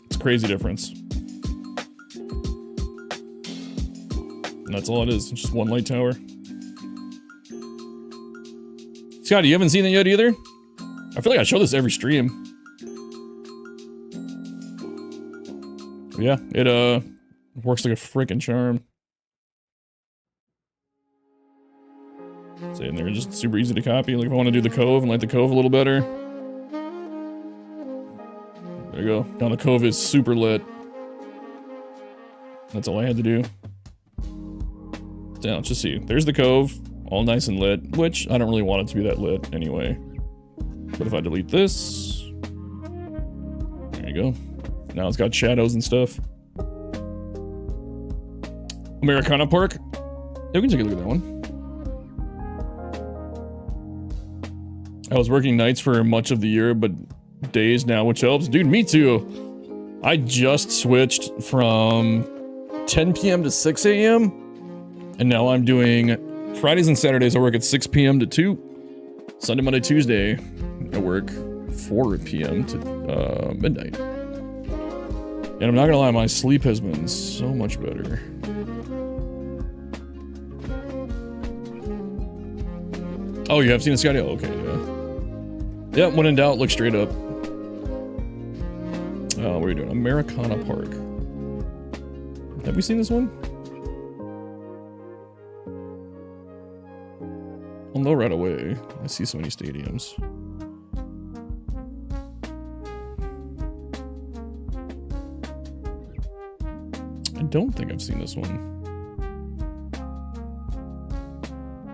It's a crazy difference. And that's all it is. It's just one light tower. Scotty, you haven't seen it yet either? I feel like I show this every stream. Yeah, it works like a freaking charm. Say in there, just super easy to copy. Like if I want to do the cove and light the cove a little better. There you go. Now the cove is super lit. That's all I had to do. Now let's just see. There's the cove. All nice and lit, which I don't really want it to be that lit anyway. But if I delete this, there you go. Now it's got shadows and stuff. Americana Park. Yeah, we can take a look at that one. I was working nights for much of the year, but days now, which helps. Dude, me too. I just switched from 10 p.m. to 6 a.m. And now I'm doing Fridays and Saturdays. I work at 6 p.m. to 2. Sunday, Monday, Tuesday, I work 4 p.m. to midnight. And I'm not gonna lie, my sleep has been so much better. Oh, you have seen it, Scotty? Oh, okay, yeah. Yep, when in doubt, look straight up. What are you doing? Americana Park. Have you seen this one? I'll know right away. I see so many stadiums. I don't think I've seen this one.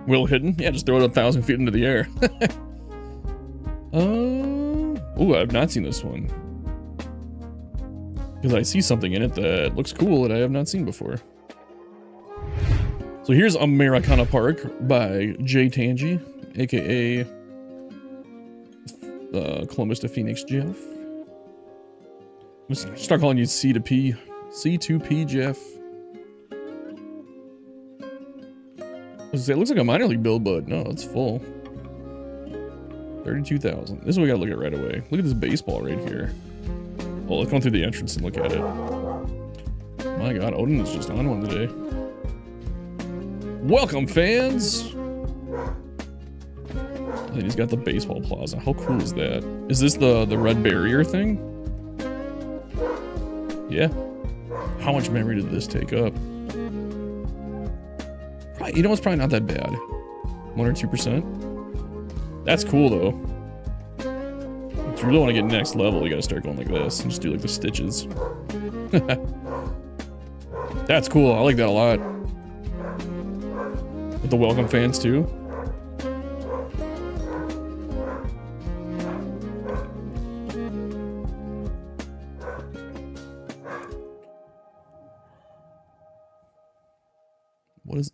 Will Hidden? Yeah, just throw it 1,000 feet into the air. Oh, I've not seen this one. Because I see something in it that looks cool that I have not seen before. So here's Americana Park by Jay Tangy, aka Columbus to Phoenix, Jeff. I'm gonna start calling you C to P. C2P, Jeff. It looks like a minor league build, but no, it's full. 32,000. This is what we gotta look at right away. Look at this baseball right here. Oh, let's go through the entrance and look at it. My God, Odin is just on one today. Welcome, fans! And he's got the baseball plaza. How cool is that? Is this the red barrier thing? Yeah. How much memory did this take up? Probably, you know, it's probably not that bad. 1 or 2%. That's cool though. If you really want to get next level, you gotta start going like this and just do like the stitches. That's cool. I like that a lot. With the welcome fans too.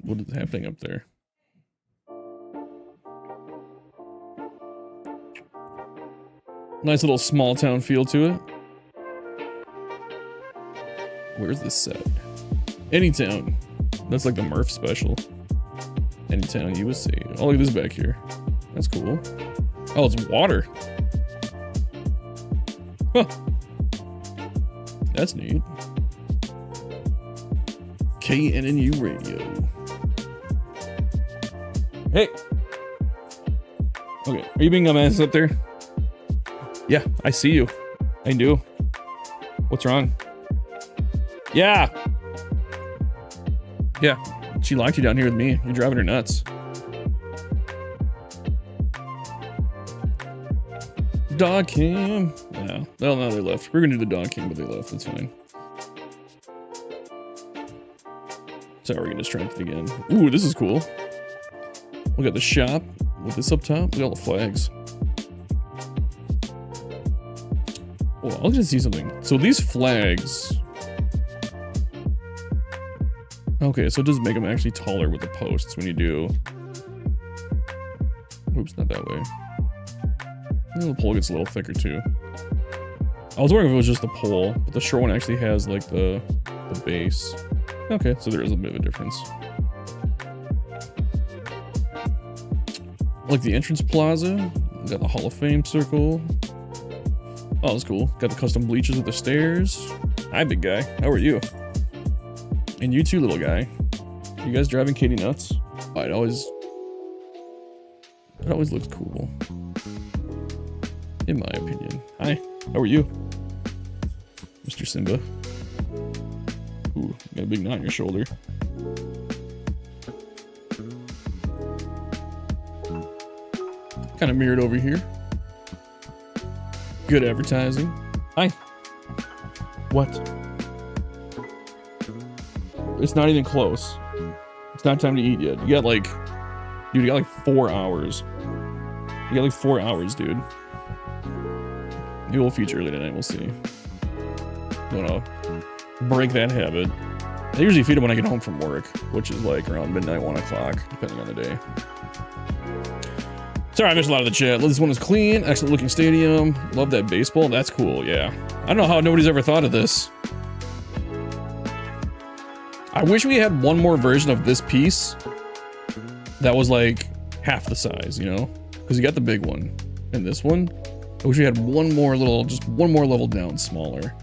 What is happening up there? Nice little small town feel to it. Where's this set? Anytown. That's like the Murph special. Anytown, USA. Oh, look at this back here. That's cool. Oh, it's water. Huh. That's neat. KNNU Radio. Hey. Okay, are you being a mess up there? Yeah, I see you. I do. What's wrong? Yeah. Yeah, she locked you down here with me. You're driving her nuts. Dog cam. Yeah. Well, no, they left. We're gonna do the dog cam, but they left. That's fine. Sorry, we're gonna strength it again. Ooh, this is cool. We got the shop with this up top. We got all the flags. Oh, I'll just see something. So these flags. Okay, so it does make them actually taller with the posts when you do. Oops, not that way. The pole gets a little thicker too. I was wondering if it was just the pole, but the short one actually has like the base. Okay, so there is a bit of a difference. I like the entrance plaza. We got the Hall of Fame circle. Oh, that's cool. Got the custom bleachers with the stairs. Hi, big guy. How are you? And you too, little guy. You guys driving Katie nuts? Oh, it always looks cool. In my opinion. Hi, how are you? Mr. Simba. Ooh, got a big knot on your shoulder. Kind of mirrored over here. Good advertising. Hi. What? It's not even close. It's not time to eat yet. You got like... Dude, you got like 4 hours. You got like 4 hours, dude. Maybe we'll feature early tonight, we'll see. Don't know. Break that habit. I usually feed them when I get home from work, which is like around midnight, 1 o'clock, depending on the day. Sorry, I missed a lot of the chat. This one is clean, excellent looking stadium. Love that baseball. That's cool, yeah. I don't know how nobody's ever thought of this. I wish we had one more version of this piece that was like half the size, you know? Because you got the big one. And this one, I wish we had one more little, just one more level down smaller.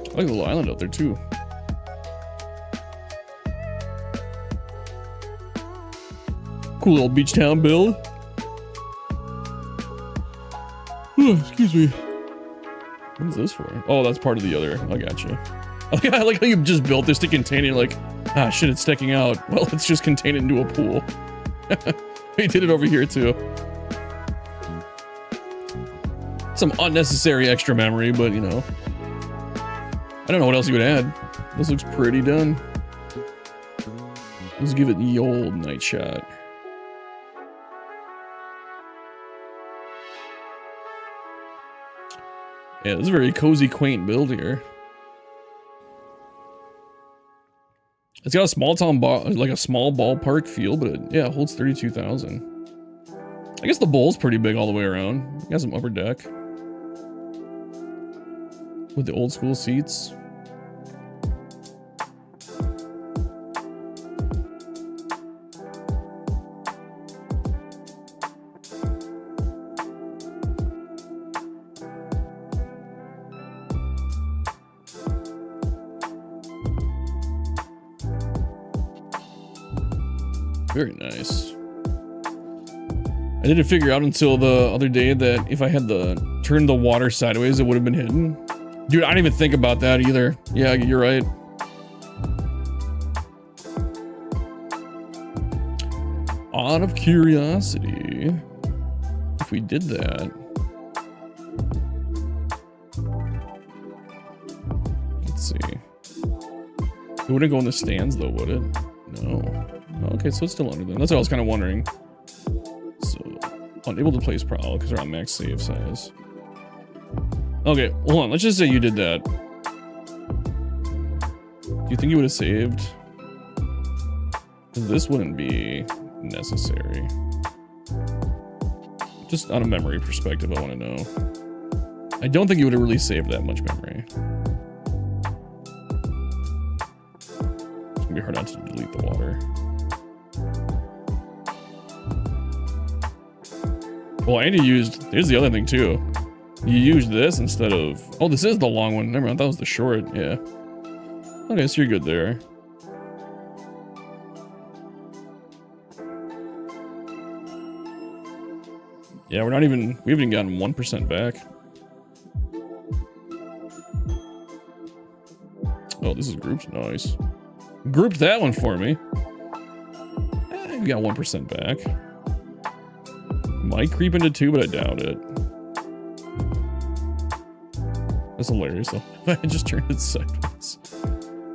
I like the little island out there too. Cool little beach town build. Excuse me. What is this for? Oh, that's part of the other. I got you. I like how you just built this to contain it. Like, ah, shit, it's sticking out. Well, it's just contained into a pool. We did it over here too. Some unnecessary extra memory, but you know. I don't know what else you would add. This looks pretty done. Let's give it the old night shot. Yeah, this is a very cozy, quaint build here. It's got a small town ball, like a small ballpark feel, but it holds 32,000. I guess the bowl's pretty big all the way around. It has some upper deck with the old school seats. Very nice. I didn't figure out until the other day that if I had turned the water sideways, it would have been hidden. Dude, I didn't even think about that either. Yeah, you're right. Out of curiosity, if we did that, let's see. It wouldn't go in the stands though, would it? No. Okay, so it's still under them. That's what I was kind of wondering. So, unable to place prowl because they're on max save size. Okay, hold on. Let's just say you did that. Do you think you would have saved? This wouldn't be necessary. Just on a memory perspective, I want to know. I don't think you would have really saved that much memory. It's gonna be hard not to delete the water. Well, and you used, here's the other thing too. You used this instead of, oh, this is the long one. Never mind, that was the short, yeah. Okay, so you're good there. Yeah, we haven't even gotten 1% back. Oh, this is groups, nice. Grouped that one for me. We got 1% back. Might creep into 2, but I doubt it. That's hilarious though. If I just turned it sideways.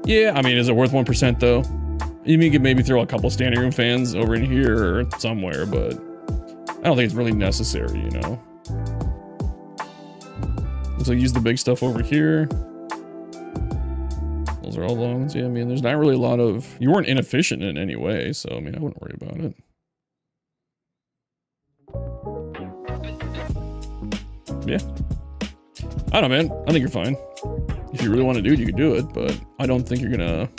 Yeah, I mean, is it worth 1% though? You could maybe throw a couple standing room fans over in here or somewhere, but I don't think it's really necessary, you know? Looks like use the big stuff over here. Those are all long ones. Yeah, I mean, there's not really a lot of... You weren't inefficient in any way, so I mean, I wouldn't worry about it. Yeah. I don't know, man. I think you're fine. If you really want to do it, you can do it, but I don't think you're gonna...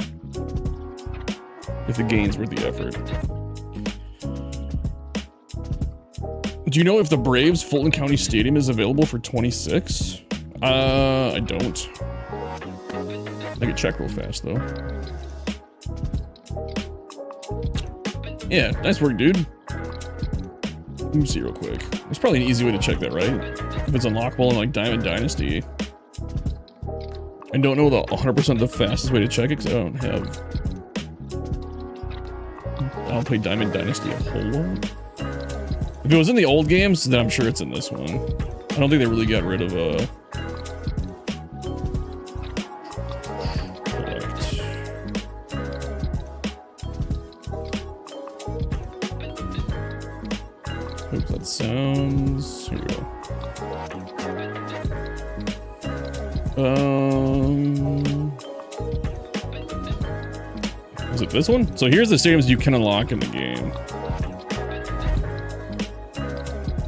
If the gain's worth the effort. Do you know if the Braves Fulton County Stadium is available for 26? I don't. I can check real fast, though. Yeah, nice work, dude. Let me see real quick. There's probably an easy way to check that, right? If it's unlockable in, like, Diamond Dynasty. I don't know the 100% the fastest way to check it, because I don't play Diamond Dynasty a whole lot. If it was in the old games, then I'm sure it's in this one. I don't think they really got rid of, Hope that sounds... Here we go. Is it this one? So here's the stadiums you can unlock in the game.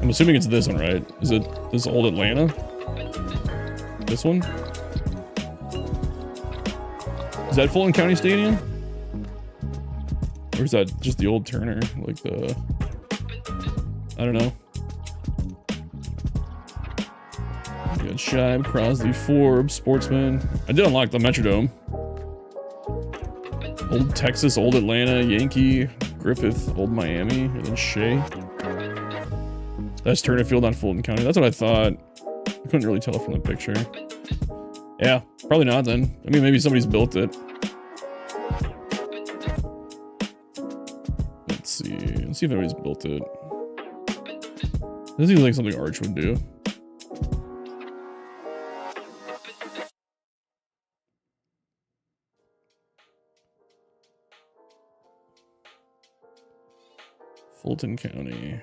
I'm assuming it's this one, right? Is it this old Atlanta? This one? Is that Fulton County Stadium? Or is that just the old Turner? Like the... I don't know. We got Shibe, Crosley, Forbes, Sportsman. I did unlock the Metrodome. Old Texas, Old Atlanta, Yankee, Griffith, Old Miami, and then Shea. That's Turner Field on Fulton County. That's what I thought. I couldn't really tell from the picture. Yeah, probably not then. I mean, maybe somebody's built it. Let's see. Let's see if anybody's built it. This seems like something Arch would do. Fulton County.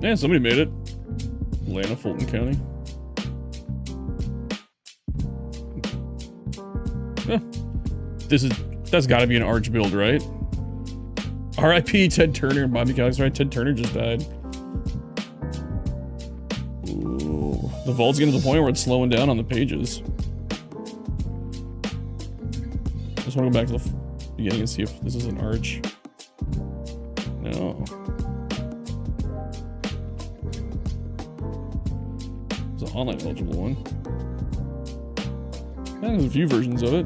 Yeah, somebody made it. Atlanta, Fulton County. Yeah. That's gotta be an arch build, right? R.I.P. Ted Turner and Bobby Cox, right? Ted Turner just died. Ooh. The vault's getting to the point where it's slowing down on the pages. Just want to go back to the beginning and see if this is an arch. No. It's an online eligible one. Yeah, there's a few versions of it.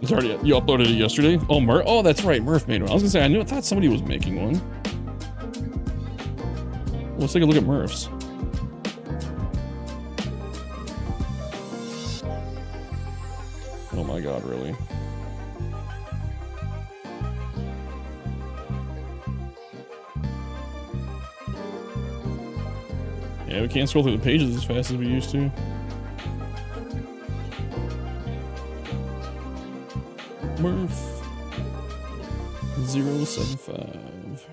It's already, you uploaded it yesterday? Oh, Murph. Oh, that's right. Murph made one. I was gonna say, I thought somebody was making one. Well, let's take a look at Murph's. Oh my god, really? Yeah, we can't scroll through the pages as fast as we used to. Murph 075.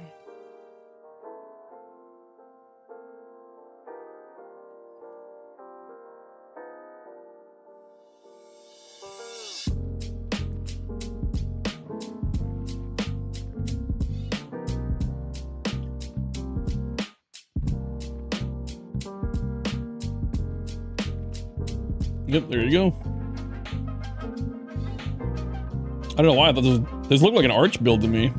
Yep, there you go. I don't know why I thought this looked like an arch build to me.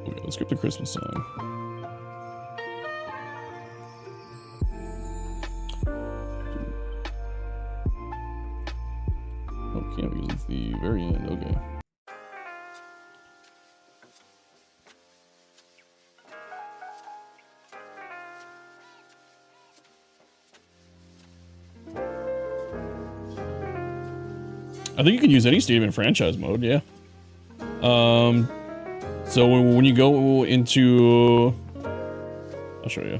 Okay, let's skip the Christmas song. Oh, can't because it's the very end. Okay. I think you can use any stadium in franchise mode, yeah. So when you go into, I'll show you.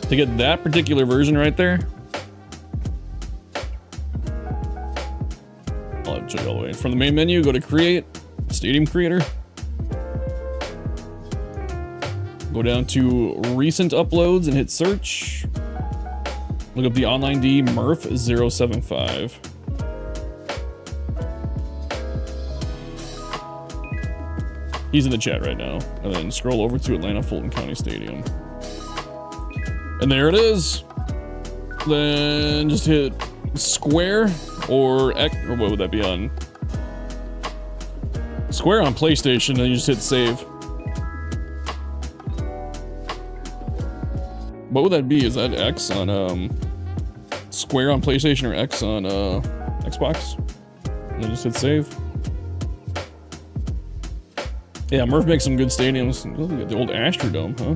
To get that particular version right there, I'll show you all the way. From the main menu, go to Create, Stadium Creator. Go down to Recent Uploads and hit Search. Look up the Online D Murph 075. He's in the chat right now. And then scroll over to Atlanta Fulton County Stadium. And there it is. Then just hit Square or X, or what would that be on? Square on PlayStation, and you just hit save. What would that be? Is that X on Square on PlayStation or X on Xbox? And then just hit save. Yeah, Murph makes some good stadiums. Look at the old Astrodome, huh?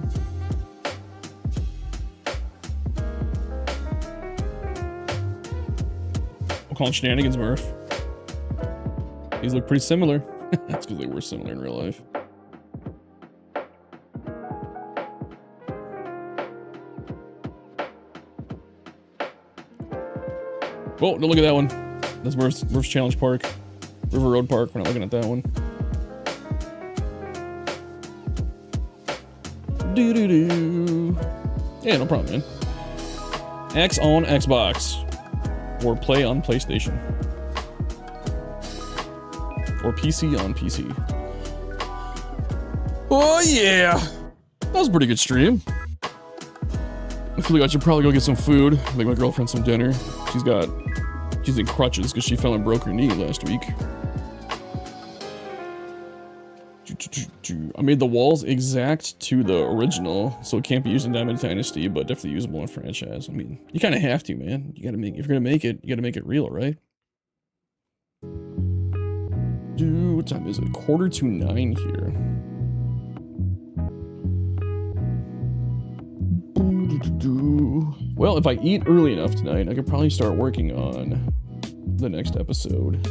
We'll call it Shenanigans Murph. These look pretty similar. That's because they were similar in real life. Oh, don't look at that one. That's Murph's Challenge Park. River Road Park. We're not looking at that one. Doo-doo-doo. Yeah, no problem, man. X on Xbox. Or play on PlayStation. Or PC on PC. Oh, yeah. That was a pretty good stream. I feel like I should probably go get some food. Make my girlfriend some dinner. She's in crutches because she fell and broke her knee last week. I made the walls exact to the original, so it can't be used in Diamond Dynasty, but definitely usable in franchise. I mean, you kind of have to, man. You gotta make, if you're gonna make it, you gotta make it real, right? Dude, what time is it? 8:45 here. Well, if I eat early enough tonight, I could probably start working on the next episode.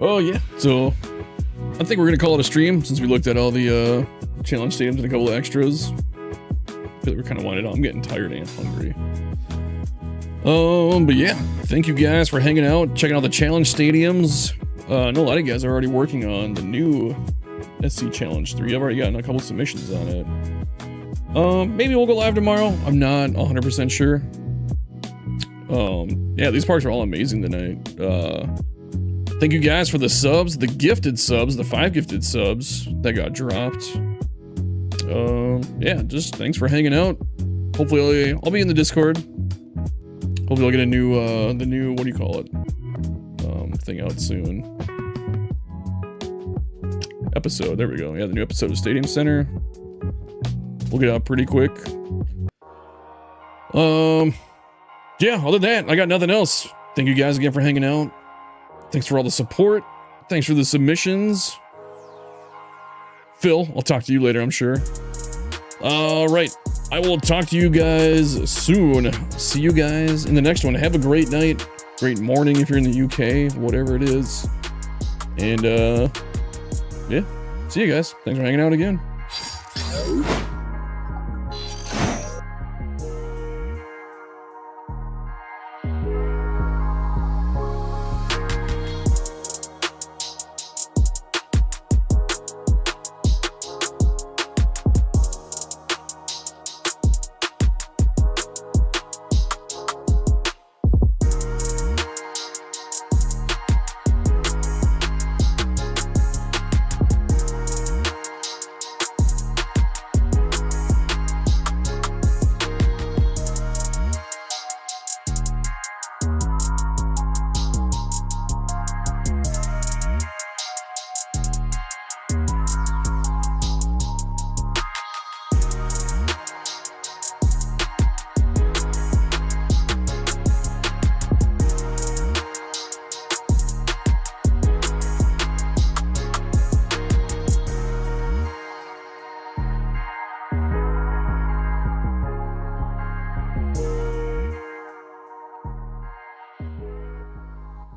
Oh yeah, so I think we're gonna call it a stream since we looked at all the challenge stadiums and a couple of extras. I feel like we're kind of winding up. I'm getting tired and hungry. But yeah, thank you guys for hanging out, checking out the challenge stadiums. I know a lot of you guys are already working on the new SC Challenge 3. I've already gotten a couple submissions on it. Maybe we'll go live tomorrow. I'm not 100% sure. Yeah, these parks are all amazing tonight. Thank you guys for the subs, the gifted subs, the 5 gifted subs that got dropped. Yeah, just thanks for hanging out. Hopefully I'll be in the Discord. Hopefully I'll get a new, the new, what do you call it? Thing out soon. Episode, there we go. Yeah, the new episode of Stadium Center. We'll get out pretty quick. Yeah, other than that, I got nothing else. Thank you guys again for hanging out. Thanks for all the support. Thanks for the submissions. Phil, I'll talk to you later, I'm sure. All right, I will talk to you guys soon. See you guys in the next one. Have a great night, great morning if you're in the UK, whatever it is. And yeah, see you guys. Thanks for hanging out again.